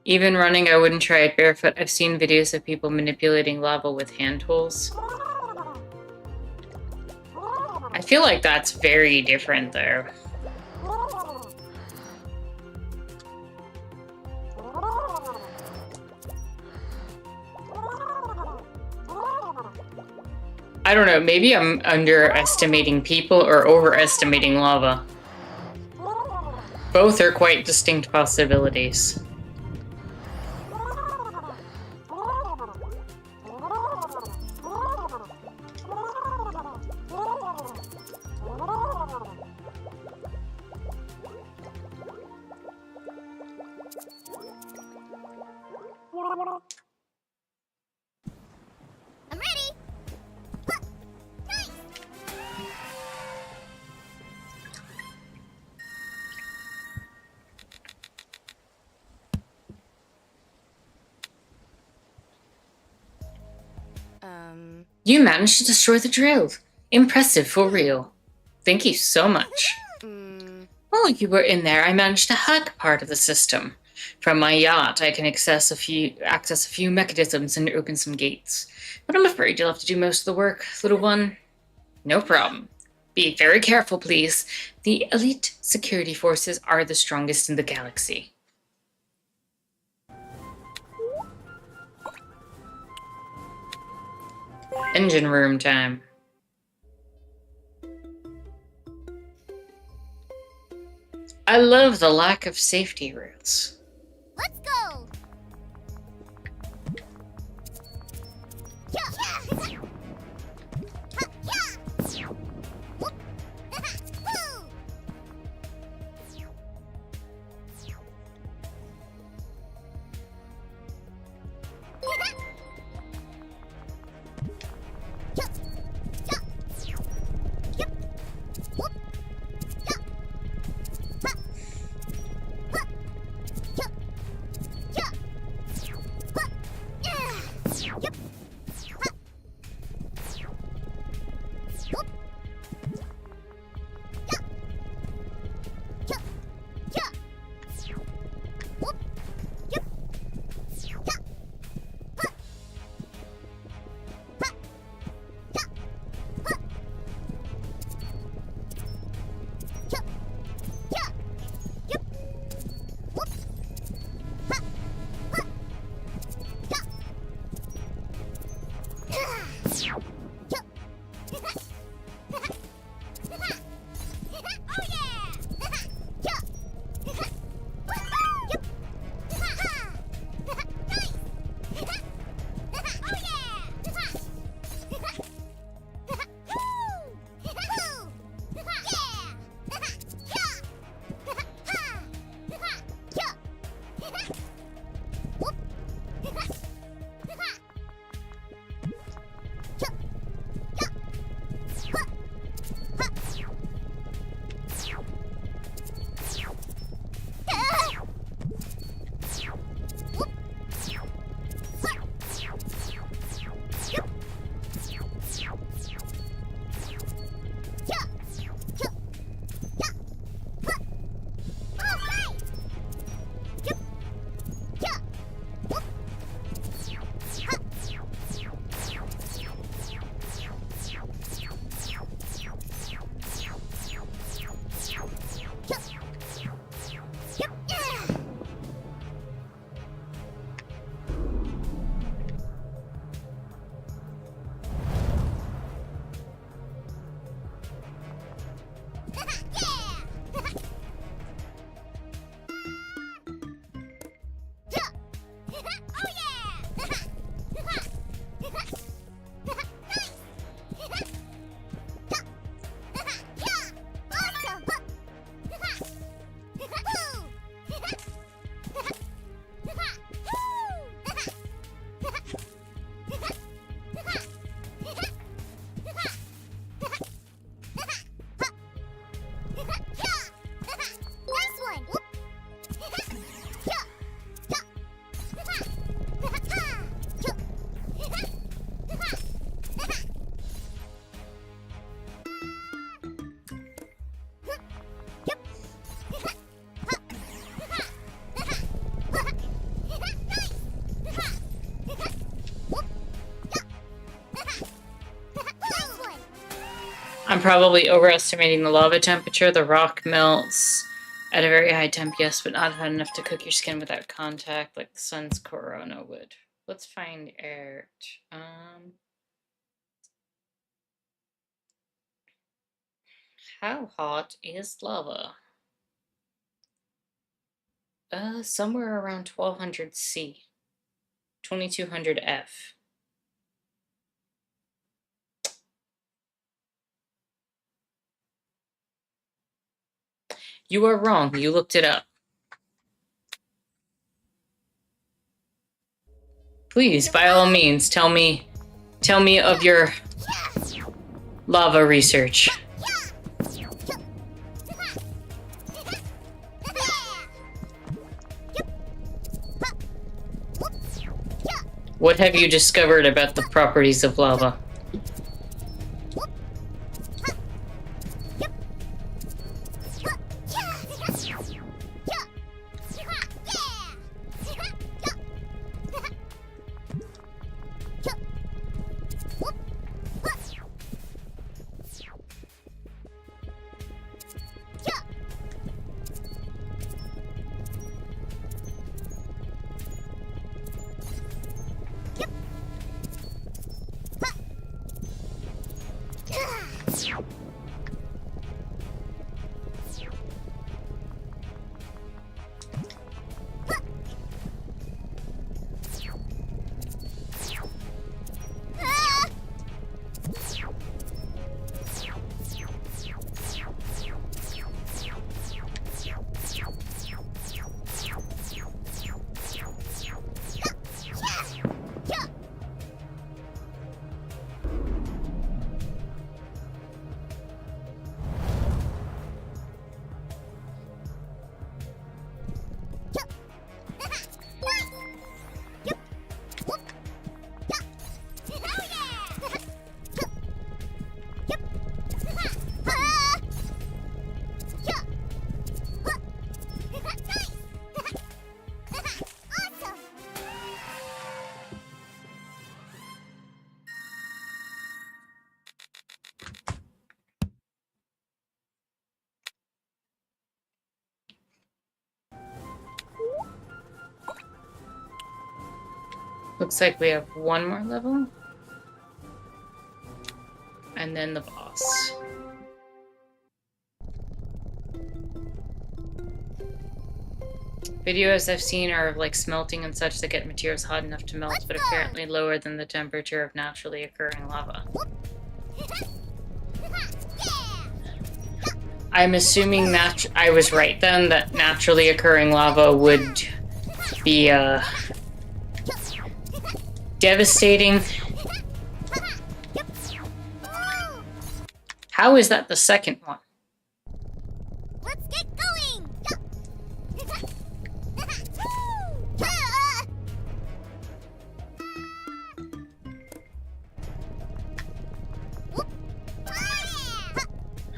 S1: Even running, I wouldn't try it barefoot. I've seen videos of people manipulating lava with hand tools. I feel like that's very different, though. I don't know, maybe I'm underestimating people or overestimating lava. Both are quite distinct possibilities.
S2: I'm ready. Nice.
S1: You managed to destroy the drill. Impressive for real. Thank you so much. While you were in there, I managed to hack part of the system. From my yacht, I can access a few mechanisms and open some gates. But I'm afraid you'll have to do most of the work, little one. No problem. Be very careful, please. The elite security forces are the strongest in the galaxy. Engine room time. I love the lack of safety rules.
S2: Let's go. Yeah. Whoop. Woo.
S1: I'm probably overestimating the lava temperature. The rock melts at a very high temp, yes, but not hot enough to cook your skin without contact like the sun's corona would. Let's find out. How hot is lava? Somewhere around 1200 C. 2200 F. You are wrong. You looked it up. Please, by all means, tell me of your lava research. What have you discovered about the properties of lava? Looks like we have one more level. And then the boss. Videos I've seen are of like smelting and such that get materials hot enough to melt, but apparently lower than the temperature of naturally occurring lava. I'm assuming that I was right then, that naturally occurring lava would be devastating. How is that the second one?
S2: Let's get going.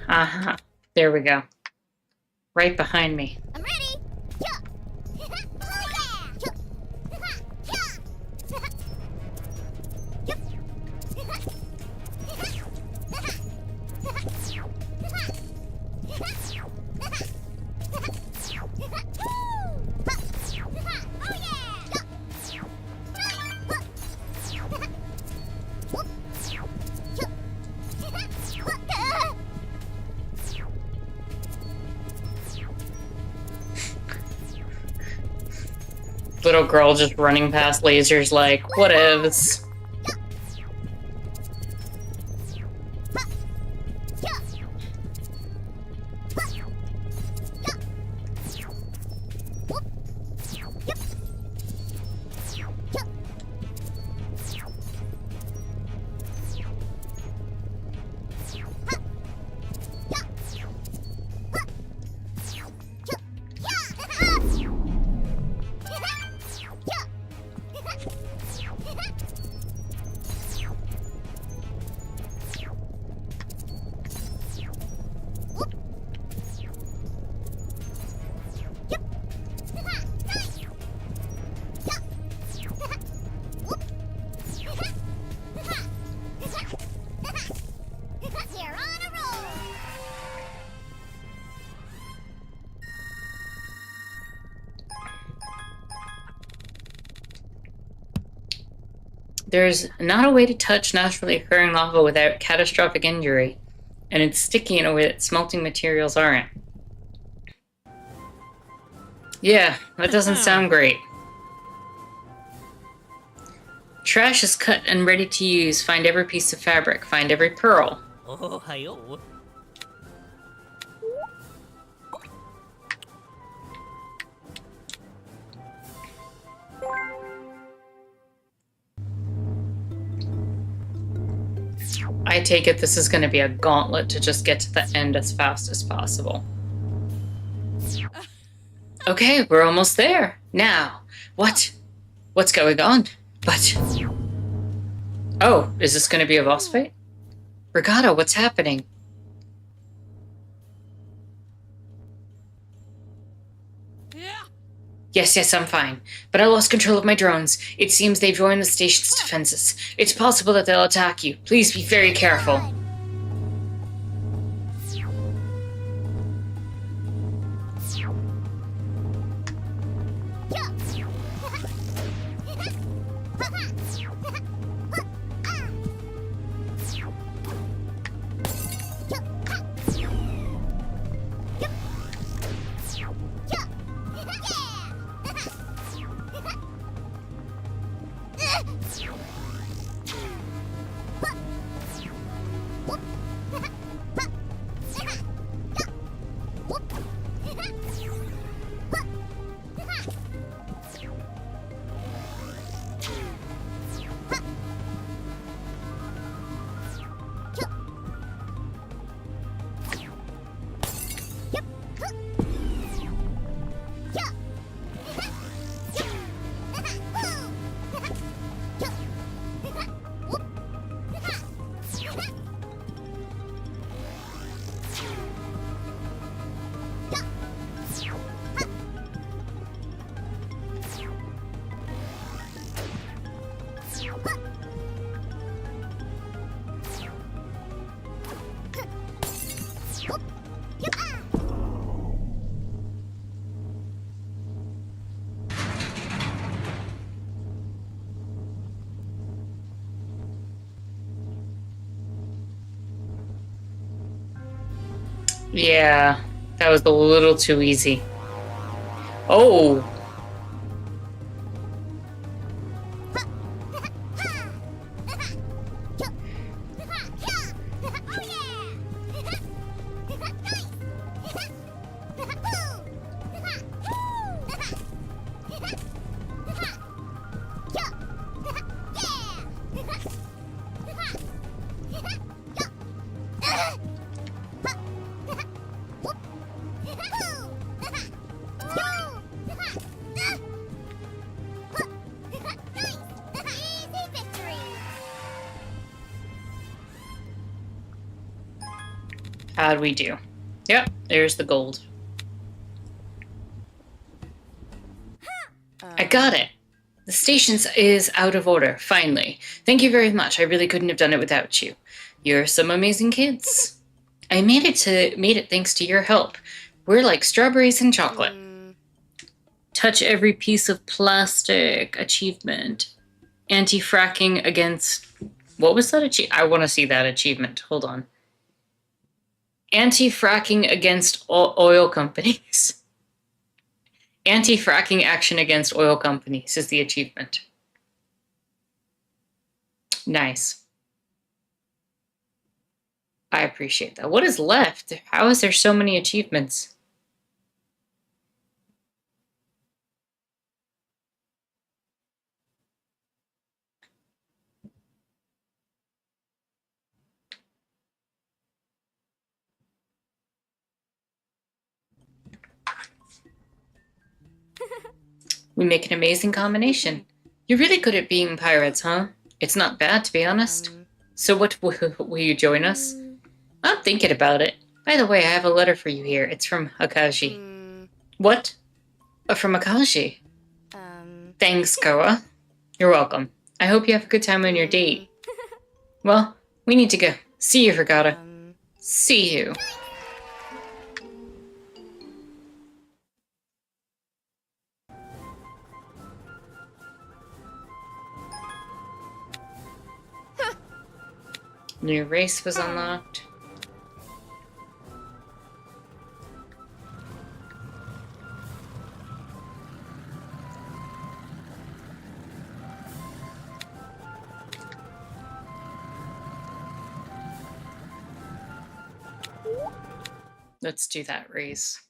S1: Uh-huh. There we go. Right behind me.
S2: I'm ready.
S1: Little girl just running past lasers like, whatevs. There's not a way to touch naturally occurring lava without catastrophic injury, and it's sticky in a way that smelting materials aren't. Yeah, that doesn't sound great. Trash is cut and ready to use. Find every piece of fabric. Find every pearl.
S4: Oh, hayo.
S1: I take it this is going to be a gauntlet to just get to the end as fast as possible. Okay, we're almost there. Now, what? What's going on? But... Oh, is this going to be a boss fight? Regatta, what's happening? Yes, I'm fine. But I lost control of my drones. It seems they've joined the station's defenses. It's possible that they'll attack you. Please be very careful. Yeah, that was a little too easy. Oh! How'd we do? Yep, there's the gold. I got it. The station is out of order, finally. Thank you very much. I really couldn't have done it without you. You're some amazing kids. I made it thanks to your help. We're like strawberries and chocolate. Touch every piece of plastic. Achievement. Anti-fracking against... What was that achievement? I want to see that achievement. Hold on. Anti-fracking against oil companies. Anti-fracking action against oil companies is the achievement. Nice. I appreciate that. What is left? How is there so many achievements? We make an amazing combination. You're really good at being pirates, huh? It's not bad, to be honest. So what, will you join us? I'm thinking about it. By the way, I have a letter for you here. It's from Akashi. What? From Akashi? Thanks, Koa. You're welcome. I hope you have a good time on your date. Well, we need to go. See you, Regatta. See you. New race was unlocked. Let's do that race.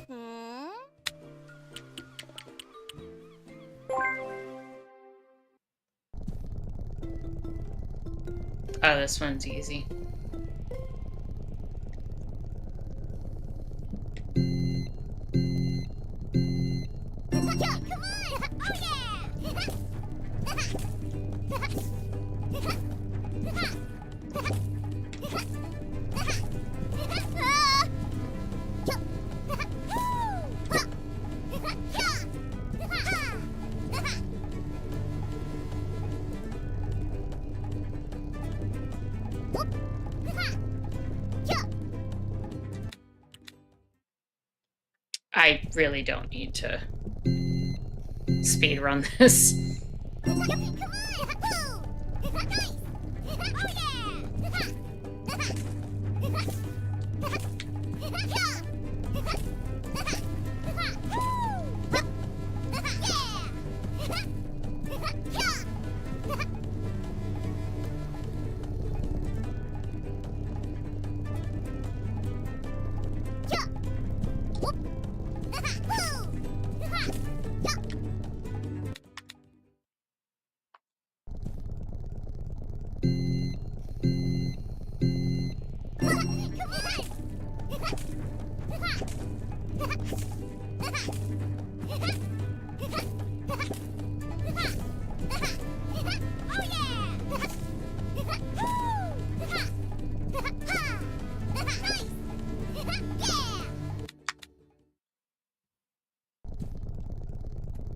S2: Hmm?
S1: Oh, this one's easy.
S2: Come on!
S1: I really don't need to speed run this.
S2: Come on! Nice!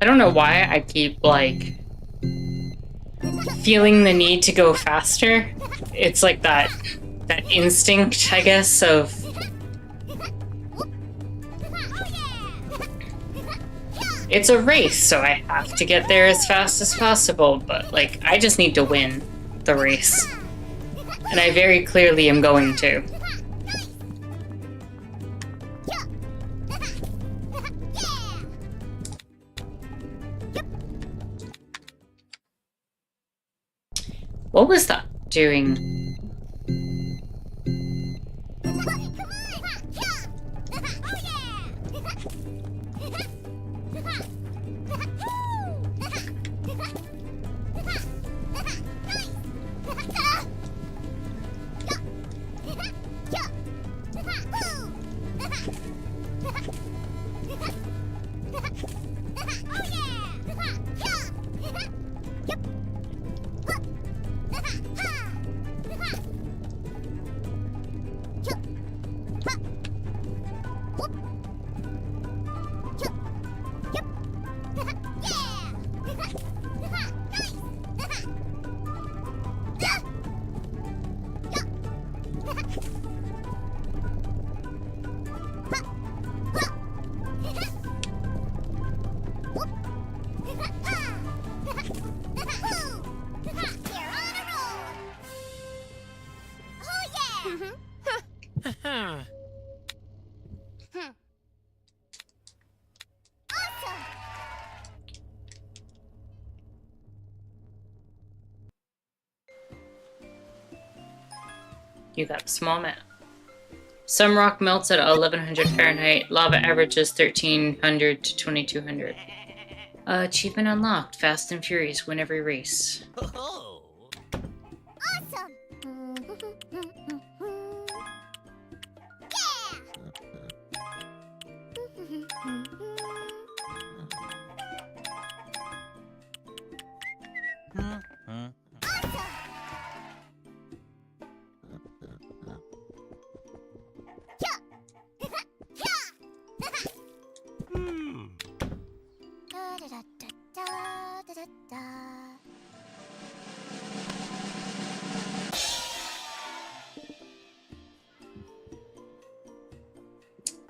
S1: I don't know why I keep, like, feeling the need to go faster. It's like that instinct, I guess, of... It's a race, so I have to get there as fast as possible, but, like, I just need to win the race. And I very clearly am going to. What was that doing? You got a small map. Some rock melts at 1100 Fahrenheit. Lava averages 1300 to 2200. Achievement unlocked. Fast and Furious win every race.
S4: Oh.
S2: Awesome!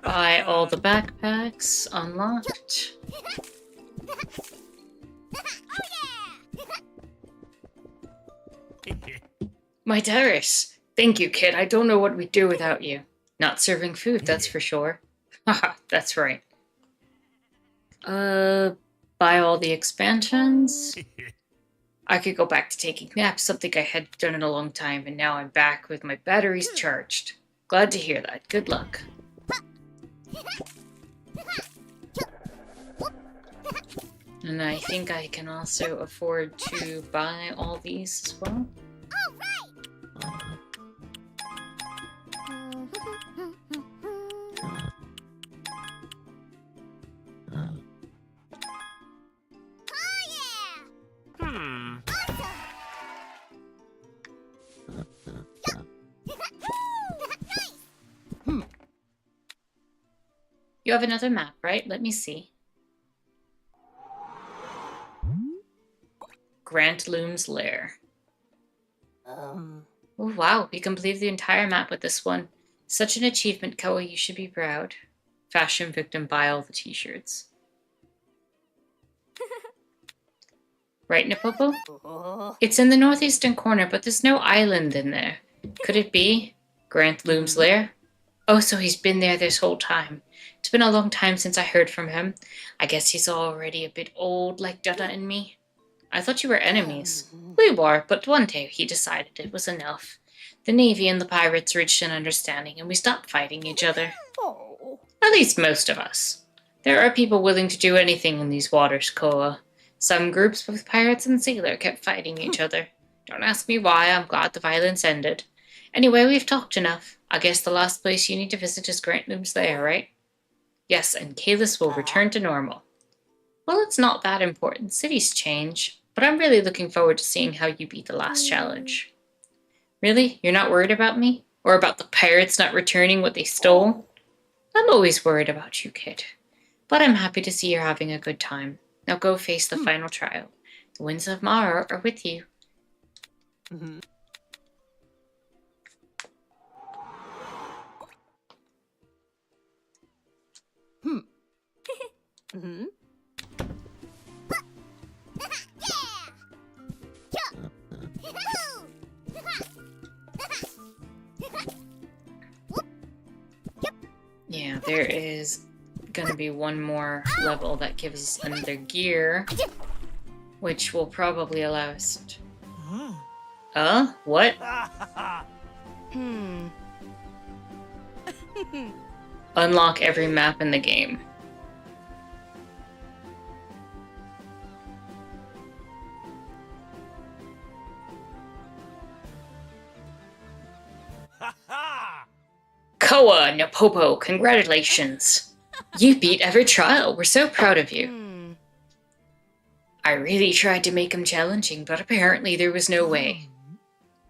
S1: Buy all the backpacks unlocked. My Darius! Thank you, kid. I don't know what we'd do without you. Not serving food, that's for sure. Haha, that's right. Buy all the expansions? I could go back to taking naps, something I had done in a long time, and now I'm back with my batteries charged. Glad to hear that. Good luck. And I think I can also afford to buy all these as well.
S4: Hmm.
S1: You have another map, right? Let me see. Grant Loom's Lair. Oh, wow, we completed the entire map with this one. Such an achievement, Koa, you should be proud. Fashion victim, buy all the t-shirts. Right, Napopo? It's in the northeastern corner, but there's no island in there. Could it be Grant Loom's Lair? Oh, so he's been there this whole time. It's been a long time since I heard from him. I guess he's already a bit old like Dada and me. I thought you were enemies. We were, but one day he decided it was enough. The Navy and the pirates reached an understanding and we stopped fighting each other. At least most of us. There are people willing to do anything in these waters, Koa. Some groups, both pirates and sailor, kept fighting each other. Don't ask me why, I'm glad the violence ended. Anyway, we've talked enough. I guess the last place you need to visit is Grant Loom's Lair, right? Yes, and Kalis will return to normal. Well, it's not that important. Cities change. But I'm really looking forward to seeing how you beat the last challenge. Really? You're not worried about me? Or about the pirates not returning what they stole? I'm always worried about you, kid. But I'm happy to see you're having a good time. Now go face the final trial. The winds of Mara are with you. Yeah, there is gonna be one more level that gives us another gear, which will probably allow us to... What? Unlock every map in the game. Koa, Napopo, congratulations! You beat every trial. We're so proud of you. I really tried to make him challenging, but apparently there was no way.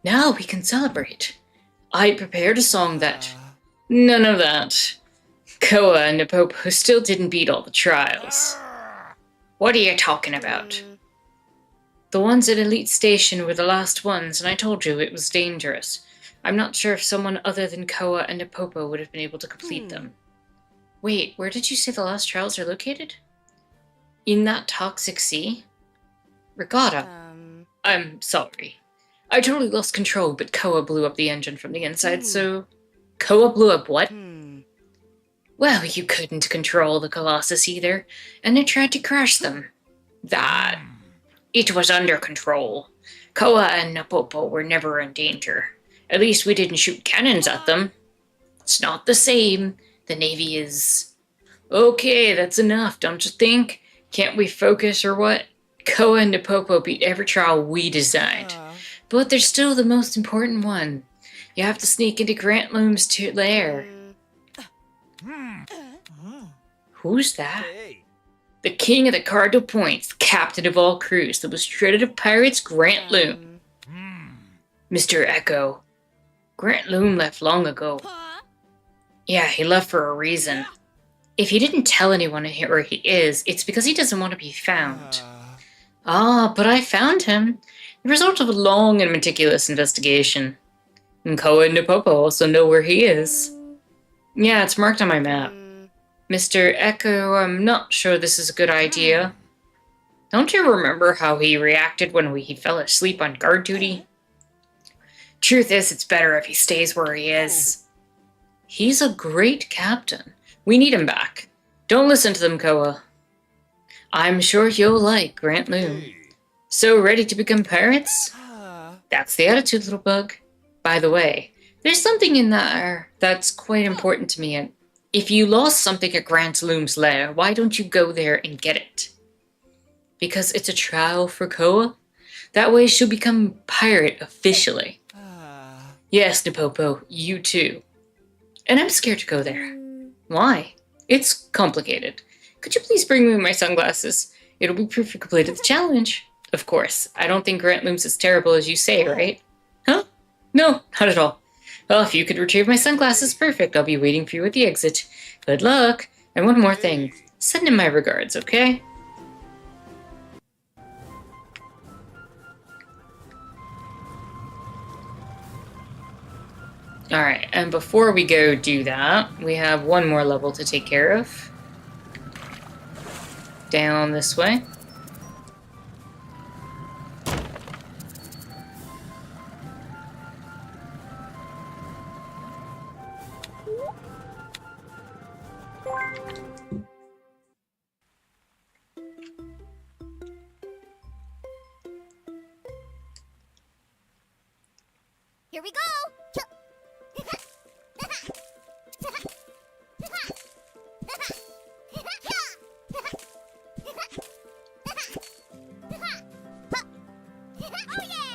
S1: Now we can celebrate. I prepared a song that... None of that. Koa and Napopo still didn't beat all the trials. What are you talking about? The ones at Elite Station were the last ones, and I told you it was dangerous. I'm not sure if someone other than Koa and Napopo would have been able to complete them. Wait, where did you say the last trials are located? In that toxic sea? Regatta. I'm sorry. I totally lost control, but Koa blew up the engine from the inside, so... Koa blew up what? Well, you couldn't control the Colossus either, and it tried to crash them. That... It was under control. Koa and Napopo were never in danger. At least we didn't shoot cannons at them. It's not the same. The Navy is... Okay, that's enough, don't you think? Can't we focus or what? Koa and Napopo beat every trial we designed. But they're still the most important one. You have to sneak into Grant Loom's lair. Who's that? The king of the Cardinal Points, the captain of all crews, the most dreaded of pirates, Grant Loom. Mr. Echo. Grant Loom left long ago. Yeah, he left for a reason. If he didn't tell anyone where he is, it's because he doesn't want to be found. But I found him. The result of a long and meticulous investigation. And Koa and Napopo also know where he is. Yeah, it's marked on my map. Mr. Echo, I'm not sure this is a good idea. Don't you remember how he reacted when he fell asleep on guard duty? Truth is, it's better if he stays where he is. He's a great captain. We need him back. Don't listen to them, Koa. I'm sure you'll like Grant Loom. So ready to become pirates? That's the attitude, little bug. By the way, there's something in there that's quite important to me, and if you lost something at Grant Loom's lair, why don't you go there and get it? Because it's a trial for Koa? That way she'll become pirate officially. Yes, Napopo, you too. And I'm scared to go there. Why? It's complicated. Could you please bring me my sunglasses? It'll be proof you completed the challenge. Of course, I don't think Grant Loom's as terrible as you say, right? Huh? No, not at all. Well, if you could retrieve my sunglasses, perfect. I'll be waiting for you at the exit. Good luck. And one more thing. Send in my regards, okay? Alright, and before we go do that, we have one more level to take care of. Down this way.
S2: Here we go! Oh yeah!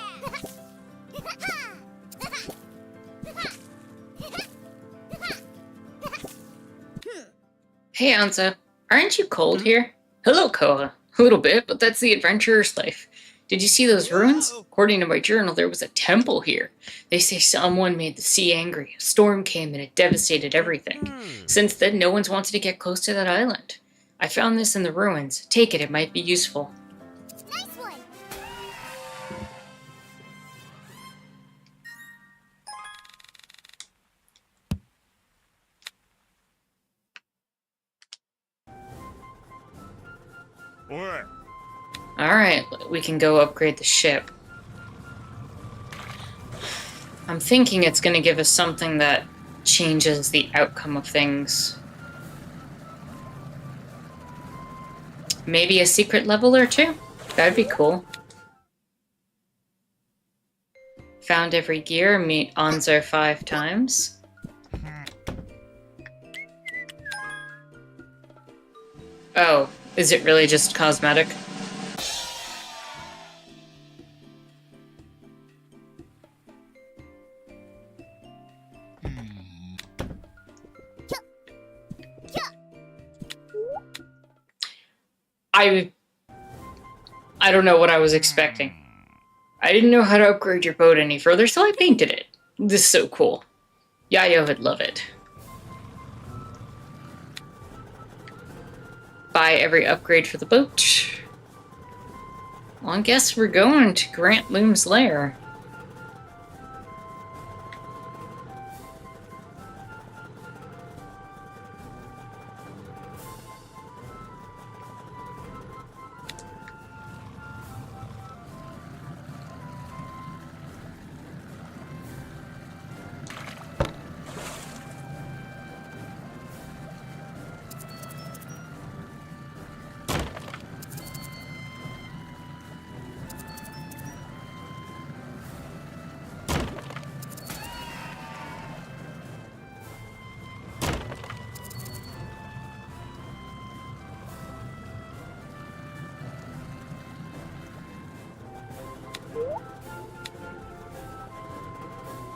S1: Hey, Ansa. Aren't you cold here? Hello, Koa. A little bit, but that's the adventurer's life. Did you see those ruins? According to my journal, there was a temple here. They say someone made the sea angry. A storm came and it devastated everything. Since then, no one's wanted to get close to that island. I found this in the ruins. Take it, it might be useful.
S2: Nice one!
S3: Oi!
S1: Alright, we can go upgrade the ship. I'm thinking it's going to give us something that changes the outcome of things. Maybe a secret level or two? That'd be cool. Found every gear, meet Anzo 5 times. Oh, is it really just cosmetic? I don't know what I was expecting. I didn't know how to upgrade your boat any further, so I painted it. This is so cool. Yayo would love it. Buy every upgrade for the boat. Well, I guess we're going to Grant Loom's lair.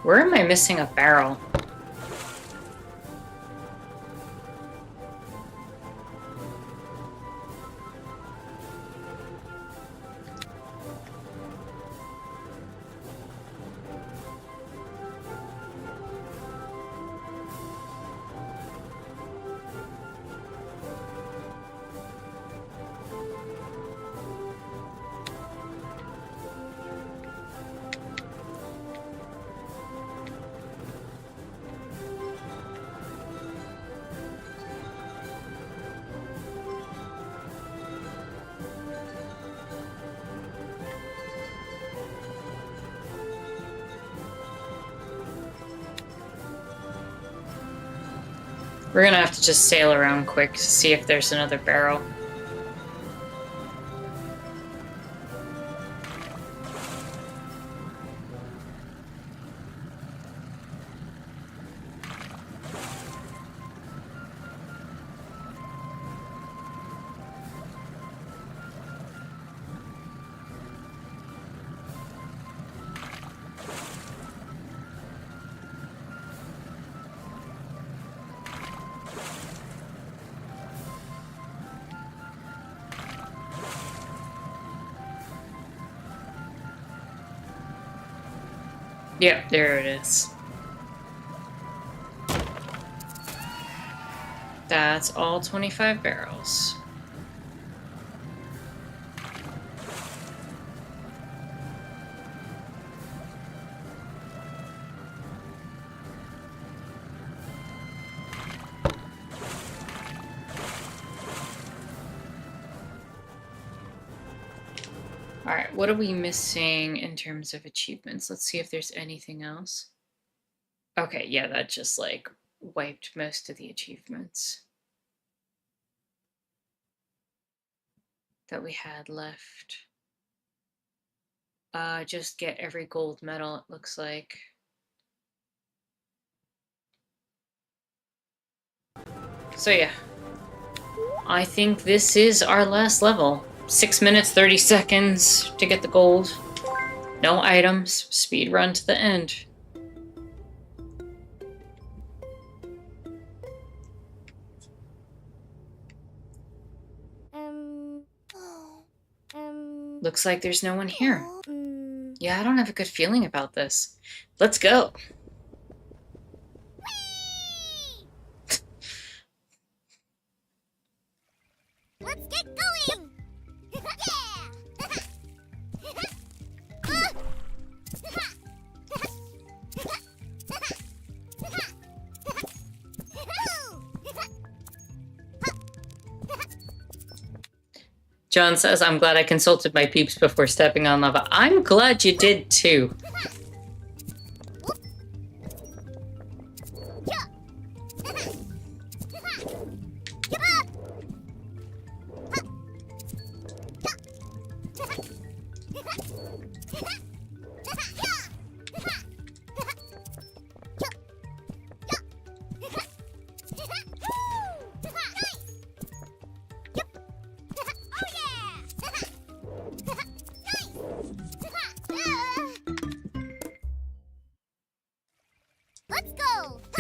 S1: Where am I missing a barrel? We're gonna have to just sail around quick to see if there's another barrel. Yep, there it is. That's all 25 barrels. Alright, what are we missing in terms of achievements? Let's see if there's anything else. Okay, yeah, that just like wiped most of the achievements that we had left. Just get every gold medal, it looks like. So yeah, I think this is our last level. 6 minutes, 30 seconds to get the gold. No items, speed run to the end. Looks like there's no one here. Yeah, I don't have a good feeling about this. Let's go.
S2: Let's get going!
S1: John says, I'm glad I consulted my peeps before stepping on lava. I'm glad you did too.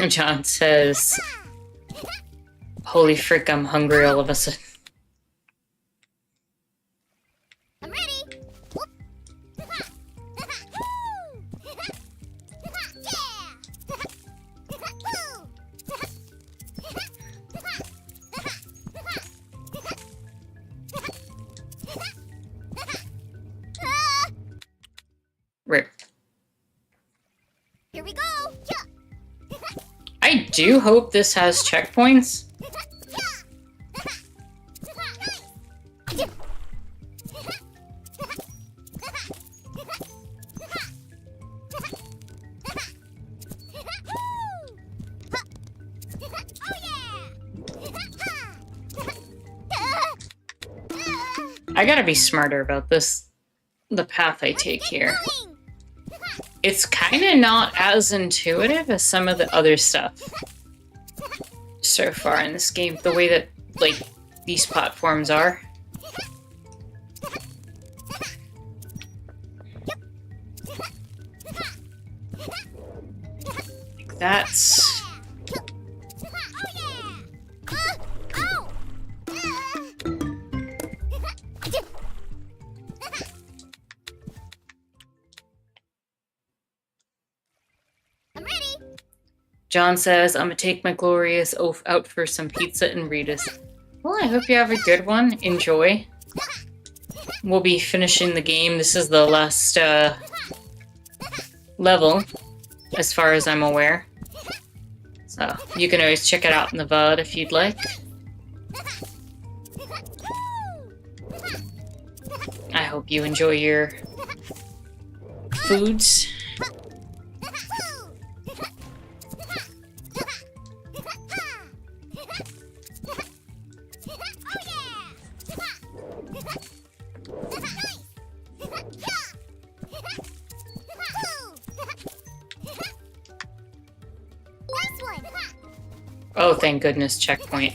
S1: John says, holy frick, I'm hungry all of a sudden.
S2: I'm ready!
S1: Rip.
S2: Here we go!
S1: I do hope this has checkpoints. I gotta be smarter about this, the path I take here. It's kind of not as intuitive as some of the other stuff so far in this game, the way that, like, these platforms are. Like, that's... John says, I'm gonna take my glorious oaf out for some pizza and Rita's. Well, I hope you have a good one. Enjoy. We'll be finishing the game. This is the last level, as far as I'm aware. So, you can always check it out in the VOD if you'd like. I hope you enjoy your foods. Oh, thank goodness, checkpoint.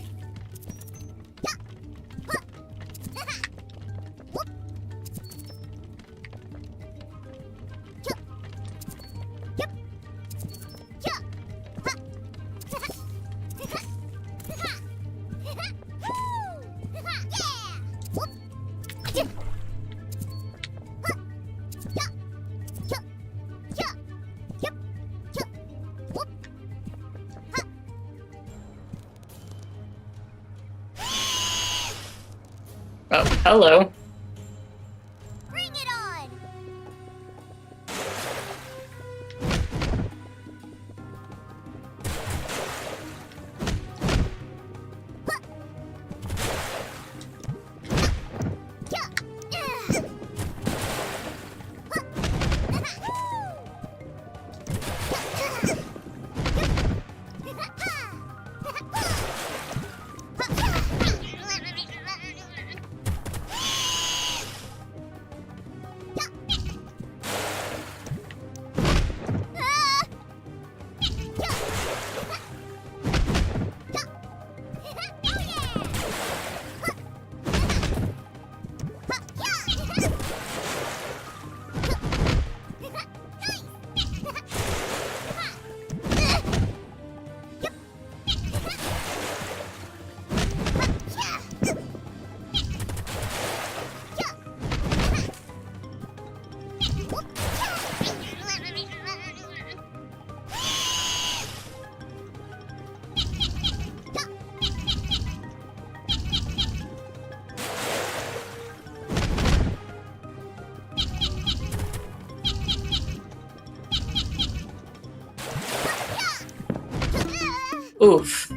S1: Oh, hello.
S2: Bring it on!
S1: Oof.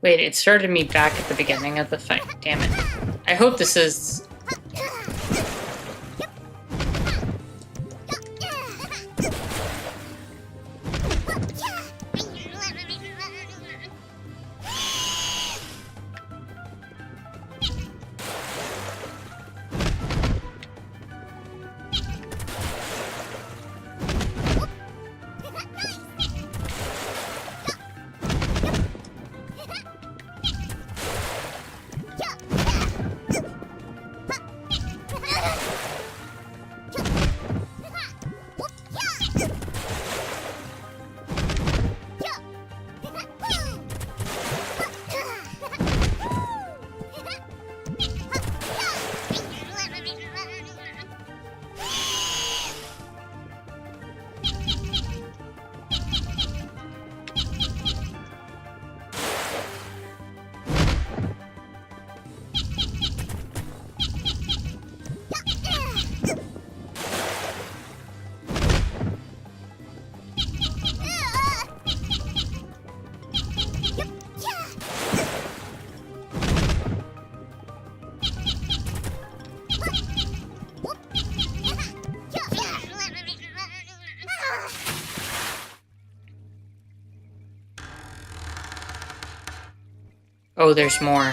S1: Wait, it started me back at the beginning of the fight. Damn it. I hope this is... Oh, there's more.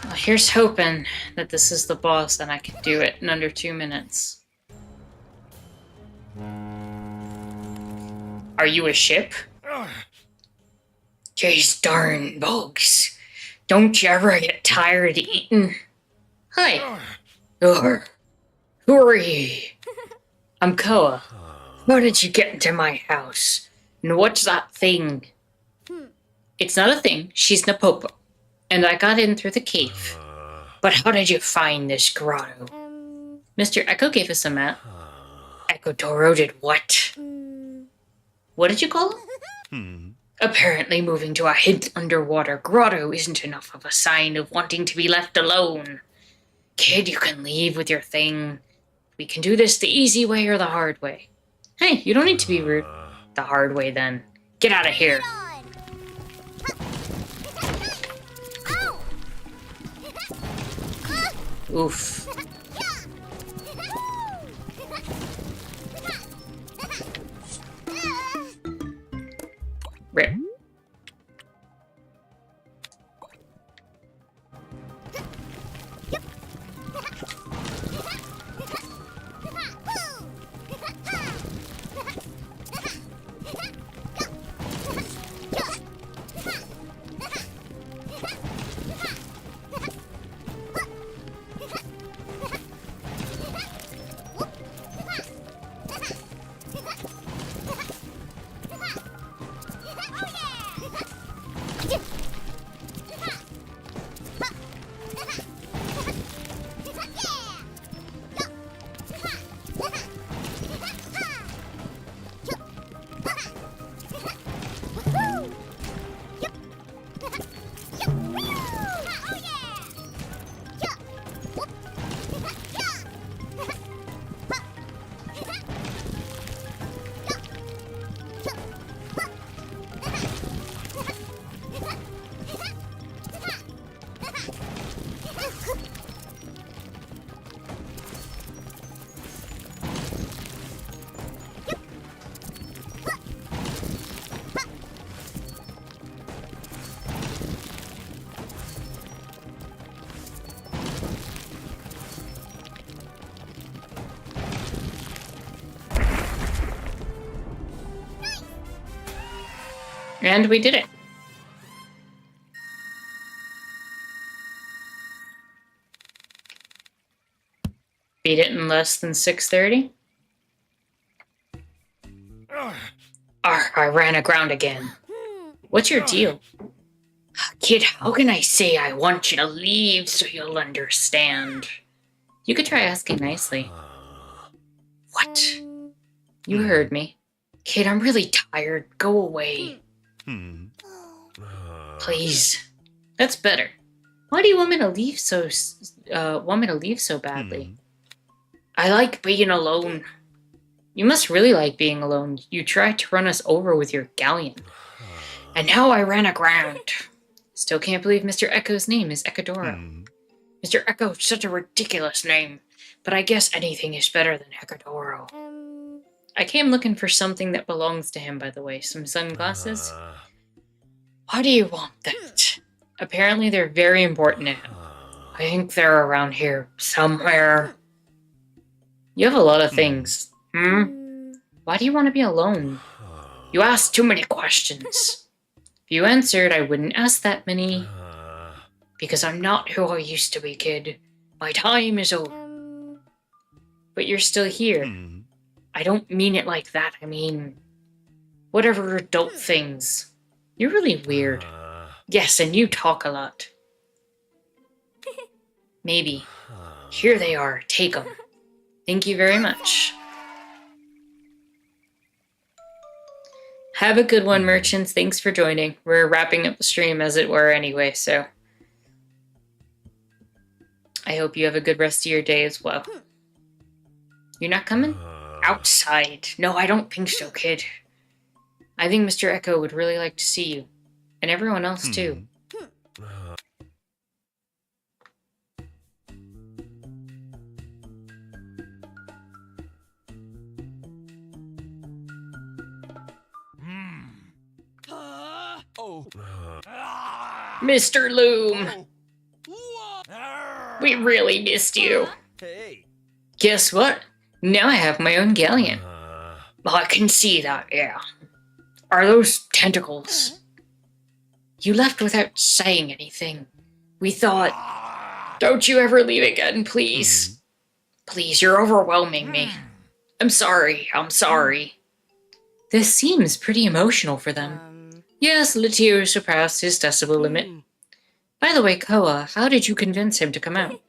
S1: Well, here's hoping that this is the boss and I can do it in under 2 minutes. Are you a ship? These darn bugs. Don't you ever get tired of eating? Hi. Ugh. Who are you? I'm Koa. How did you get into my house? And what's that thing? It's not a thing. She's Napopo. And I got in through the cave. But how did you find this grotto? Mr. Echo gave us a map. Echo Toro did what? What did you call him? Apparently moving to a hidden underwater grotto isn't enough of a sign of wanting to be left alone. Kid, you can leave with your thing. We can do this the easy way or the hard way. Hey, you don't need to be rude. The hard way, then. Get out of here.
S2: On. Ow.
S1: Oof. Rip. And we did it. Beat it in less than 6:30. I ran aground again. What's your deal? Kid, how can I say I want you to leave so you'll understand? You could try asking nicely. What? You heard me. Kid, I'm really tired. Go away. Please. That's better. Why do you want me to leave so badly? I like being alone. You must really like being alone. You tried to run us over with your galleon. And now I ran aground. Still can't believe Mr. Echo's name is Echidoro. Mr. Echo, such a ridiculous name. But I guess anything is better than Echidoro. I came looking for something that belongs to him, by the way. Some sunglasses? Why do you want that? Apparently they're very important to him. I think they're around here somewhere. You have a lot of things. Why do you want to be alone? You ask too many questions. If you answered, I wouldn't ask that many. Because I'm not who I used to be, kid. My time is over. But you're still here. I don't mean it like that. I mean, whatever adult things. You're really weird. Yes, and you talk a lot. Maybe. Here they are. Take them. Thank you very much. Have a good one, merchants. Thanks for joining. We're wrapping up the stream, as it were, anyway, so I hope you have a good rest of your day as well. You're not coming? Outside. No, I don't think so, kid. I think Mr. Echo would really like to see you. And everyone else, too. Mr. Loom! We really missed you.
S4: Hey.
S1: Guess what? Now I have my own galleon. Well, I can see that, yeah. Are those tentacles? You left without saying anything. We thought... Don't you ever leave again, please. Please, you're overwhelming me. I'm sorry. This seems pretty emotional for them. Yes, Letio surpassed his decibel limit. By the way, Koa, how did you convince him to come out?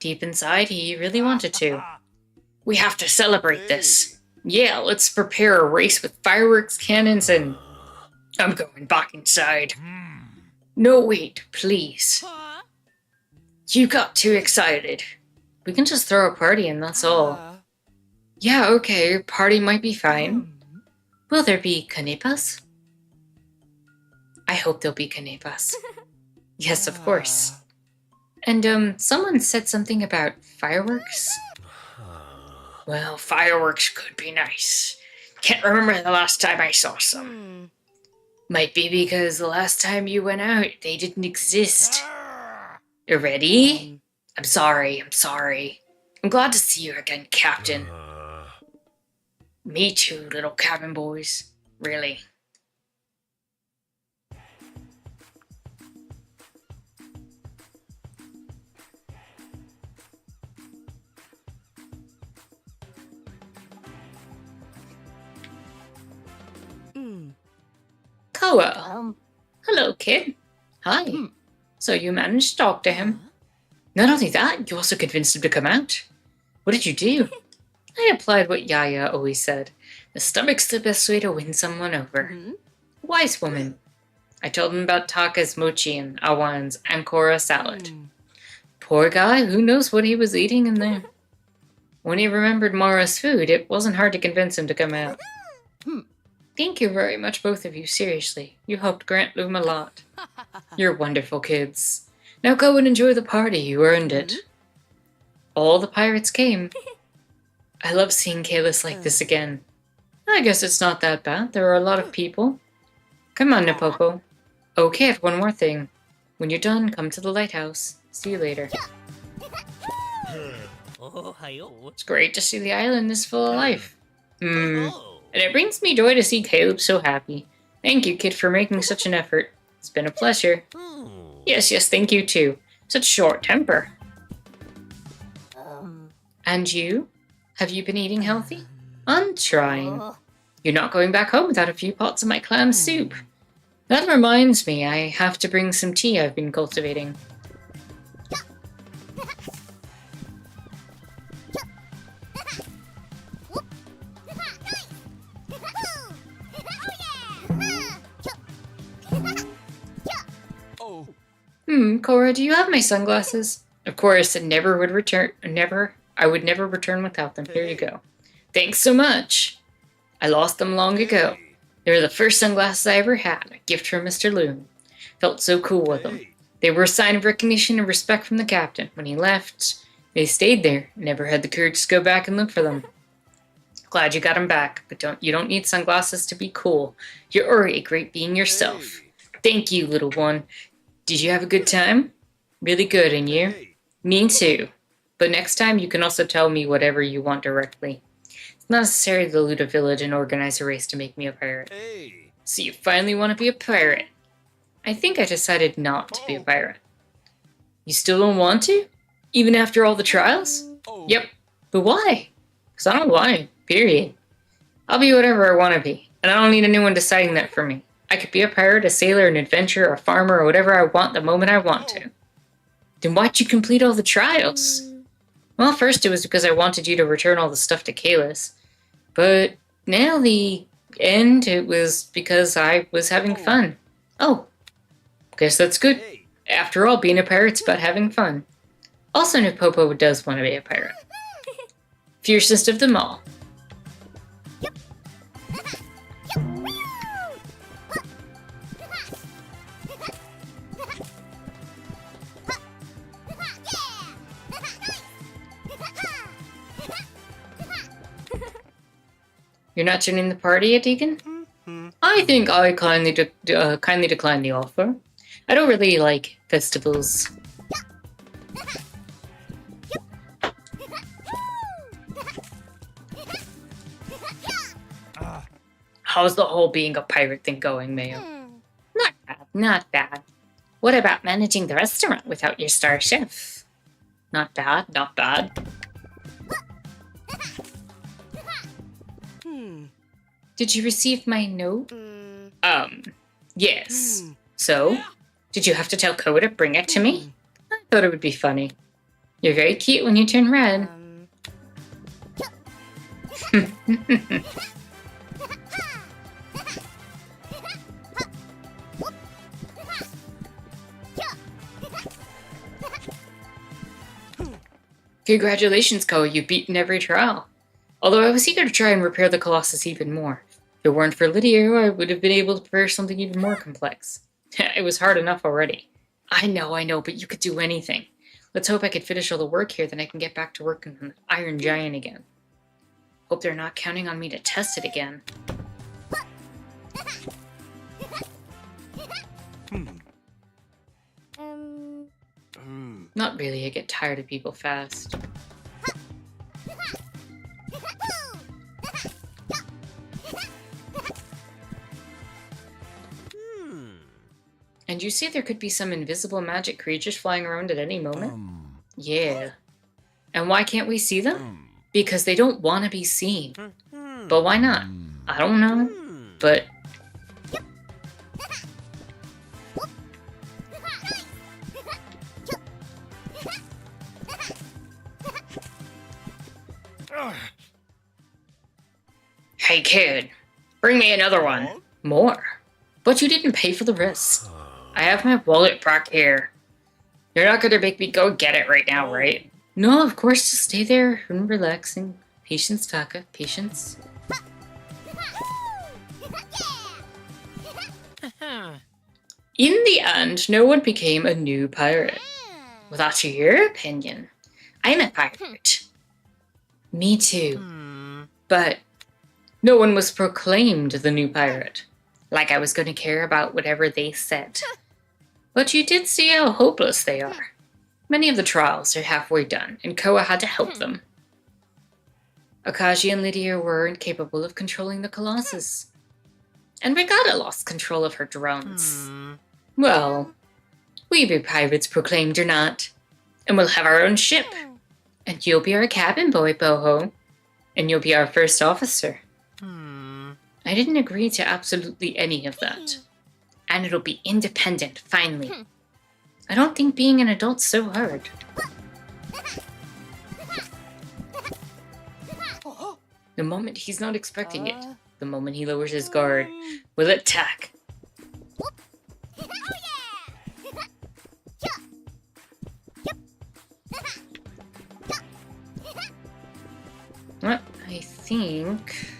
S1: Deep inside, he really wanted to. We have to celebrate this. Yeah, let's prepare a race with fireworks, cannons, and... I'm going back inside. No, wait, please. You got too excited. We can just throw a party and that's all. Yeah, okay, party might be fine. Will there be canepas? I hope there'll be canepas. Yes, of course. And, someone said something about fireworks? Well, fireworks could be nice. Can't remember the last time I saw some. Might be because the last time you went out, they didn't exist. You ready? I'm sorry. I'm glad to see you again, Captain. Me too, little cabin boys. Really. Koa. Hello, kid. Hi. So you managed to talk to him? Not only that, you also convinced him to come out. What did you do? I applied what Yaya always said. The stomach's the best way to win someone over. Wise woman. I told him about Taka's mochi and Awan's ancora salad. Poor guy, who knows what he was eating in there. When he remembered Mara's food, it wasn't hard to convince him to come out. Thank you very much, both of you, seriously. You helped Grant Loom a lot. You're wonderful kids. Now go and enjoy the party, you earned it. All the pirates came. I love seeing Kalis like this again. I guess it's not that bad. There are a lot of people. Come on, Napopo. Oh, Kid, one more thing. When you're done, come to the lighthouse. See you later. It's great to see the island is full of life. And it brings me joy to see Caleb so happy. Thank you, kid, for making such an effort. It's been a pleasure. Yes, thank you too. Such short temper. And you? Have you been eating healthy? I'm trying. You're not going back home without a few pots of my clam soup. That reminds me, I have to bring some tea I've been cultivating. Cora, do you have my sunglasses? Of course, I would never return without them. Here you go. Thanks so much. I lost them long ago. They were the first sunglasses I ever had, a gift from Mr. Loom. Felt so cool with them. They were a sign of recognition and respect from the captain. When he left, they stayed there. Never had the courage to go back and look for them. Glad you got them back, but you don't need sunglasses to be cool. You're already great being yourself. Thank you, little one. Did you have a good time? Really good, and you? Me too. But next time, you can also tell me whatever you want directly. It's not necessary to loot a village and organize a race to make me a pirate. So you finally want to be a pirate? I think I decided not to be a pirate. You still don't want to? Even after all the trials? Yep. But why? Because I don't want to, period. I'll be whatever I want to be, and I don't need anyone deciding that for me. I could be a pirate, a sailor, an adventurer, a farmer, or whatever I want the moment I want to. Then why'd you complete all the trials? Well, first it was because I wanted you to return all the stuff to Kalis. But now the end, it was because I was having fun. Oh, guess that's good. After all, being a pirate's about having fun. Also, Napopo does want to be a pirate. Fiercest of them all. You're not joining the party yet, Deacon? I think I kindly decline the offer. I don't really like festivals. How's the whole being a pirate thing going, Mayo? Not bad. What about managing the restaurant without your star chef? Not bad. Did you receive my note? Yes. So, did you have to tell Koa to bring it to me? I thought it would be funny. You're very cute when you turn red. Congratulations, Koa, you've beaten every trial. Although I was eager to try and repair the Colossus even more. If it weren't for Lydia, I would have been able to prepare something even more complex. It was hard enough already. I know, but you could do anything. Let's hope I can finish all the work here, then I can get back to working on the Iron Giant again. Hope they're not counting on me to test it again. Not really, I get tired of people fast. And you say there could be some invisible magic creatures flying around at any moment? Yeah. And why can't we see them? Because they don't want to be seen. But why not? I don't know. But... Hey kid, bring me another one. More? But you didn't pay for the rest. I have my wallet back here. You're not gonna make me go get it right now, right? No, of course, just stay there and relaxing. Patience, Taka, patience. In the end, no one became a new pirate. Without your opinion, I'm a pirate. Me too. But no one was proclaimed the new pirate. Like I was going to care about whatever they said. But you did see how hopeless they are. Many of the trials are halfway done, and Koa had to help them. Akaji and Lydia were incapable of controlling the Colossus. And Regatta lost control of her drones. Well, we be pirates proclaimed or not. And we'll have our own ship. And you'll be our cabin boy, Boho. And you'll be our first officer. I didn't agree to absolutely any of that. And it'll be independent, finally. I don't think being an adult's so hard. The moment he's not expecting it, the moment he lowers his guard, will attack. Well, I think...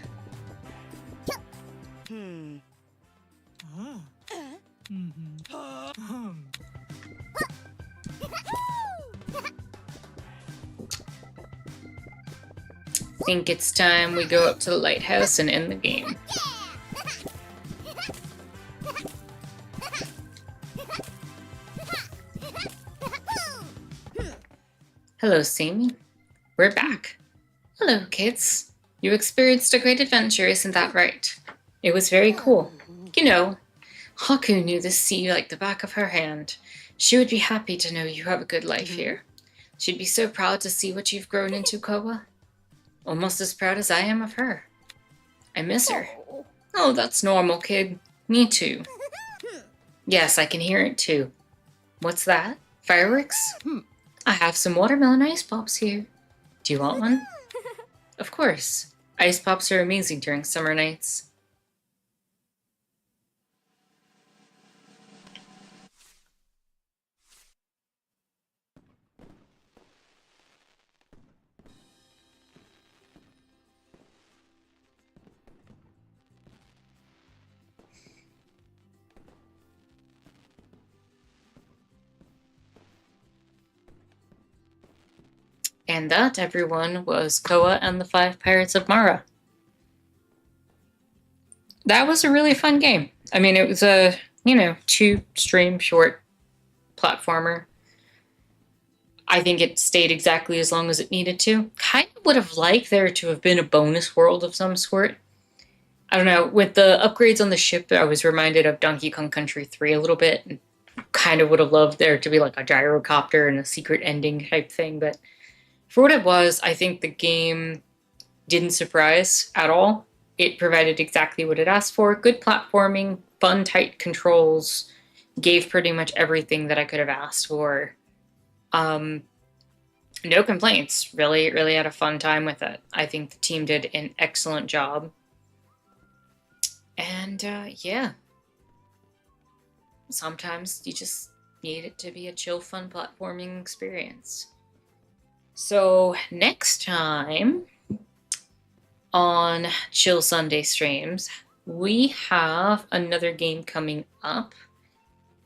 S1: I think it's time we go up to the lighthouse and end the game. Hello, Sammy. We're back. Hello, kids. You experienced a great adventure, isn't that right? It was very cool. You know, Haku knew the sea like the back of her hand. She would be happy to know you have a good life here. She'd be so proud to see what you've grown into, Koa. Almost as proud as I am of her. I miss her. Oh, that's normal, kid. Me too. Yes, I can hear it too. What's that? Fireworks? I have some watermelon ice pops here. Do you want one? Of course. Ice pops are amazing during summer nights. And that, everyone, was Koa and the Five Pirates of Mara. That was a really fun game. I mean, it was a, 2-stream short platformer. I think it stayed exactly as long as it needed to. Kind of would have liked there to have been a bonus world of some sort. I don't know, with the upgrades on the ship, I was reminded of Donkey Kong Country 3 a little bit. And kind of would have loved there to be like a gyrocopter and a secret ending type thing, but for what it was, I think the game didn't surprise at all. It provided exactly what it asked for. Good platforming, fun, tight controls, gave pretty much everything that I could have asked for. No complaints. Really, really had a fun time with it. I think the team did an excellent job. And, yeah. Sometimes you just need it to be a chill, fun platforming experience. So next time on Chill Sunday streams, we have another game coming up.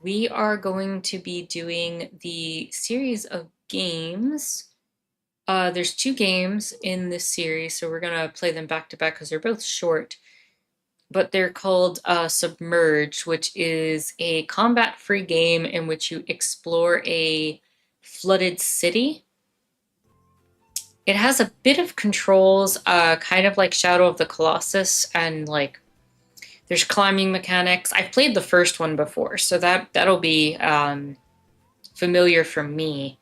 S1: We are going to be doing the series of games. There's 2 games in this series, so we're gonna play them back to back because they're both short. But they're called Submerge, which is a combat-free game in which you explore a flooded city. It has a bit of controls, kind of like Shadow of the Colossus, and like there's climbing mechanics. I've played the first one before, so that'll be familiar for me.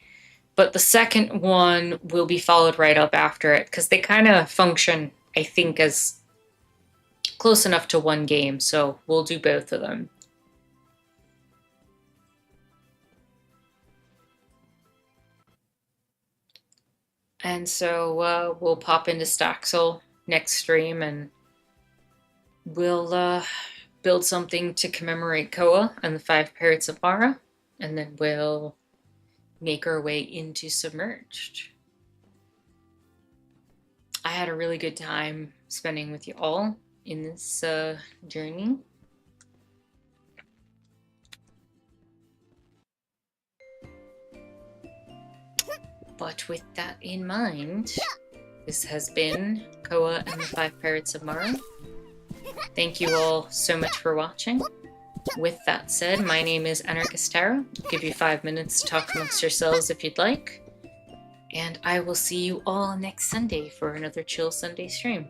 S1: But the second one will be followed right up after it, because they kind of function, I think, as close enough to one game, so we'll do both of them. And so we'll pop into Staxel next stream, and we'll build something to commemorate Koa and the 5 Pirates of Mara, and then we'll make our way into Submerged. I had a really good time spending with you all in this journey. But with that in mind, this has been Koa and the 5 Pirates of Mara. Thank you all so much for watching. With that said, my name is Anarchist Tara. I'll give you 5 minutes to talk amongst yourselves if you'd like. And I will see you all next Sunday for another Chill Sunday stream.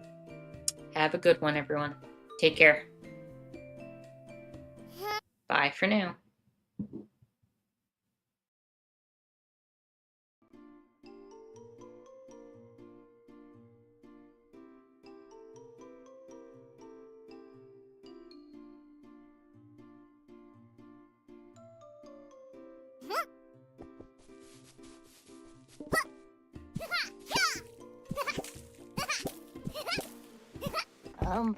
S1: Have a good one, everyone. Take care. Bye for now.
S2: Um.